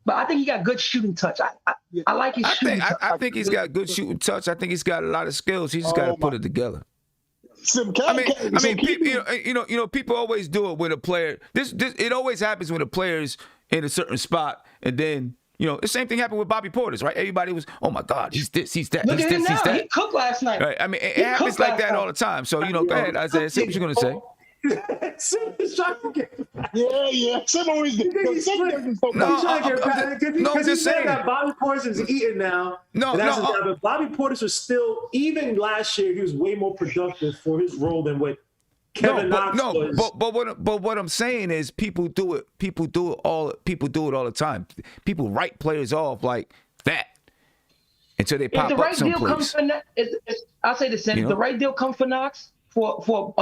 But I think he got good shooting touch. I like his shooting touch. I think he's got good shooting touch. I think he's got a lot of skills. He just got to put it together. People always do it with a player. It always happens when a player's in a certain spot, and then the same thing happened with Bobby Portis, right? Everybody was, oh my God, he's this, he's that, Look he's at this, him he's now. that. He cooked last night. Right? I mean, it happens like that all the time. So go ahead, Isaiah. Say what you're gonna say. Sim is trying to get. Yeah. Sim always did. No, just saying that Bobby Portis is eating now. But Bobby Portis was still, even last year, he was way more productive for his role than what Kevin Knox was. But what I'm saying is people do it all the time. People write players off like that until they pop up someplace. I'll say the same. If the right deal comes for Knox for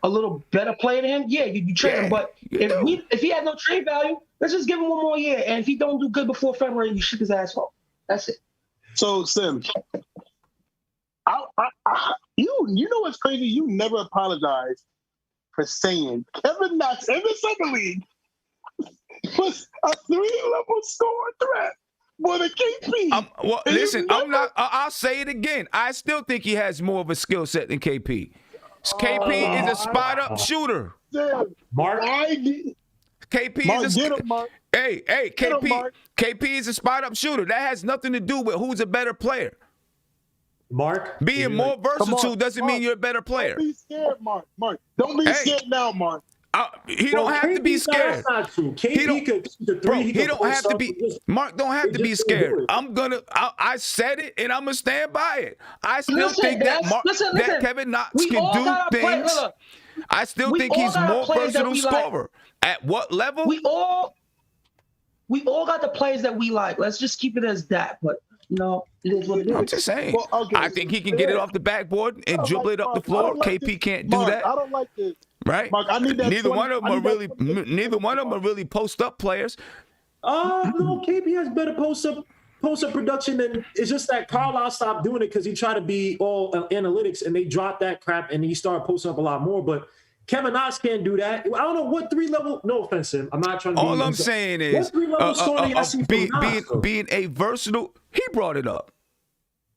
a little better player than him, you trade him. But if he has no trade value, let's just give him one more year. And if he don't do good before February, you ship his ass off. That's it. So Sim, you know what's crazy? You never apologize for saying Kevin Knox in the summer league was a 3-level score threat more than KP. Listen, I'll say it again. I still think he has more of a skill set than KP. KP is a spot-up shooter. Mark, KP is a spot-up shooter. That has nothing to do with who's a better player. Mark, being more versatile doesn't mean you're a better player. Don't be scared, Mark. Don't be scared now, Mark. He don't have to be scared. That's not true. KP could shoot the three. Bro, he don't have to be. Mark don't have to be scared. I said it, and I'm gonna stand by it. I still think that that Kevin Knox can do things. I still think he's more versatile scorer. At what level? We all got the players that we like. Let's just keep it as that. But it is what it is. I'm just saying. Well, okay, I think he can get it off the backboard and dribble it up the floor. KP can't do that. I don't like this. Right? Mark, I need that. Neither one of them are really post up players. No, KP has better post up production than it's just that Carlisle stopped doing it because he tried to be all analytics and they dropped that crap and he started posting up a lot more. But Kevin Knox can't do that. I don't know what 3 level. No offense, Tim. I'm not trying to. All I'm saying is being a versatile. He brought it up.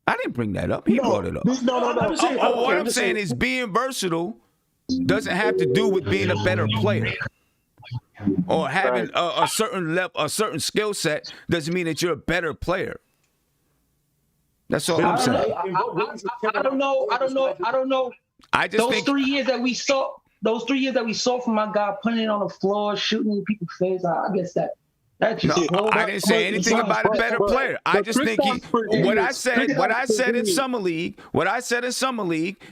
I didn't bring that up. He brought it up. No. What I'm saying is being versatile doesn't have to do with being a better player or having a certain level, a certain skill set. Doesn't mean that you're a better player. That's all I'm saying. I don't know. I just those think 3 years that we saw. Those 3 years that we saw from my guy putting it on the floor, shooting in people's face, I guess that just. No, I didn't say anything about a better player. I just think what I said in summer league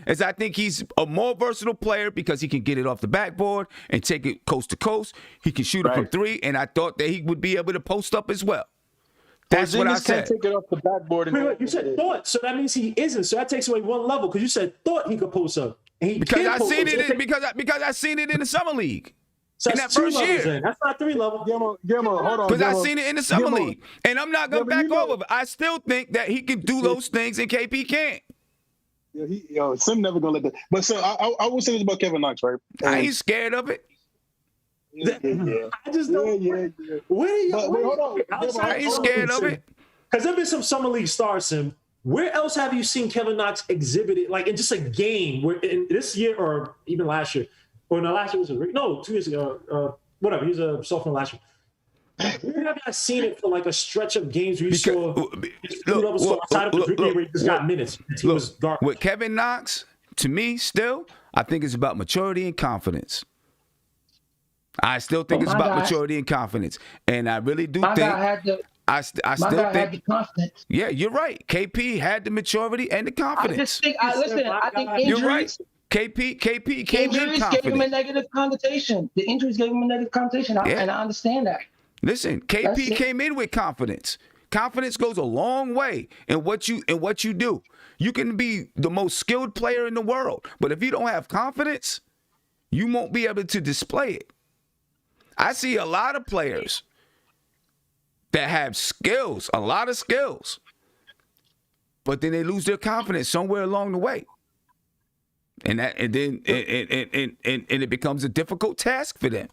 is I think he's a more versatile player because he can get it off the backboard and take it coast to coast. He can shoot it from 3, and I thought that he would be able to post up as well. That's what I said. Can't take it off the backboard. You said thought, so that means he isn't. So that takes away one level because you said thought he could post up. Because I seen it in the summer league. So in that first year. That's not 3 level. Hold on. Because I seen it in the summer league. And I'm not going to back off of it. I still think that he can do those things and KP can't. Sim never going to let that. But so I will say this about Kevin Knox, right? I ain't scared of it. Yeah. I just don't. Yeah. Hold on. I ain't scared of it. Because there been some summer league stars, Sim. Where else have you seen Kevin Knox exhibited, like in just a game, where in this year or even last year? Or no, last year was 2 years ago. Whatever, he was a sophomore last year. Where have I seen it for like a stretch of games where you saw outside of the 3 game where he just got minutes? He was garbage. With Kevin Knox, to me, still, I think it's about maturity and confidence. I still think it's about maturity and confidence, and I really do think. I still think had the confidence. Yeah, you're right. KP had the maturity and the confidence. I think injuries. You're right. KP came in confident. Gave him a negative connotation. The injuries gave him a negative connotation, and I understand that. Listen, KP came in with confidence. Confidence goes a long way in what you do. You can be the most skilled player in the world, but if you don't have confidence, you won't be able to display it. I see a lot of players that have skills, a lot of skills, but then they lose their confidence somewhere along the way, and then it becomes a difficult task for them.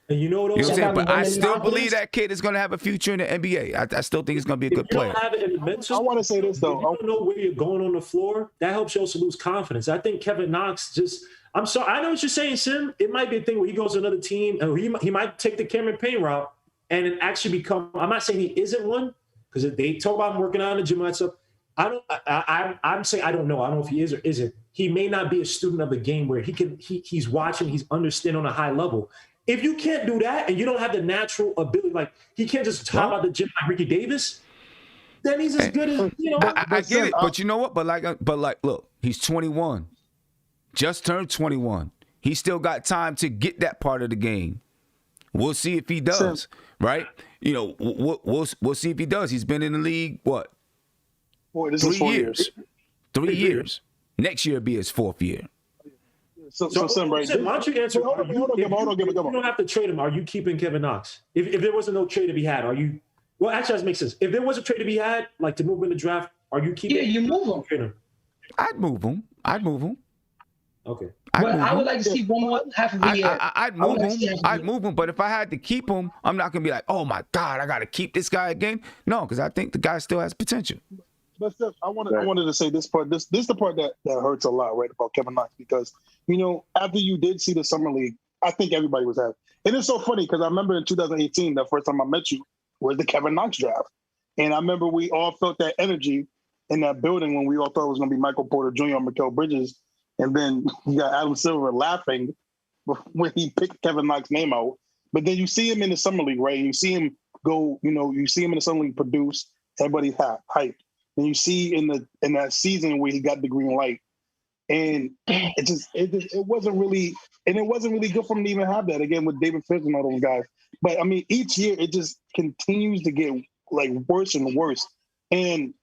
And you know what? You know what I'm saying? But I still believe that kid is going to have a future in the NBA. I still think he's going to be a good player. I want to say this though. If you don't know where you're going on the floor, that helps you also lose confidence. I think Kevin Knox I'm sorry. I know what you're saying, Sim. It might be a thing where he goes to another team and he might take the Cameron Payne route and it actually become. I'm not saying he isn't one because they talk about him working out in the gym and that stuff. I'm saying I don't know. I don't know if he is or isn't. He may not be a student of the game where he's watching, he's understanding on a high level. If you can't do that and you don't have the natural ability, like he can't just talk about the gym like Ricky Davis, then he's as good as I get it, but you know what? But look, he's 21. Just turned 21. He still got time to get that part of the game. We'll see if he does, right? We'll see if he does. He's been in the league, what? Boy, this is 4 years. 3 years. Next year will be his 4th year. So Sim, right? Why don't you answer? Hold on. You don't have to trade him. Are you keeping Kevin Knox? If there wasn't no trade to be had, are you? Well, actually, that makes sense. If there was a trade to be had, like to move in the draft, are you keeping? Yeah, you move him. I'd move him. Okay. I would like to see one more half of the year. I'd move him. But if I had to keep him, I'm not gonna be like, oh my God, I gotta keep this guy again. No, because I think the guy still has potential. But Steph, I wanted to say this part. This is the part that hurts a lot, right, about Kevin Knox, because after you did see the summer league, I think everybody was happy. And it's so funny because I remember in 2018, the first time I met you was the Kevin Knox draft, and I remember we all felt that energy in that building when we all thought it was going to be Michael Porter Jr. or Mikal Bridges. And then you got Adam Silver laughing when he picked Kevin Knox's name out. But then you see him in the summer league, right? You see him go, you see him in the summer league produce. Everybody's hyped. And you see in that season where he got the green light, and it wasn't really good for him to even have that again with David Fitz and all those guys. But I mean, each year it just continues to get like worse and worse, and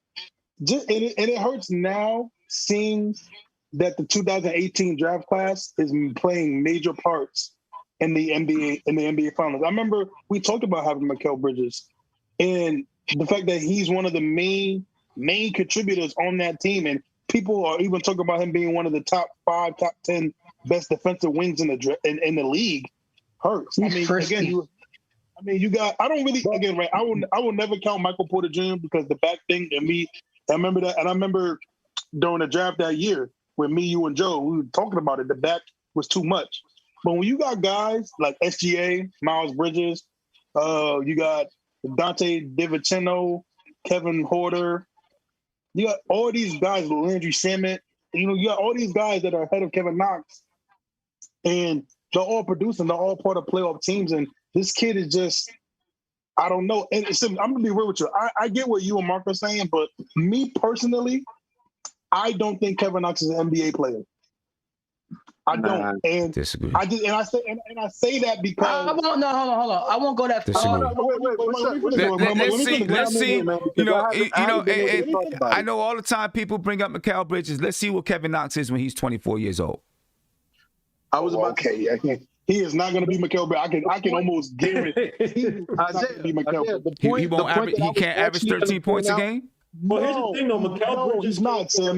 it hurts now seeing that the 2018 draft class is playing major parts in the NBA finals. I remember we talked about having Mikal Bridges and the fact that he's one of the main contributors on that team, and people are even talking about him being one of the top 5, top 10 best defensive wings in the league. Hurts. I mean, I don't really, again, right? I will never count Michael Porter Jr. because the back thing, and I remember that, and I remember during the draft that year when me, you, and Joe, we were talking about it. The back was too much. But when you got guys like SGA, Miles Bridges, you got Dante DiVincenzo, Kevin Porter, you got all these guys, Landry Shamet, you got all these guys that are ahead of Kevin Knox, and they're all producing, they're all part of playoff teams, and this kid is just, I don't know. And I'm going to be real with you. I get what you and Mark are saying, but me personally, I don't think Kevin Knox is an NBA player. I don't. And disagree. I say that because hold on. I won't go that far. Let's see. I know all the time people bring up Mikal Bridges. Let's see what Kevin Knox is when he's 24 years old. I was about to say, he is not going to be Mikal Bridges. I can almost guarantee he's not going to be Mikal Bridges. He can't average 13 points a game? Well, here's the thing, though. Mikal Bridges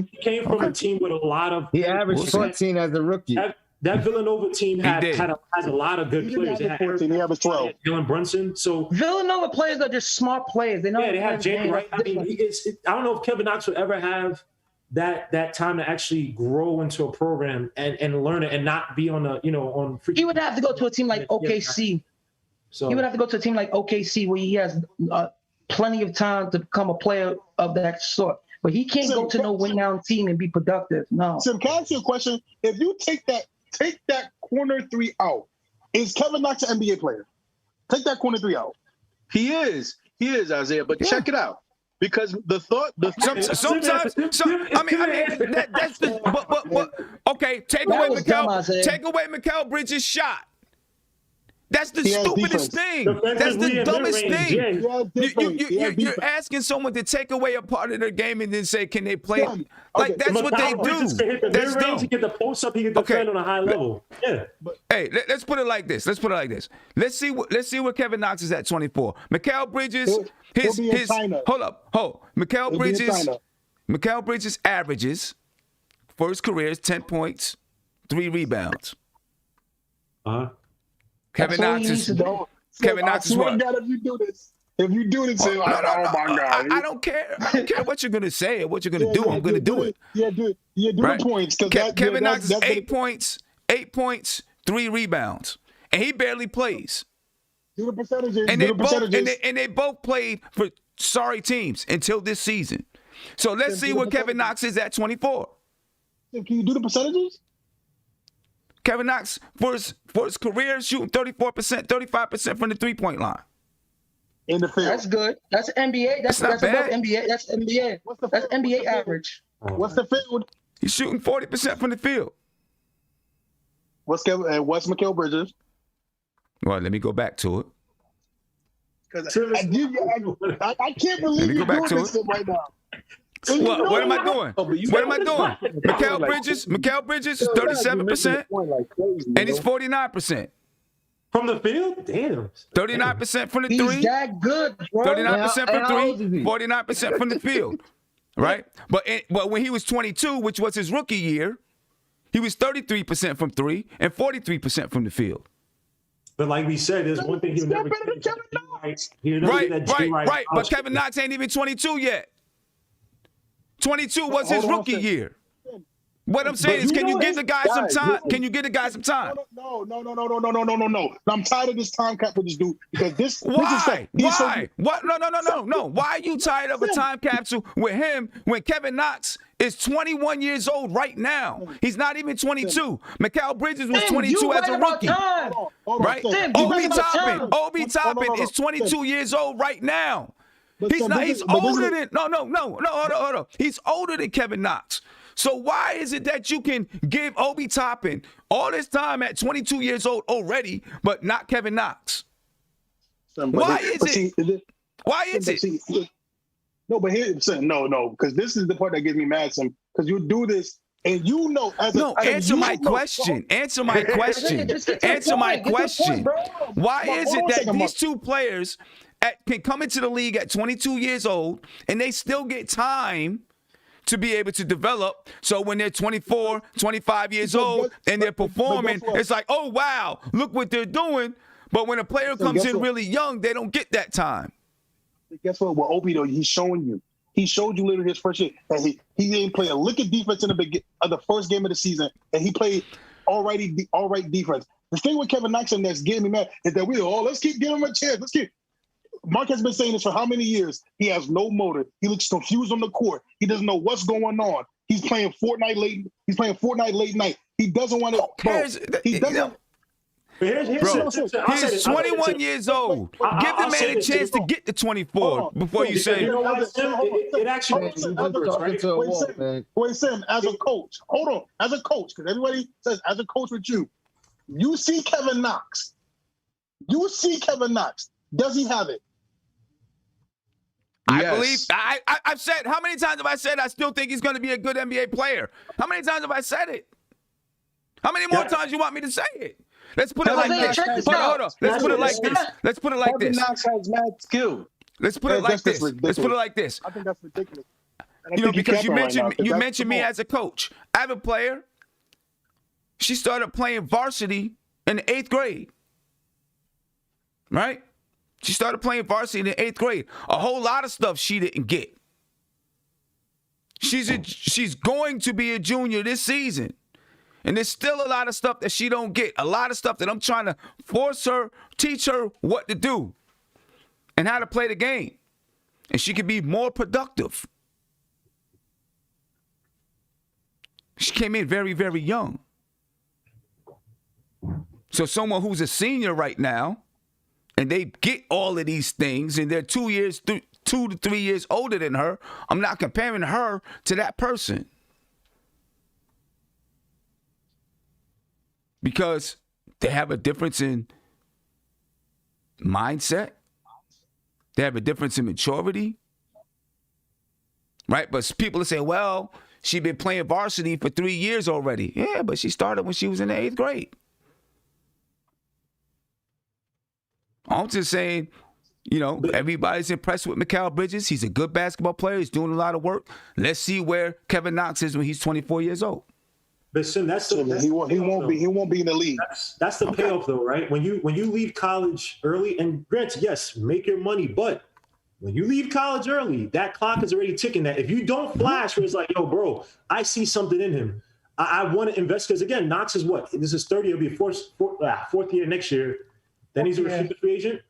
he came from a team with a lot of. He averaged 14 as a rookie. That Villanova team has a lot a lot of good players. They had 14. He averaged 12. Dylan Brunson. So Villanova players are just smart players. They have Jamie Wright. I mean, I don't know if Kevin Knox would ever have that time to actually grow into a program and learn it and not be on on. He would have to go to a team like OKC. So he would have to go to a team like OKC where he has plenty of time to become a player of that sort. But he can't go to no win-down team and be productive. No. Sim, can I ask you a question? If you take that corner 3 out, is Kevin Knox an NBA player? Take that corner 3 out. He is, Isaiah. But check it out, because sometimes. I mean, that's the. But okay, take away Mikal Bridges' shot. That's the stupidest thing. That's the dumbest thing. You're asking someone to take away a part of their game and then say, can they play? Like, that's what they do. That's dumb. He get the post up, he get the defend on a high level. Yeah. Hey, let's put it like this. Let's see what Kevin Knox is at 24. Mikal Bridges, Mikal Bridges averages for his career is 10 points, 3 rebounds. Kevin Knox is what? If you do this, oh my God. I don't care. I don't care what you're gonna say or what you're gonna do. I'm gonna do it. Yeah, do the points. Kevin Knox is 8 points, 3 rebounds, and he barely plays. Do the percentages. And they both played for sorry teams until this season. So let's see what Kevin Knox is at 24. Can you do the percentages? Kevin Knox, for his career, shooting 34%, 35% from the 3-point line. In the field. That's good. That's NBA. That's above NBA. That's NBA. That's NBA average. What's the field? He's shooting 40% from the field. What's Mikal Bridges? Well, let me go back to it. I can't believe you're doing this right now. What am I doing? Mikal Bridges is 37%, and he's 49%. From the field? Damn. 39% from the 3. He's that good, bro. 39% from 3, 49% from the field. Right? But when he was 22, which was his rookie year, he was 33% from 3 and 43% from the field. But like we said, there's one thing he'll never get. Right. But Kevin Knox ain't even 22 yet. 22 was his rookie year. What I'm saying is, can you give the guy some time? Can you give the guy some time? No. I'm tired of this time cap with this dude because this. Why? What? No. Why are you tired of a time capsule with him when Kevin Knox is 21 years old right now. He's not even 22. Mikal Bridges was Tim, 22 you as right a about rookie. time. Right? Tim, you Obi right about Toppin. time. Obi Toppin is 22 years old right now. He's older than hold on. He's older than Kevin Knox. So why is it that you can give Obi Toppin all this time at 22 years old already, but not Kevin Knox? Why is it? Why is it? No, but here, no, because this is the part that gets me mad, Sam. Because you do this, and you know, answer my question. Answer my question. Answer my question. Why is it that these two players can come into the league at 22 years old and they still get time to be able to develop? So when they're 24, 25 years old and they're performing, it's like, oh, wow, look what they're doing. But when a player comes in really young, they don't get that time. Guess what? Well, Obi, though, he's showing you. He showed you literally his first year that he didn't play a lick of defense in the first game of the season, and he played all right defense. The thing with Kevin Knox that's getting me mad is that let's keep giving him a chance. Mark has been saying this for how many years? He has no motor. He looks confused on the court. He doesn't know what's going on. He's playing Fortnite late night. He doesn't want to. He doesn't. He's 21 years old. Give the man a chance to get to 24 before you say. You know what, Tim? It actually Wait, Sam, as a coach, hold on. As a coach, because everybody says as a coach with you see Kevin Knox. Does he have it? I believe I've said, how many times have I said I still think he's going to be a good NBA player? How many times have I said it? How many more times you want me to say it? Let's put it like this. Hold on. Let's put it like this. Let's put it like this. Kevin Knox has mad skill. Let's put it like this. Let's put it like this. I think that's ridiculous. Because you mentioned me as a coach. I have a player. She started playing varsity in the 8th grade. Right? She started playing varsity in the 8th grade. A whole lot of stuff she didn't get. She's going to be a junior this season. And there's still a lot of stuff that she don't get. A lot of stuff that I'm trying to teach her what to do and how to play the game. And she can be more productive. She came in very, very young. So someone who's a senior right now, and they get all of these things, and they're 2 to 3 years older than her, I'm not comparing her to that person. Because they have a difference in mindset. They have a difference in maturity. Right? But people are saying, well, she's been playing varsity for 3 years already. Yeah, but she started when she was in the 8th grade. I'm just saying, everybody's impressed with Mikal Bridges. He's a good basketball player. He's doing a lot of work. Let's see where Kevin Knox is when he's 24 years old. But Sim, he won't be in the league. That's the payoff, though, right? When you leave college early, and granted, yes, make your money, but when you leave college early, that clock is already ticking. That if you don't flash, where it's like, yo, bro, I see something in him. I want to invest, because again, Knox is what? This is 30. It'll be fourth year next year. Then he's a restricted free agent.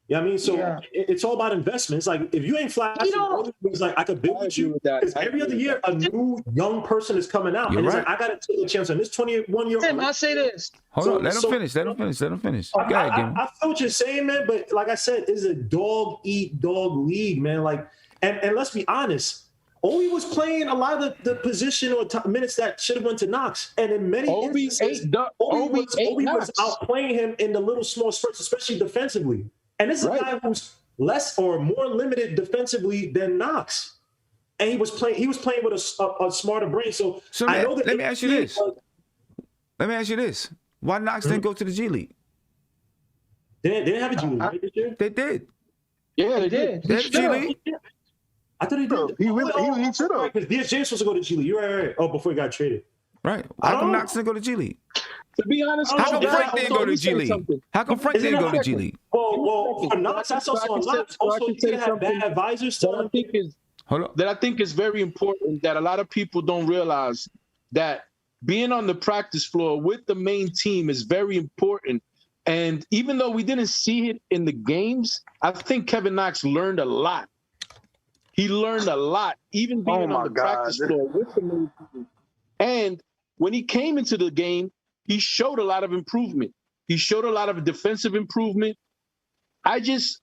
You know what I mean? So it's all about investment. It's like, if you ain't flashing, it's like, I could build with you. Because every other year, a new young person is coming out. And it's like, I got to take a chance on this 21-year-old. Tim, I'll say this. Hold on. Let him finish. Let him finish. Go ahead, Gim. I feel what you're saying, man. But like I said, it's a dog-eat-dog league, man. Like, and let's be honest. Obi was playing a lot of the position or minutes that should have went to Knox. And in many instances, Obi was outplaying him in the little small spurts, especially defensively. And this is a guy who's less or more limited defensively than Knox. And he was playing with a smarter brain. So I know that. Let me ask you this. Why Knox didn't go to the G-League? They didn't have a G-League, right, this year? They did. Yeah, they did. They had a G-League. I thought he did. He should have. Because DSJ was supposed to go to G-League. You're right. Oh, before he got traded. Right. How come Knox didn't go to G-League? To be honest, how come Frank didn't go to G-League? How come Frank didn't go to G-League? Well, for Knox, that's also a lot. Also, you can have bad advisors. That I think is very important, that a lot of people don't realize, that being on the practice floor with the main team is very important. And even though we didn't see it in the games, I think Kevin Knox learned a lot He learned a lot, even being on the practice floor with the main team. And when he came into the game, he showed a lot of improvement. He showed a lot of defensive improvement. I just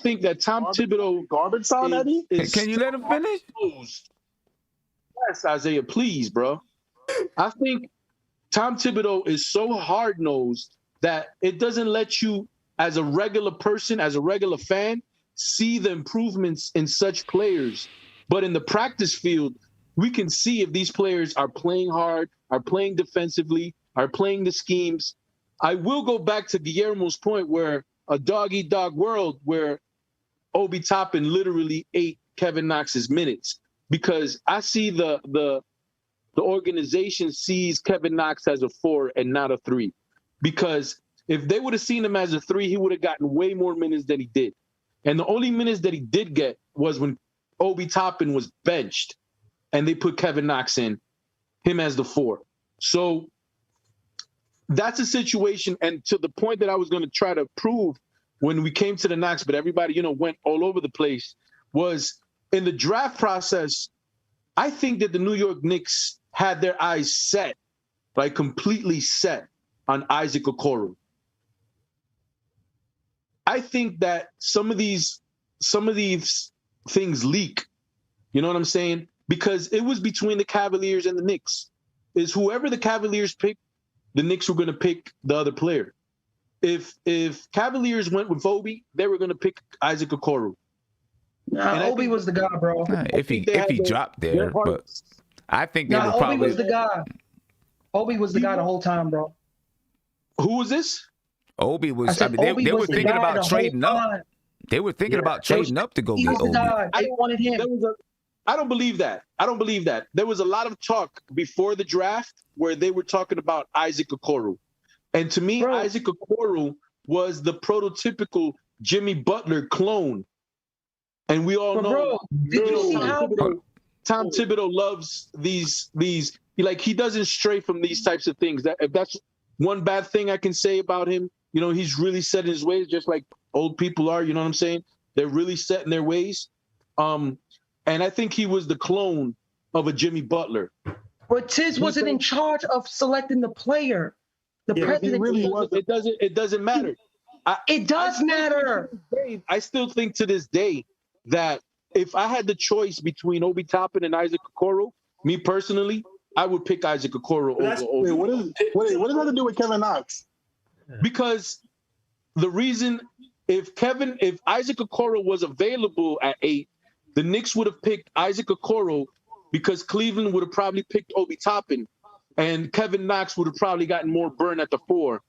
think that Tom Thibodeau garbage sound, Eddie. Can you let him finish? Yes, Isaiah, please, bro. I think Tom Thibodeau is so hard-nosed that it doesn't let you, as a regular person, as a regular fan, see the improvements in such players. But in the practice field, we can see if these players are playing hard, are playing defensively, are playing the schemes. I will go back to Guillermo's point where a dog-eat-dog world where Obi Toppin literally ate Kevin Knox's minutes, because I see the organization sees Kevin Knox as a 4 and not a 3. Because if they would have seen him as a 3, he would have gotten way more minutes than he did. And the only minutes that he did get was when Obi Toppin was benched and they put Kevin Knox in, him as the 4. So that's a situation. And to the point that I was going to try to prove when we came to the Knox, but everybody, went all over the place, was in the draft process, I think that the New York Knicks had their eyes set, like completely set on Isaac Okoro. I think that some of these things leak. You know what I'm saying? Because it was between the Cavaliers and the Knicks. Is whoever the Cavaliers picked, the Knicks were going to pick the other player. If Cavaliers went with Obi, they were going to pick Isaac Okoro. Nah, Obi was the guy, bro. If he dropped there, but I think they were probably. Obi was the guy. Obi was the guy the whole time, bro. Who was this? Obi was. They were thinking about trading up. They were thinking about trading up to go get Obi. They wanted him. I don't believe that. There was a lot of talk before the draft where they were talking about Isaac Okoro. And to me, Isaac Okoro was the prototypical Jimmy Butler clone. And we all know did you see how Tom Thibodeau loves these he doesn't stray from these types of things. That if that's one bad thing I can say about him, he's really set in his ways, just like old people are, you know what I'm saying? They're really set in their ways. And I think he was the clone of a Jimmy Butler. But Tiz wasn't in charge of selecting the player. The president really wasn't. It doesn't matter. It does matter. I still think to this day that if I had the choice between Obi Toppin and Isaac Okoro, me personally, I would pick Isaac Okoro over Obi. What does that have to do with Kevin Knox? Because the reason, if Isaac Okoro was available at 8, the Knicks would have picked Isaac Okoro because Cleveland would have probably picked Obi Toppin, and Kevin Knox would have probably gotten more burn at the 4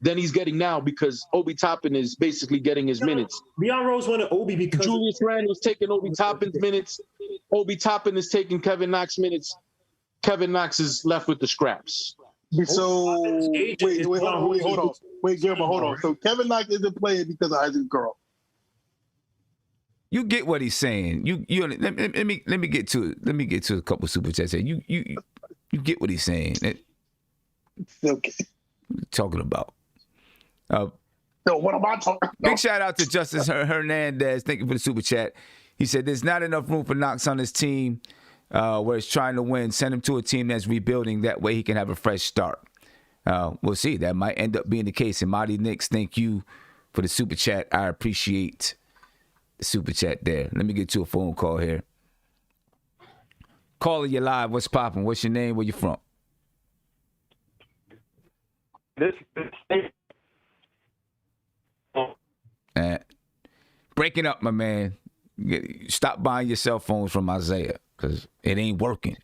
than he's getting now because Obi Toppin is basically getting his minutes. Leon Rose wanted Obi because Julius Randle's taking Obi Toppin's minutes. Obi Toppin is taking Kevin Knox's minutes. Kevin Knox is left with the scraps. So wait, hold on. Wait, Guillermo, hold on. So Kevin Knox isn't playing because of Isaac Okoro. You get what he's saying. Let me get to a couple super chats here. You get what he's saying. Okay. What are you talking about? No, what am I talking about? Big shout out to Justice Hernandez. Thank you for the super chat. He said there's not enough room for Knox on his team where it's trying to win. Send him to a team that's rebuilding. That way he can have a fresh start. We'll see. That might end up being the case. And Marty Knicks, thank you for the super chat. I appreciate the super chat there. Let me get to a phone call here. Caller, you live. What's popping? What's your name? Where you from? Breaking up, my man. Stop buying your cell phones from Isaiah because it ain't working.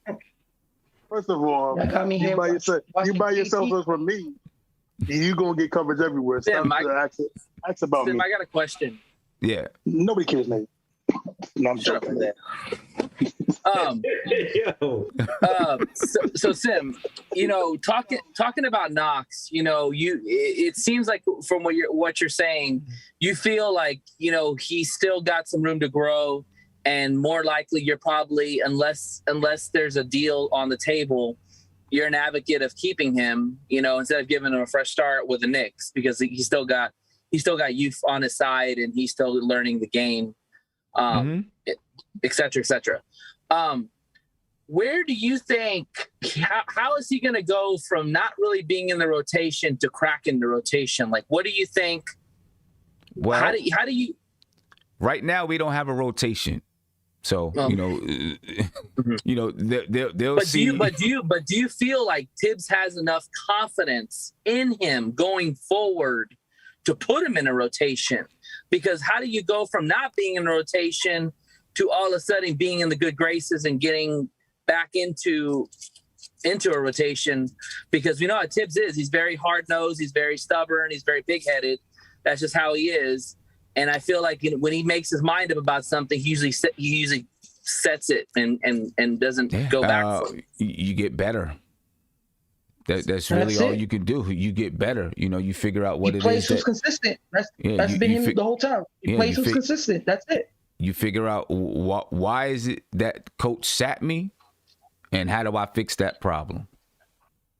First of all, you buy your cell phones from me, you're going to get coverage everywhere. Sim, ask about me. I got a question. Yeah. Nobody cares, mate. No, I'm joking. So Sim, talking about Knox, it seems like from what you're saying, you feel like, he's still got some room to grow, and more likely you're probably, unless there's a deal on the table, you're an advocate of keeping him, instead of giving him a fresh start with the Knicks, because he's still got youth on his side and he's still learning the game. et cetera, et cetera. Where do you think, how is he going to go from not really being in the rotation to cracking the rotation? Like, what do you think? Well, how do you? Right now, we don't have a rotation. So, they'll see. Do you feel like Tibbs has enough confidence in him going forward to put him in a rotation? Because how do you go from not being in a rotation to all of a sudden being in the good graces and getting back into a rotation? Because we know how Tibbs is. He's very hard-nosed. He's very stubborn. He's very big-headed. That's just how he is. And I feel like when he makes his mind up about something, he usually sets it and doesn't go back. You get better. That's really all you can do. You get better. You figure out what it is. He plays who's consistent. That's been him the whole time. He plays who's consistent. That's it. You figure out why is it that coach sat me, and how do I fix that problem?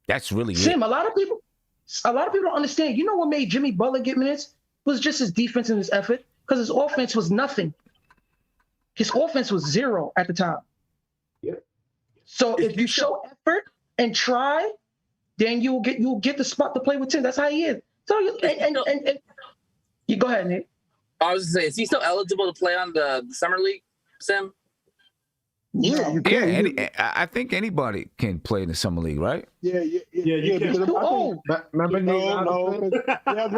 That's really it. A lot of people don't understand. You know what made Jimmy Butler get minutes? Was just his defense and his effort, because his offense was nothing. His offense was zero at the time. Yep. So if you show effort and try, then you'll get the spot to play with Tim. That's how he is. So you go ahead, Nick. I was gonna say, is he still eligible to play on the summer league, Sim? Yeah, you can. I think anybody can play in the summer league, right? Yeah, you can. Remember no.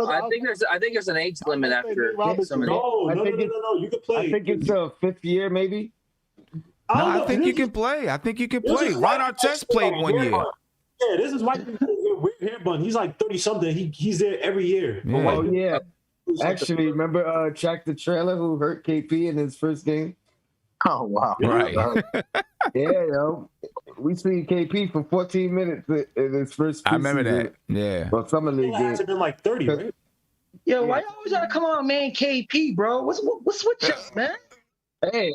I think there's an age limit after summer league. No, you can play. I think it's a 5th year, maybe. I think you can play. Ron Artest played 1 year. Yeah, this is why weird hair bun. He's like 30-something. He's there every year. Yeah. Oh, yeah. Actually, remember Track the Trailer who hurt KP in his first game? Oh, wow. Right. Yeah, we see KP for 14 minutes in his first I remember that. Yeah. Well, summer league game. It's been like 30, right? Yo, why you always gotta come on, man? KP, bro. What's with you, man? Hey,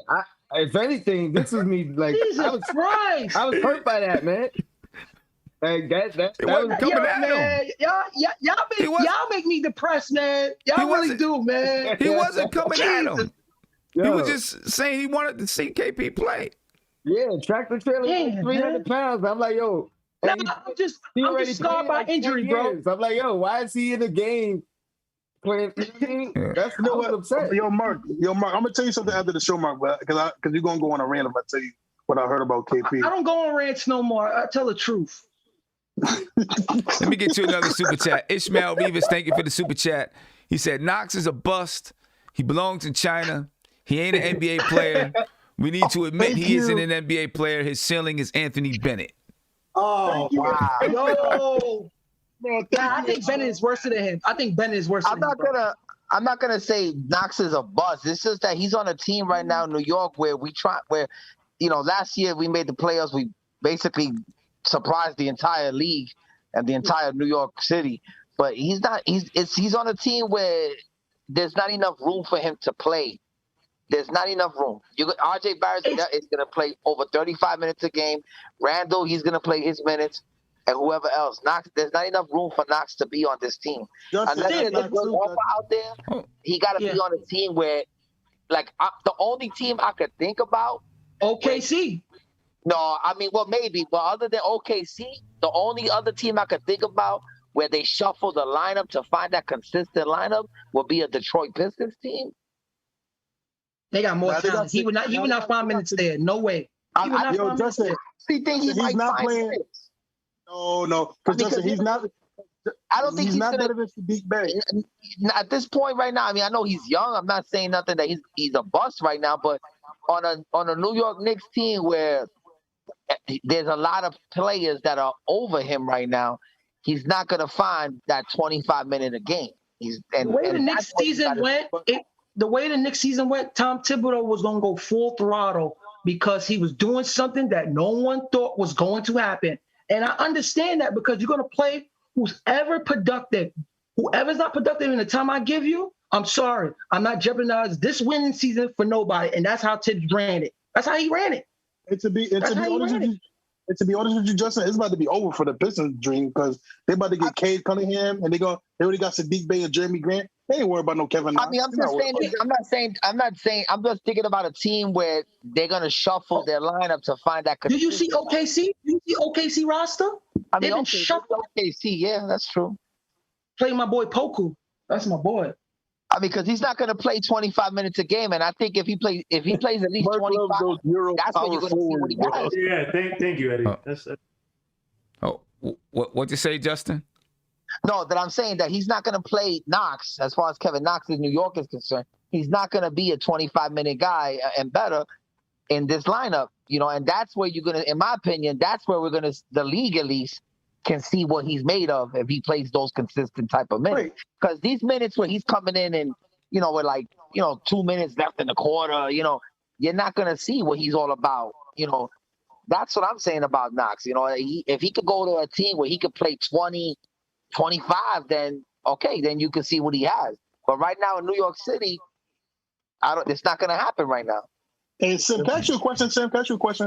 if anything, this was me like Jesus Christ. I was hurt by that, man. Like that wasn't was coming at man. him. Y'all make me depressed, man. Y'all really do, man. He wasn't coming at him. Yo. He was just saying he wanted to see KP play. Yeah, Track the Trailer, 300 pounds. I'm like, yo. No, I'm just scarred by injury, bro. I'm like, yo, why is he in the game playing? That's no what I'm saying. Yo, Mark, I'm gonna tell you something after the show, Mark, because you're gonna go on a rant if I tell you what I heard about KP. I don't go on rants no more. I tell the truth. Let me get you another super chat. Ishmael Rivas, thank you for the super chat. He said Knox is a bust. He belongs in China. He ain't an NBA player. We need to admit he isn't an NBA player. His ceiling is Anthony Bennett. Oh, wow. Yo. I think Bennett is worse than him. I'm not gonna say Knox is a bust. It's just that he's on a team right now in New York where last year we made the playoffs. We basically surprised the entire league and the entire New York City. But he's on a team where there's not enough room for him to play. There's not enough room. RJ Barrett is going to play over 35 minutes a game. Randall, he's going to play his minutes, and whoever else. Knox, there's not enough room for Knox to be on this team. Unless there's a good offer out there, he got to be on a team where, the only team I could think about. OKC. Maybe. But other than OKC, the only other team I could think about where they shuffle the lineup to find that consistent lineup would be a Detroit Pistons team. They got more talent. He would not find minutes there. No way. He's not playing. No. Because Justin, he's not. I don't think he's not better than Sadiq Bey. At this point right now, I know he's young. I'm not saying nothing that he's a bust right now, but on a New York Knicks team where there's a lot of players that are over him right now, he's not going to find that 25-minute a game. The way the Knicks season went, Tom Thibodeau was going to go full throttle because he was doing something that no one thought was going to happen. And I understand that because you're going to play who's ever productive. Whoever's not productive in the time I give you, I'm sorry. I'm not jeopardizing this winning season for nobody. And that's how Tibbs ran it. That's how he ran it. And to be honest with you, Justin, it's about to be over for the Pistons dream because they're about to get Cade Cunningham and they already got Sadiq Bey and Jeremy Grant. They ain't worried about no Kevin Knox. I mean, I'm just thinking about a team where they're gonna shuffle their lineup to find that. Did you see OKC? Did you see OKC roster? I mean, They've been shuffled. OKC, yeah, that's true. Play my boy Poku. That's my boy. I mean, because he's not going to play 25 minutes a game, and I think if he plays at least 25, that's when you're going to see what he has. Yeah, thank you, Eddie. What'd you say, Justin? No, that I'm saying that he's not going to play Knox as far as Kevin Knox in New York is concerned. He's not going to be a 25-minute guy and better in this lineup, and that's where you're going to, in my opinion, that's where we're going to, the league at least, can see what he's made of if he plays those consistent type of minutes. Because these minutes where he's coming in and, with 2 minutes left in the quarter, you're not going to see what he's all about. That's what I'm saying about Knox. If he could go to a team where he could play 20, 25, then okay, then you can see what he has. But right now in New York City, it's not going to happen right now. And Sam, can I ask you a question,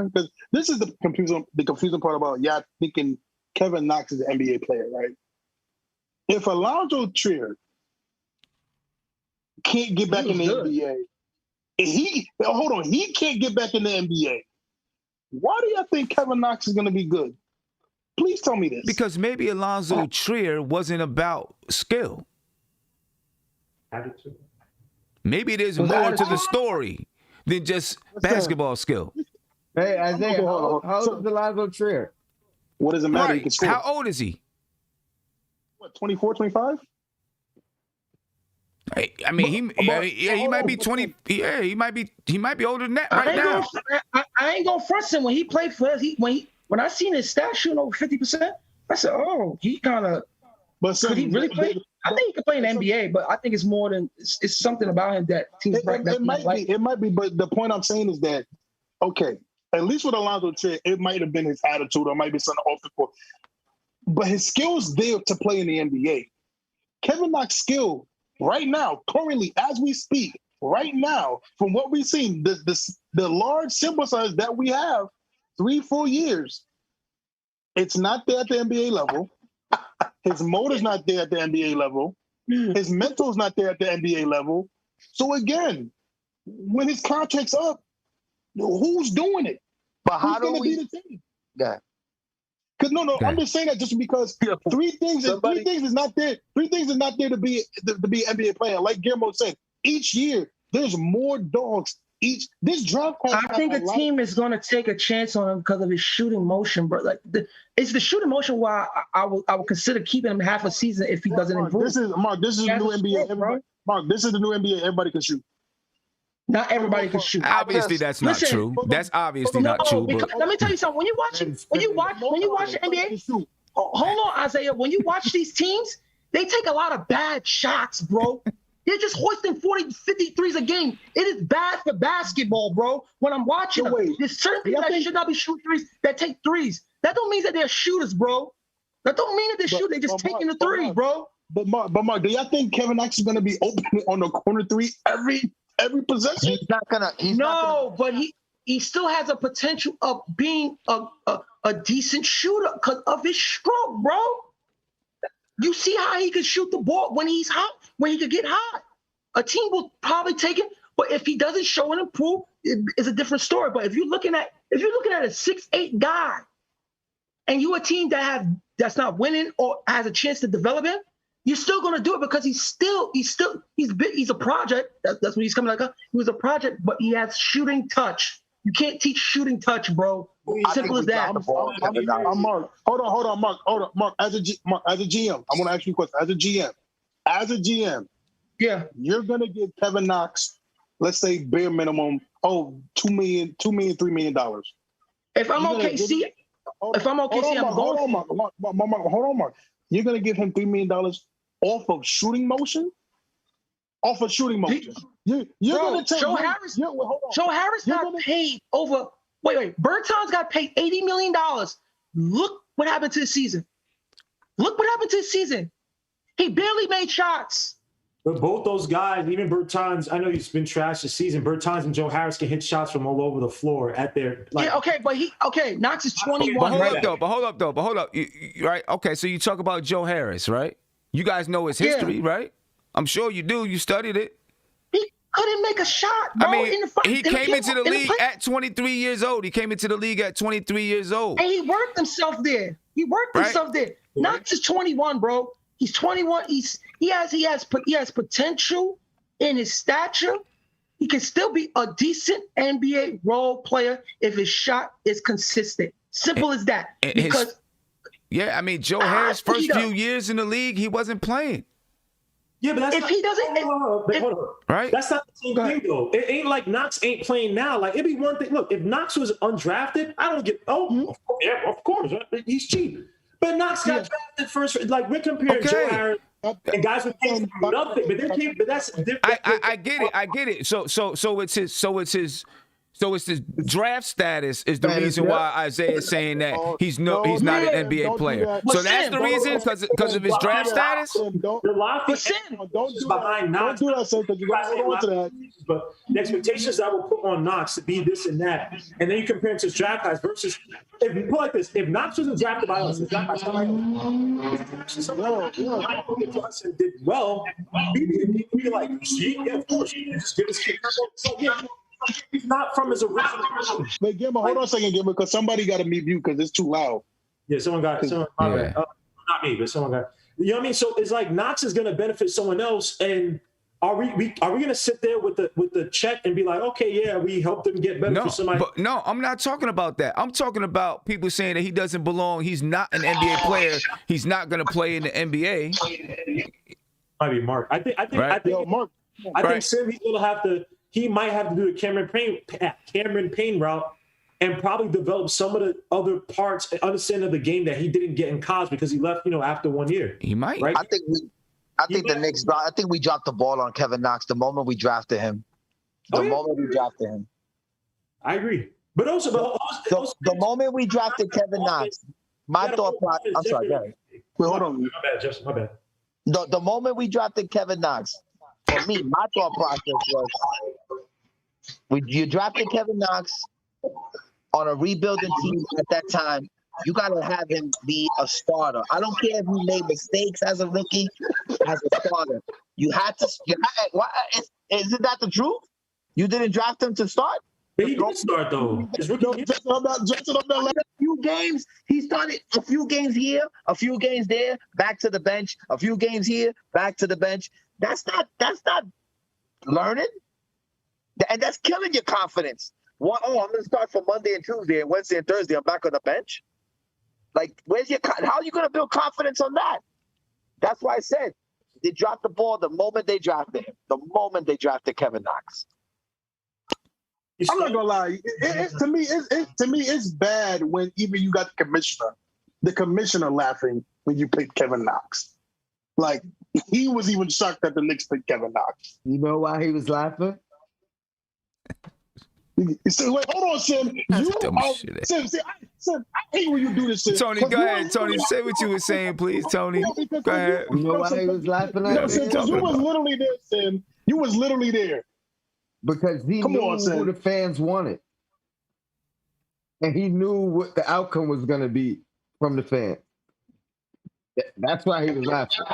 because this is the confusing part about thinking Kevin Knox is an NBA player, right? If Alonzo Trier can't get back in the NBA, he can't get back in the NBA. Why do you think Kevin Knox is going to be good? Please tell me this. Because maybe Alonzo Trier wasn't about skill. Attitude. Maybe there's more to the story than just basketball skill. Hey, Isaiah, how old is Alonzo Trier? What does it matter? Right. How old is he? What, 24, 25? I mean, he might be 20. Yeah, he might be older than that right now. I ain't gonna front him when he played for us. When I seen his stats shooting over 50%, I said, "Oh, he kind of." But could he really play? I think he could play in the NBA, but I think it's more than it's something about him that teams. It might be, but the point I'm saying is that okay. At least with Alonzo Trier, it might have been his attitude, or it might be something off the court. But his skill's there to play in the NBA. Kevin Knox's skill right now, currently, as we speak, right now, from what we've seen, the large sample size that we have, 3-4 years, it's not there at the NBA level. His motor's not there at the NBA level. His mental's not there at the NBA level. So again, when his contract's up, who's doing it? But how do we? Be the team? Yeah. Because no, I'm just saying that just because three things is not there. 3 things is not there to be an NBA player. Like Guillermo said, each year there's more dogs. This draft class. I think a team is going to take a chance on him because of his shooting motion, bro. Like it's the shooting motion why I would consider keeping him half a season if he doesn't improve. This is the new NBA. Mark, this is the new NBA. Everybody can shoot. Not everybody can shoot. Obviously, that's not true. That's obviously not true. But let me tell you something. When you watch the NBA, hold on, Isaiah. When you watch these teams, they take a lot of bad shots, bro. They're just hoisting 40, 50 threes a game. It is bad for basketball, bro. When I'm watching them, there's certain people that should not be shooting threes that take threes. That don't mean that they're shooters, bro. That don't mean that they're shooters. They're just taking the three, bro. But Mark, do y'all think Kevin Knox is going to be open on the corner three every possession? He's not gonna. But he still has a potential of being a decent shooter because of his stroke, bro. You see how he can shoot the ball when he's hot, when he can get hot. A team will probably take him, but if he doesn't show and improve, it's a different story. But if you're looking at a 6'8" guy, and you're a team that's not winning or has a chance to develop him, you're still going to do it because he's a project. That's what he's coming like. He was a project, but he has shooting touch. You can't teach shooing touch, bro. Simple as that. Mark. Hold on, Mark. As a GM, I want to ask you a question. As a GM, yeah, you're going to give Kevin Knox, let's say bare minimum, $2 million, $3 million. If I'm OKC, I'm going. Hold on, Mark. You're going to give him $3 million off of shooting motion? Off of shooting motion. You're going to take Joe Harris. Joe Harris got paid over. Wait. Bertans got paid $80 million. Look what happened to the season. He barely made shots. But both those guys, even Bertans, I know he's been trashed this season. Bertans and Joe Harris can hit shots from all over the floor at their. Yeah, okay, Knox is 21. But hold up. Right? Okay, so you talk about Joe Harris, right? You guys know his history, right? I'm sure you do. You studied it. He couldn't make a shot, bro. I mean, in the front, he came into the league at 23 years old. He came into the league at 23 years old. And he worked himself there. Himself there. Knox is 21, bro. He's 21. He has potential in his stature. He can still be a decent NBA role player if his shot is consistent. Simple as that. Because I mean, Joe Harris' first few years in the league, he wasn't playing. Yeah, but that's if he doesn't, hold on. Right? That's not the same thing, though. It ain't like Knox ain't playing now. Like, it'd be one thing. Look, if Knox was undrafted, I don't get. Of course, he's cheap. But Knox got drafted first. Like, we're comparing Joe Harris and guys with nothing. But that's different. I get it. So it's his draft status is the reason why Isaiah is saying that he's not an NBA player. So that's the reason because of his draft status. Don't do that, son, because you got to hold on to that. But the expectations I will put on Knox to be this and that, and then you compare it to his draft guys versus if you put like this, if Knox wasn't drafted by us, drafted by somebody else, and did well, we'd be like, yeah, of course, just give us. So yeah. He's not from his original. Wait, Gimba, hold on a second, Gimba, because somebody got to mute you because it's too loud. Yeah, someone got not me, but someone got. You know what I mean? So it's like Knox is going to benefit someone else, and are we going to sit there with the check and be like, okay, yeah, we helped him get better for somebody? No, I'm not talking about that. I'm talking about people saying that he doesn't belong. He's not an NBA player. He's not going to play in the NBA. Might be Mark. I think Sim, he's going to have to. He might have to do the Cameron Payne route and probably develop some of the other parts and understanding of the game that he didn't get in college because he left, after 1 year. He might. Right? I think the Knicks. I think we dropped the ball on Kevin Knox the moment we drafted him. I agree. But also, the moment we drafted Kevin Knox, my thought process. I'm sorry, go ahead. Wait, hold on. My bad, Justin. My bad. The moment we drafted Kevin Knox, for me, my thought process was you drafted Kevin Knox on a rebuilding team at that time. You got to have him be a starter. I don't care if he made mistakes as a rookie, as a starter. You had to. Isn't that the truth? You didn't draft him to start? But he did start, though. A few games, he started a few games here, a few games there, back to the bench, a few games here, back to the bench. That's not learning. And that's killing your confidence. I'm going to start for Monday and Tuesday, and Wednesday and Thursday, I'm back on the bench. Like, how are you going to build confidence on that? That's why I said they dropped the ball the moment they drafted him, the moment they drafted Kevin Knox. I'm not gonna lie. To me, it's bad when even you got the commissioner laughing when you picked Kevin Knox. Like, he was even shocked that the Knicks picked Kevin Knox. You know why he was laughing? Wait, hold on, Sim. Sim, I hate when you do this shit. Tony, go ahead. Tony, say what you were saying, please. Tony, go ahead. You know why he was laughing at Sim, you was literally there, Sim. You was literally there. Because he knew who the fans wanted. And he knew what the outcome was going to be from the fans. That's why he was laughing.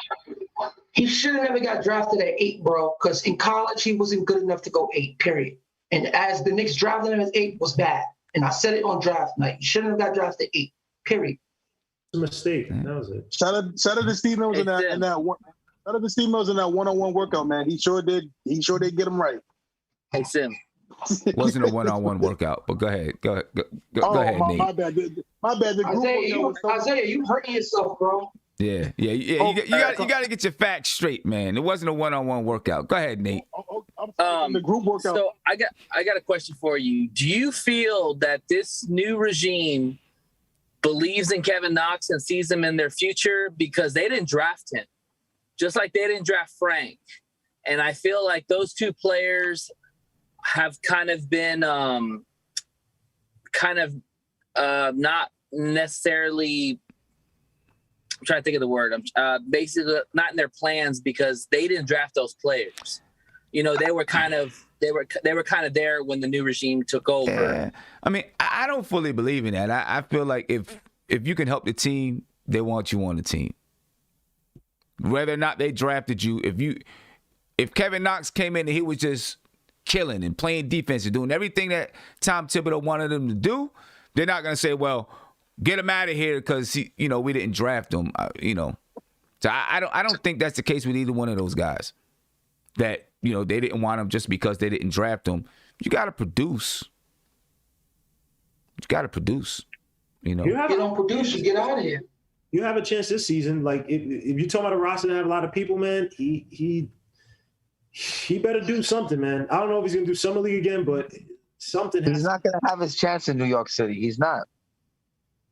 He should have never got drafted at 8, bro, because in college, he wasn't good enough to go 8, period. And as the Knicks drafted him as 8 was bad. And I said it on draft night. He shouldn't have got drafted at 8, period. It's a mistake. That was it. Shout out to Steve Mills in that one. Shout out to Steve Mills in that one-on-one workout, man. He sure did get him right. Hey, Sim. Wasn't a one-on-one workout, but go ahead. Go ahead, Nate. My bad. The Isaiah, you hurting yourself, bro. Yeah. You got to get your facts straight, man. It wasn't a one-on-one workout. Go ahead, Nate. The group workout. So I got a question for you. Do you feel that this new regime believes in Kevin Knox and sees him in their future because they didn't draft him, just like they didn't draft Frank? And I feel like those two players have kind of been not necessarily, I'm trying to think of the word, basically not in their plans because they didn't draft those players. They were kind of there when the new regime took over. Yeah. I mean, I don't fully believe in that. I feel like if you can help the team, they want you on the team. Whether or not they drafted you, if Kevin Knox came in and he was just killing and playing defense and doing everything that Tom Thibodeau wanted him to do, they're not going to say, well, get him out of here because we didn't draft him. So I don't think that's the case with either one of those guys. That they didn't want him just because they didn't draft him. You got to produce. You got to produce. You don't produce, you get out of here. You have a chance this season. Like if you're talking about a roster that have a lot of people, man, he better do something, man. I don't know if he's gonna do summer league again, but something. He's not gonna have his chance in New York City. He's not.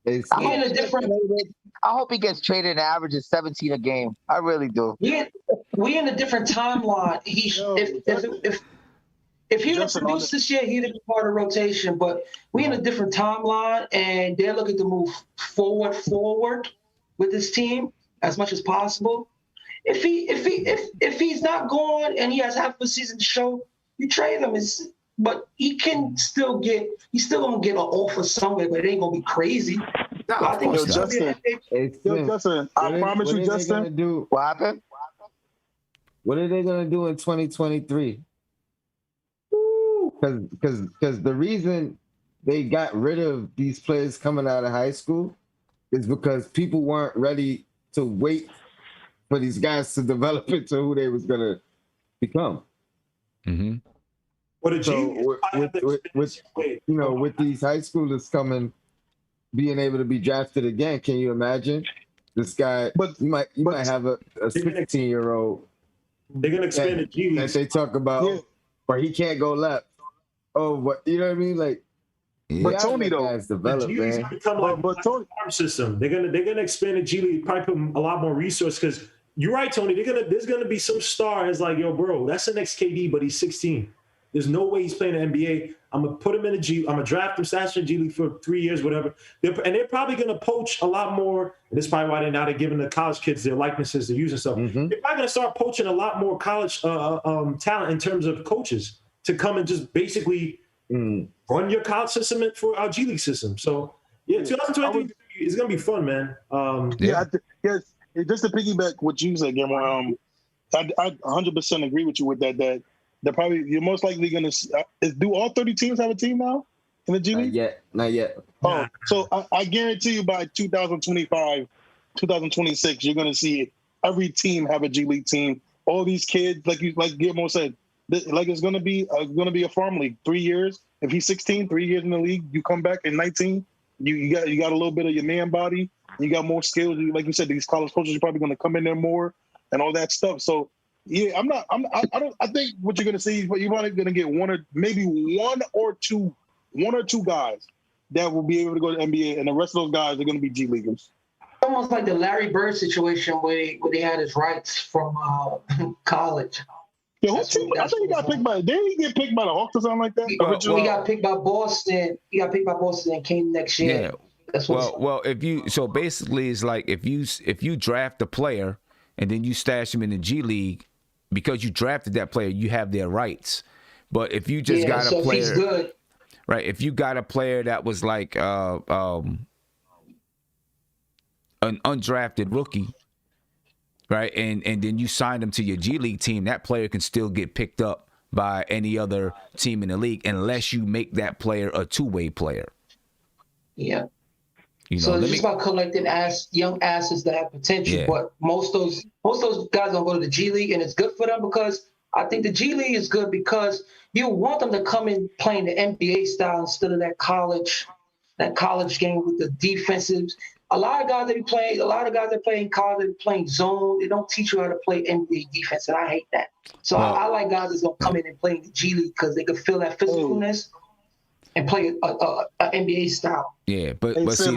I hope he gets traded and averages 17 a game. I really do. We in a different timeline. If he would produce this year, he'd be part of rotation. But we in a different timeline, and they're looking to move forward with this team as much as possible. If he's not gone and he has half a season to show, you trade him. But he's still gonna get an offer somewhere, but it ain't gonna be crazy. No, I think Justin. Justin, I promise you, Justin. What happened? What are they gonna do in 2023? Because the reason they got rid of these players coming out of high school is because people weren't ready to wait for these guys to develop into who they was gonna become. Mm-hmm. With these high schoolers coming, being able to be drafted again, can you imagine this guy? But you might have a 16-year-old. They're gonna expand the G-League that they talk about, or he can't go left. Oh, what you know what I mean? Like, but Tony though, guys develop, man. Become like but Tony farm system. They're gonna expand the G League, probably put a lot more resources. Because you're right, Tony. There's gonna be some star is like, yo, bro, that's the next KD, but he's 16. There's no way he's playing the NBA. I'm gonna put him in the G. I'm gonna draft him, stash in the G League for 3 years, whatever. They're probably gonna poach a lot more. And that's probably why they're giving the college kids their likenesses, they're using stuff. Mm-hmm. They're probably gonna start poaching a lot more college talent in terms of coaches to come and just basically run your college system for our G League system. So yeah, 2023 is gonna be fun, man. Just to piggyback what you said, Guillermo, I 100% agree with you with that. That they're probably you're most likely gonna do all 30 teams have a team now in the G League? Not yet. Oh, so I guarantee you by 2025, 2026, you're gonna see every team have a G League team. All these kids, like Guillermo said, like it's gonna be a farm league. 3 years. If he's 16, 3 years in the league, you come back in 19. You got a little bit of your man body. You got more skills. Like you said, these college coaches are probably gonna come in there more and all that stuff. So yeah, I think what you're gonna see is you're probably gonna get one or two guys that will be able to go to the NBA, and the rest of those guys are gonna be G Leaguers. Almost like the Larry Bird situation where they had his rights from college. Yeah, I think he got picked by. Didn't he get picked by the Hawks or something like that? He got picked by Boston. He got picked by Boston and came next year. Yeah. Basically it's like if you draft a player and then you stash him in the G League because you drafted that player, you have their rights. But if you just got a player, if he's good. Right? If you got a player that was like an undrafted rookie. Right, and then you signed him to your G League team. That player can still get picked up by any other team in the league unless you make that player a two-way player. Yeah. So it's just about collecting young assets that have potential. Yeah. But most of those guys don't go to the G League, and it's good for them because I think the G League is good because you want them to come in playing the NBA style instead of that college game with the defensives. A lot of guys that play in college, they're playing zone. They don't teach you how to play NBA defense, and I hate that. So I like guys that's gonna come in and play in the G League because they can feel that physicalness and play a NBA style. Yeah, but see,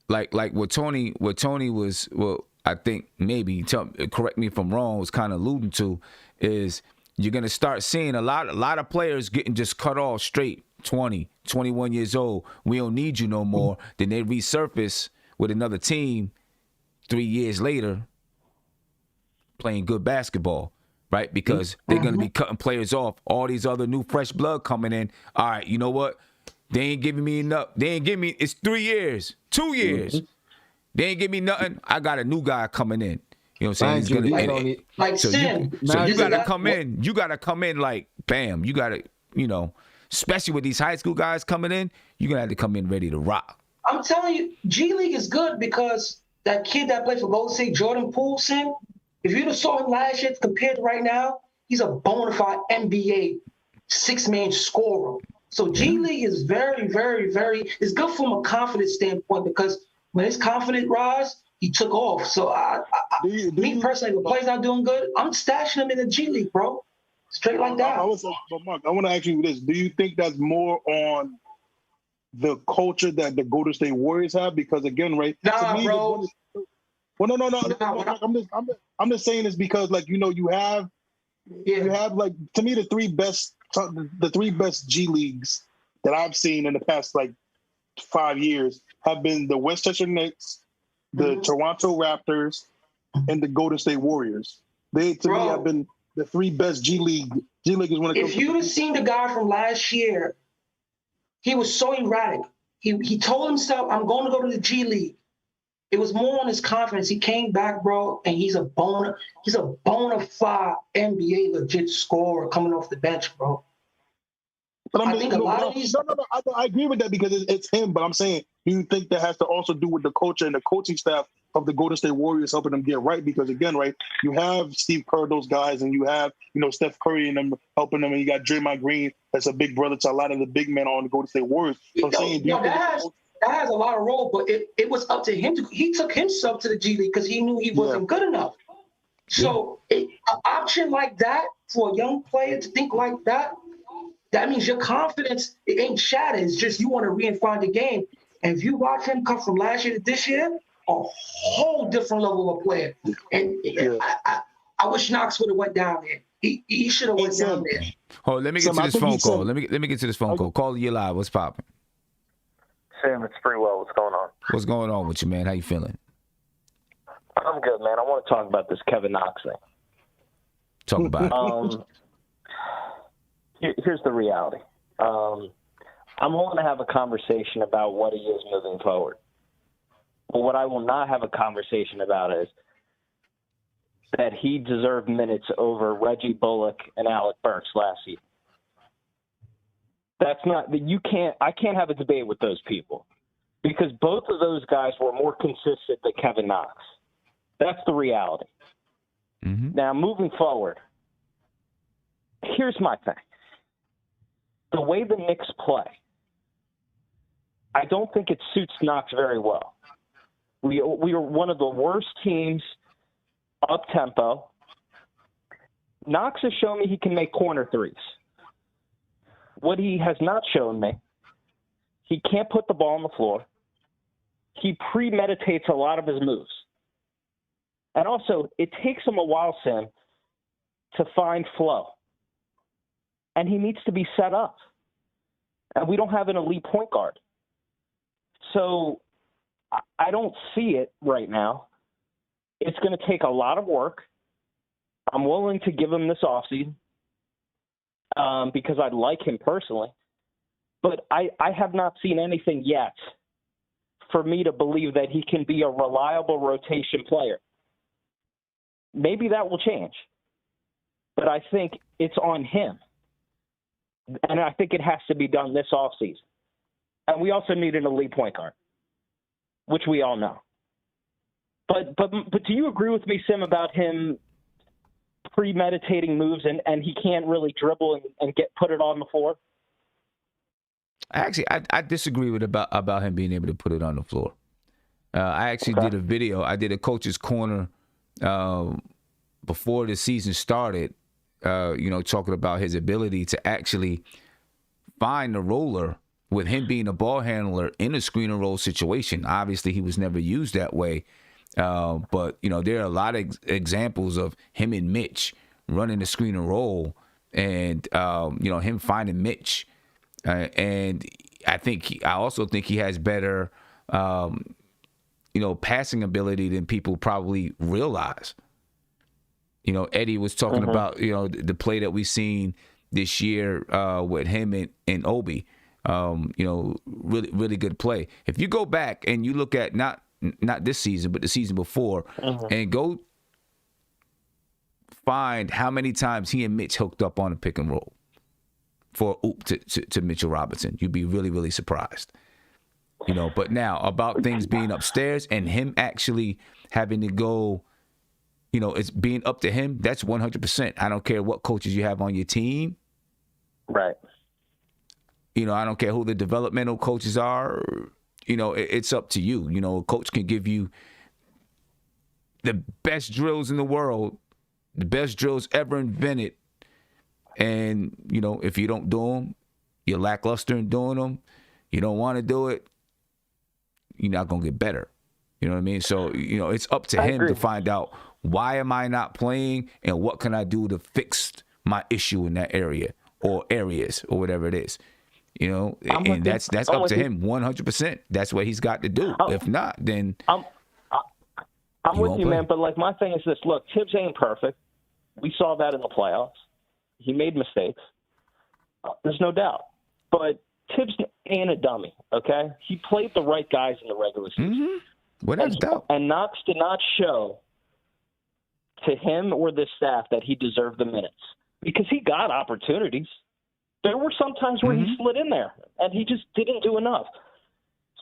like what Tony was, well, I think maybe correct me if I'm wrong, was kind of alluding to is you're gonna start seeing a lot of players getting just cut off straight. 20, 21 years old, we don't need you no more. Then they resurface with another team 3 years later playing good basketball, right? Because they're going to be cutting players off. All these other new fresh blood coming in. All right, you know what? They ain't giving me enough. It's 3 years, 2 years. They ain't give me nothing. I got a new guy coming in. You know what I'm saying? Like so Sim. you gotta come in. You gotta come in like bam. You gotta, especially with these high school guys coming in, you're gonna have to come in ready to rock. I'm telling you, G-League is good because that kid that played for Golden State, Jordan Poole, Sim, if you'd have saw him last year compared to right now, he's a bona fide NBA six-man scorer. So G-League is very, very, very, it's good from a confidence standpoint because when his confidence rise, he took off. So me personally, if a player's not doing good, I'm stashing him in the G-League, bro. Straight like that. But Mark, I want to ask you this. Do you think that's more on the culture that the Golden State Warriors have? Because again, right? Nah, to me, bro. Well, no. I'm just saying this because, like, you have like, to me, the three best G Leagues that I've seen in the past like 5 years have been the Westchester Knicks, the Toronto Raptors, and the Golden State Warriors. They, to me, have been the three best G League. G-League is when it comes. If you'd have seen the guy from last year, he was so erratic. He told himself, "I'm going to go to the G League." It was more on his confidence. He came back, bro, and he's a bona fide NBA legit scorer coming off the bench, bro. But I agree with that because it's him. But I'm saying, do you think that has to also do with the culture and the coaching staff of the Golden State Warriors helping them get right? Because again, right, you have Steve Kerr, those guys, and you have Steph Curry and them helping them, and you got Draymond Green, that's a big brother to a lot of the big men on the Golden State Warriors. So I'm saying, that has a lot of role, but it was up to him. He took himself to the G League because he knew he wasn't good enough. So an option like that for a young player to think like that, that means your confidence, it ain't shattered. It's just you want to refine the game. And if you watch him come from last year to this year, a whole different level of a player. And I wish Knox would have went down there. He should have went down there. Hold on, let me get to this phone call. Let me get to this phone call. Call you live. What's popping? Sam, it's pretty well. What's going on? What's going on with you, man? How you feeling? I'm good, man. I want to talk about this Kevin Knox thing. Talk about it. Here's the reality. I'm willing to have a conversation about what he is moving forward. But what I will not have a conversation about is that he deserved minutes over Reggie Bullock and Alec Burks last season. That's not that I can't have a debate with those people because both of those guys were more consistent than Kevin Knox. That's the reality. Mm-hmm. Now, moving forward, here's my thing. The way the Knicks play, I don't think it suits Knox very well. We are one of the worst teams up-tempo. Knox has shown me he can make corner threes. What he has not shown me, he can't put the ball on the floor. He premeditates a lot of his moves. And also, it takes him a while, Sam, to find flow. And he needs to be set up. And we don't have an elite point guard. So I don't see it right now. It's going to take a lot of work. I'm willing to give him this offseason. Because I like him personally. But I have not seen anything yet for me to believe that he can be a reliable rotation player. Maybe that will change. But I think it's on him. And I think it has to be done this offseason. And we also need an elite point guard, which we all know. But do you agree with me, Sim, about him premeditating moves and he can't really dribble and put it on the floor? Actually, I disagree with about him being able to put it on the floor. I actually did a video. I did a coach's corner before the season started, talking about his ability to actually find the roller with him being a ball handler in a screen and roll situation. Obviously, he was never used that way. But, there are a lot of examples of him and Mitch running the screen and roll and, him finding Mitch. And I also think he has better, passing ability than people probably realize. Eddie was talking about, the play that we've seen this year with him and Obi. Really, really good play. If you go back and you look at not this season, but the season before, and go find how many times he and Mitch hooked up on a pick and roll for oop to Mitchell Robinson. You'd be really, really surprised. You know, but now about things being upstairs and him actually having to go, you know, it's being up to him. That's 100%. I don't care what coaches you have on your team. Right. You know, I don't care who the developmental coaches are. You know, it's up to you. You know, a coach can give you the best drills in the world, the best drills ever invented. And, you know, if you don't do them, you're lackluster in doing them, you don't want to do it, you're not going to get better. You know what I mean? So, you know, it's up to him to find out, why am I not playing and what can I do to fix my issue in that area or areas or whatever it is. You know, and that's up to him 100%. That's what he's got to do. If not, then I'm with you, man. But like, my thing is this: look, Tibbs ain't perfect. We saw that in the playoffs. He made mistakes. There's no doubt. But Tibbs ain't a dummy. Okay, he played the right guys in the regular season. Mm-hmm. Without doubt. And Knox did not show to him or this staff that he deserved the minutes, because he got opportunities. There were some times where he slid in there, and he just didn't do enough.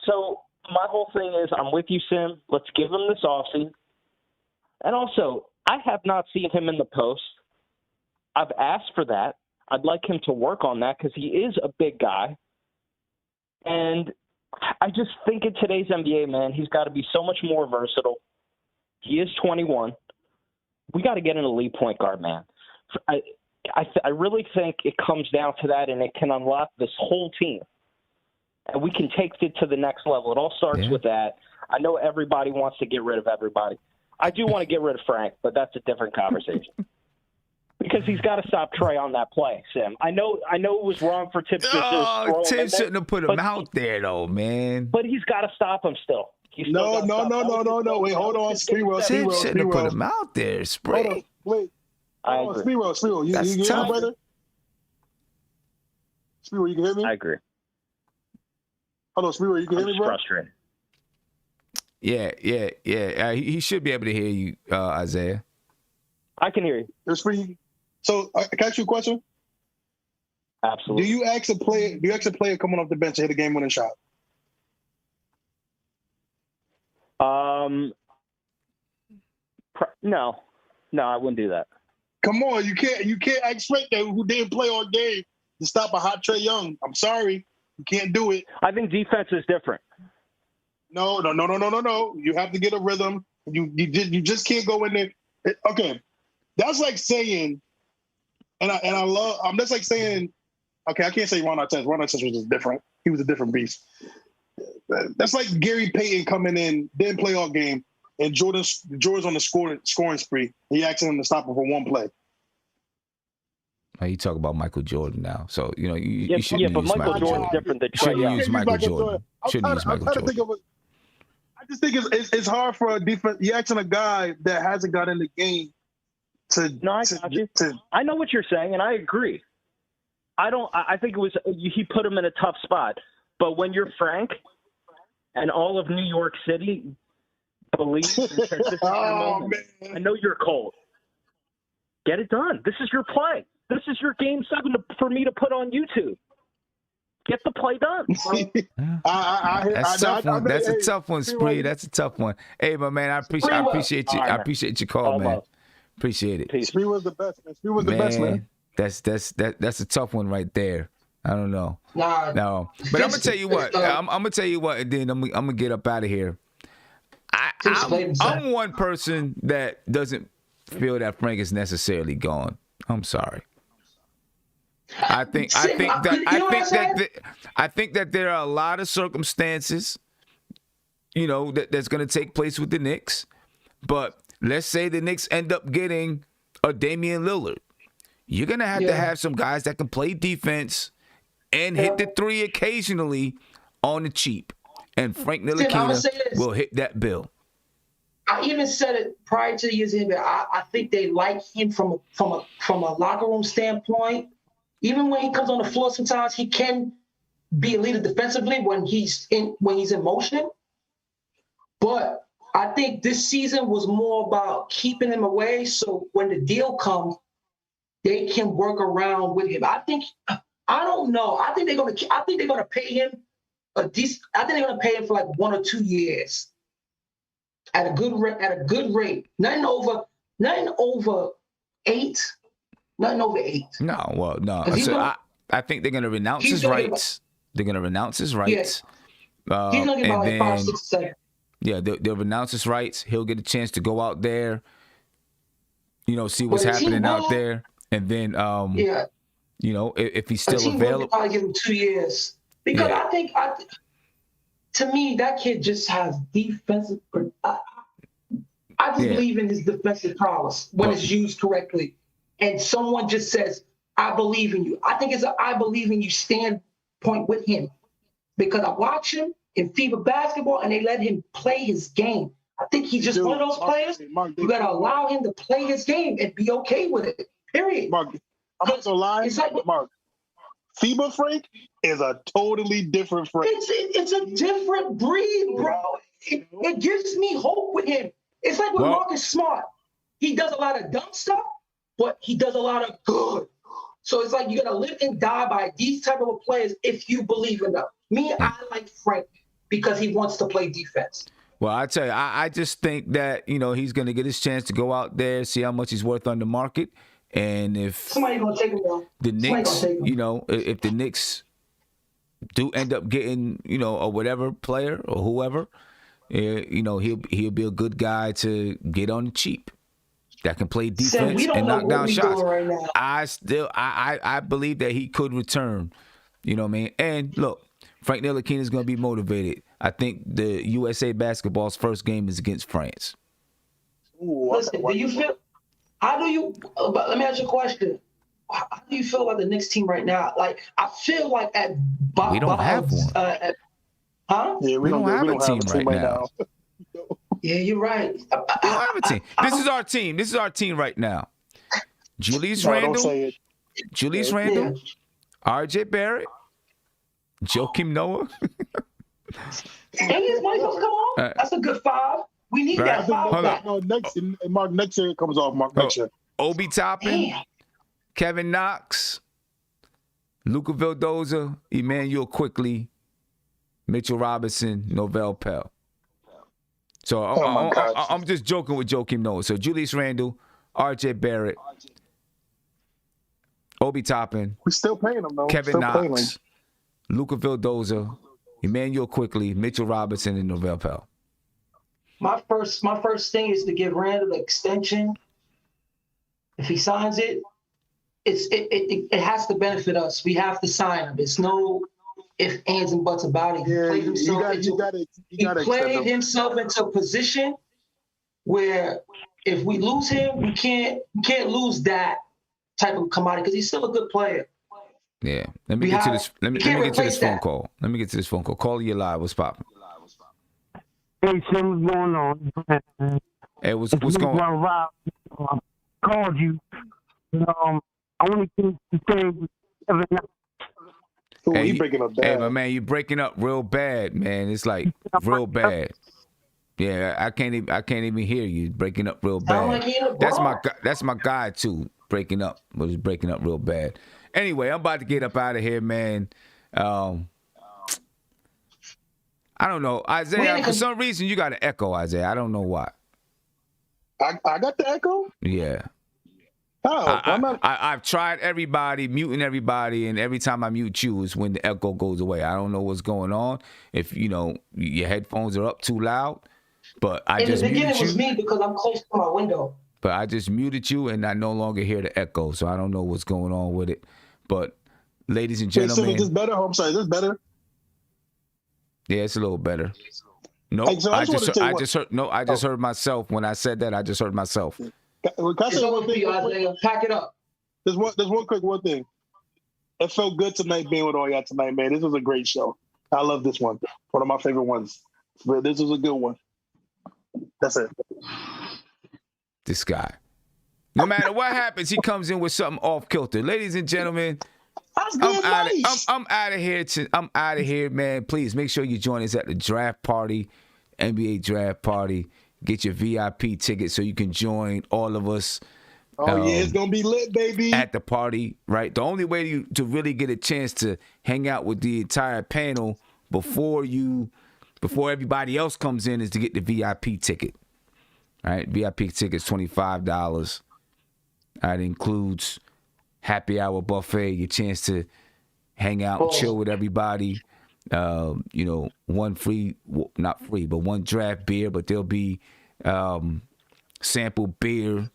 So my whole thing is, I'm with you, Sim. Let's give him this offseason. And also, I have not seen him in the post. I've asked for that. I'd like him to work on that because he is a big guy. And I just think in today's NBA, man, he's got to be so much more versatile. He is 21. We got to get an elite point guard, man. I really think it comes down to that, and it can unlock this whole team. And we can take it to the next level. It all starts with that. I know everybody wants to get rid of everybody. I do want to get rid of Frank, but that's a different conversation. Because he's got to stop Trey on that play, Sim. I know it was wrong for Tibbs to just Tim shouldn't have put him out there, though, man. But he's got to stop him still. No. Wait, hold on. Tim shouldn't have put him out there. Spray. Hold on. Wait. I agree. Spiro, you hear me, brother? Spiro, you can hear me? I agree. Hello, Spiro, you can hear me, bro? Frustrated. Yeah. He should be able to hear you, Isaiah. I can hear you. It's free. So, can I ask you a question? Absolutely. Do you ask a player coming off the bench to hit a game-winning shot? No, I wouldn't do that. Come on, you can't expect that who didn't play all game to stop a hot Trae Young. I'm sorry, you can't do it. I think defense is different. No. You have to get a rhythm. You just can't go in there. Okay, that's like saying, I'm just like saying, okay, I can't say Ron Artest. Ron Artest was just different. He was a different beast. That's like Gary Payton coming in, didn't play all game, and Jordan's on the scoring spree. He asked him to stop him for one play. You talk about Michael Jordan now, so you know you shouldn't but use Michael Jordan's different than Trae Young. Use Michael Jordan. Shouldn't use Michael Jordan. I just think it's hard for a defense. You're asking a guy that hasn't got in the game to. No, I got you. I know what you're saying, and I agree. I think it was he put him in a tough spot, but when you're Frank, and all of New York City believes and says, "This is your moment," I know you're cold. Get it done. This is your play. This is your game 7 for me to put on YouTube. Get the play done. That's a tough one, Spree. That's a tough one. Hey, my man, I appreciate you. I appreciate your call, man. Appreciate it. Spree was the best. Spree was the best, man. That's a tough one right there. I don't know. No. But I'm gonna tell you what. I'm gonna tell you what, and then I'm gonna get up out of here. I'm one person that doesn't feel that Frank is necessarily gone. I'm sorry. I think that there are a lot of circumstances, you know, that's going to take place with the Knicks. But let's say the Knicks end up getting a Damian Lillard. You're going to have some guys that can play defense and hit the three occasionally on the cheap. And Frank Ntilikina will hit that bill. I even said it prior to the year's end. I think they like him from a locker room standpoint. Even when he comes on the floor, sometimes he can be a leader defensively when he's in motion. But I think this season was more about keeping him away, so when the deal comes, they can work around with him. I don't know. I think they're gonna pay him a decent. I think they're gonna pay him for like 1 or 2 years at a good rate. Nothing over 8. Nothing over 8. No, well, no. 'Cause he's gonna- I think they're gonna renounce he's his gonna get rights. They're gonna renounce his rights. He's gonna get about like 5, 6, 7. Yeah, they'll renounce his rights. He'll get a chance to go out there, see what's happening out there, and then, if he's still available. Probably give him 2 years because Yeah. To me, that kid just has defensive. I just believe in his defensive prowess when it's used correctly, and someone just says, "I believe in you." I think it's a "I believe in you" standpoint with him because I watch him in FIBA basketball, and they let him play his game. I think he's just one of those players. You got to allow him to play his game and be okay with it. Period. Mark, I'm not gonna lie. It's like, Mark, FIBA Frank is a totally different Frank. It's a different breed, bro. It gives me hope with him. It's like with Marcus Smart. He does a lot of dumb stuff, but he does a lot of good. So it's like you got to live and die by these type of players if you believe in them. I like Frank because he wants to play defense. Well, I tell you, I just think that, he's going to get his chance to go out there, see how much he's worth on the market. And if somebody going to take him down, the Knicks, if the Knicks do end up getting, a whatever player or whoever, he'll be a good guy to get on the cheap that can play defense and knock down shots. Right now. I believe that he could return. You know what I mean? And look, Frank Ntilikina is going to be motivated. I think the USA basketball's first game is against France. Listen, do you feel? How do you? Let me ask you a question. How do you feel about the Knicks team right now? Like, I feel like we don't have one. Huh? Yeah, we don't have a team right now. Yeah, you're right. We don't have a team. This is our team. This is our team right now. Julius Randle, RJ Barrett, Joakim Noah. And his money supposed to come on. That's a good 5. We need that 5 back. Next year it comes off. Next year. Obi Toppin, Kevin Knox, Luka Vildoza, Immanuel Quickley, Mitchell Robinson, Novell Pell. So I'm just joking with Joakim Noah. So Julius Randle, RJ Barrett, Obi Toppin. We still paying them though. Kevin Knox, Luka Vildoza, Immanuel Quickley, Mitchell Robinson, and Novell Pell. My first thing is to give Randall the extension. If he signs it, it has to benefit us. We have to sign him. It's no ifs, ands, and buts about it. He played himself into a position where if we lose him, we can't lose that type of commodity because he's still a good player. Yeah. Let me get to this. Let me get to this phone call. Let me get to this phone call. Call you live. What's poppin'? Hey, something's going on. Hey, what's going on? I called you. Only thing to say was Hey, you breaking up bad. Hey, my man, you breaking up real bad, man. It's like real bad. Yeah, I can't even hear you. Breaking up real bad. That's my guy too. Breaking up, but he's breaking up real bad. Anyway, I'm about to get up out of here, man. I don't know, Isaiah. For some reason, you got an echo, Isaiah. I don't know why. I got the echo. Yeah. Oh, I've tried muting everybody, and every time I mute you is when the echo goes away. I don't know what's going on. If your headphones are up too loud, but I just muted you. In the beginning, it was me because I'm close to my window. But I just muted you, and I no longer hear the echo, so I don't know what's going on with it. But, ladies and gentlemen, is this better? I'm sorry, is this better? Yeah, it's a little better. No, hey, so I just heard myself when I said that. I just heard myself. Can I say one thing? Pack it up. There's one quick thing. It felt good tonight being with all y'all tonight, man. This was a great show. I love this one. One of my favorite ones. But this was a good one. That's it. This guy. No matter what happens, he comes in with something off kilter. Ladies and gentlemen, I'm out of here. I'm out of here, man. Please make sure you join us at the draft party, NBA draft party. get your VIP ticket so you can join all of us. Oh, yeah, it's going to be lit, baby. At the party, right? The only way to really get a chance to hang out with the entire panel before everybody else comes in is to get the VIP ticket. All right? VIP ticket's $25. It includes happy hour buffet, your chance to hang out, chill with everybody. One free, not free, but one draft beer, but there'll be sample beer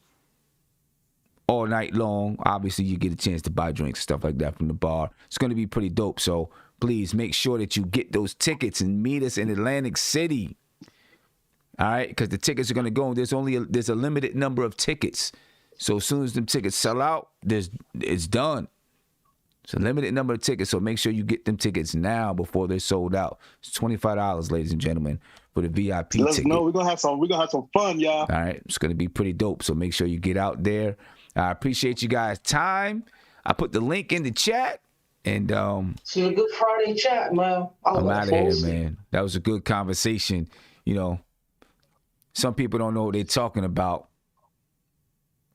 all night long. Obviously, you get a chance to buy drinks and stuff like that from the bar. It's going to be pretty dope. So please make sure that you get those tickets and meet us in Atlantic City. All right, because the tickets are going to go. There's a limited number of tickets. So as soon as them tickets sell out, it's done. It's a limited number of tickets, so make sure you get them tickets now before they're sold out. It's $25, ladies and gentlemen, for the VIP ticket. No, we're gonna have some fun, y'all. All right, it's gonna be pretty dope. So make sure you get out there. I appreciate you guys' time. I put the link in the chat, and see a good Friday chat, man. I'm out of here, man. That was a good conversation. Some people don't know what they're talking about.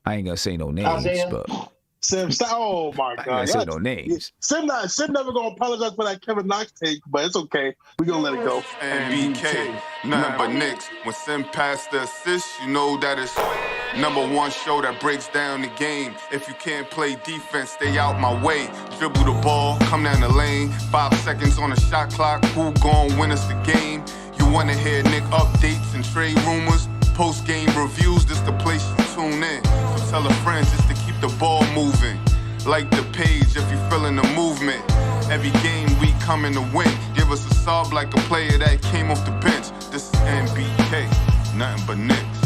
I ain't gonna say no names, but Sim, oh my God! I ain't gonna say no names. Sim never gonna apologize for that Kevin Knox take, but it's okay. We gonna let it go. And BK, nothing but Knicks. When Sim passed the assist, you know that it's #1 show that breaks down the game. If you can't play defense, stay out my way. Dribble the ball, come down the lane. 5 seconds on the shot clock. Who gon' win us the game? You wanna hear Nick updates and trade rumors? Post-game reviews, this the place to tune in. So tell a friend just to keep the ball moving. Like the page if you feeling the movement. Every game we coming to win. Give us a sub like a player that came off the bench. This is NBK, nothing but Knicks.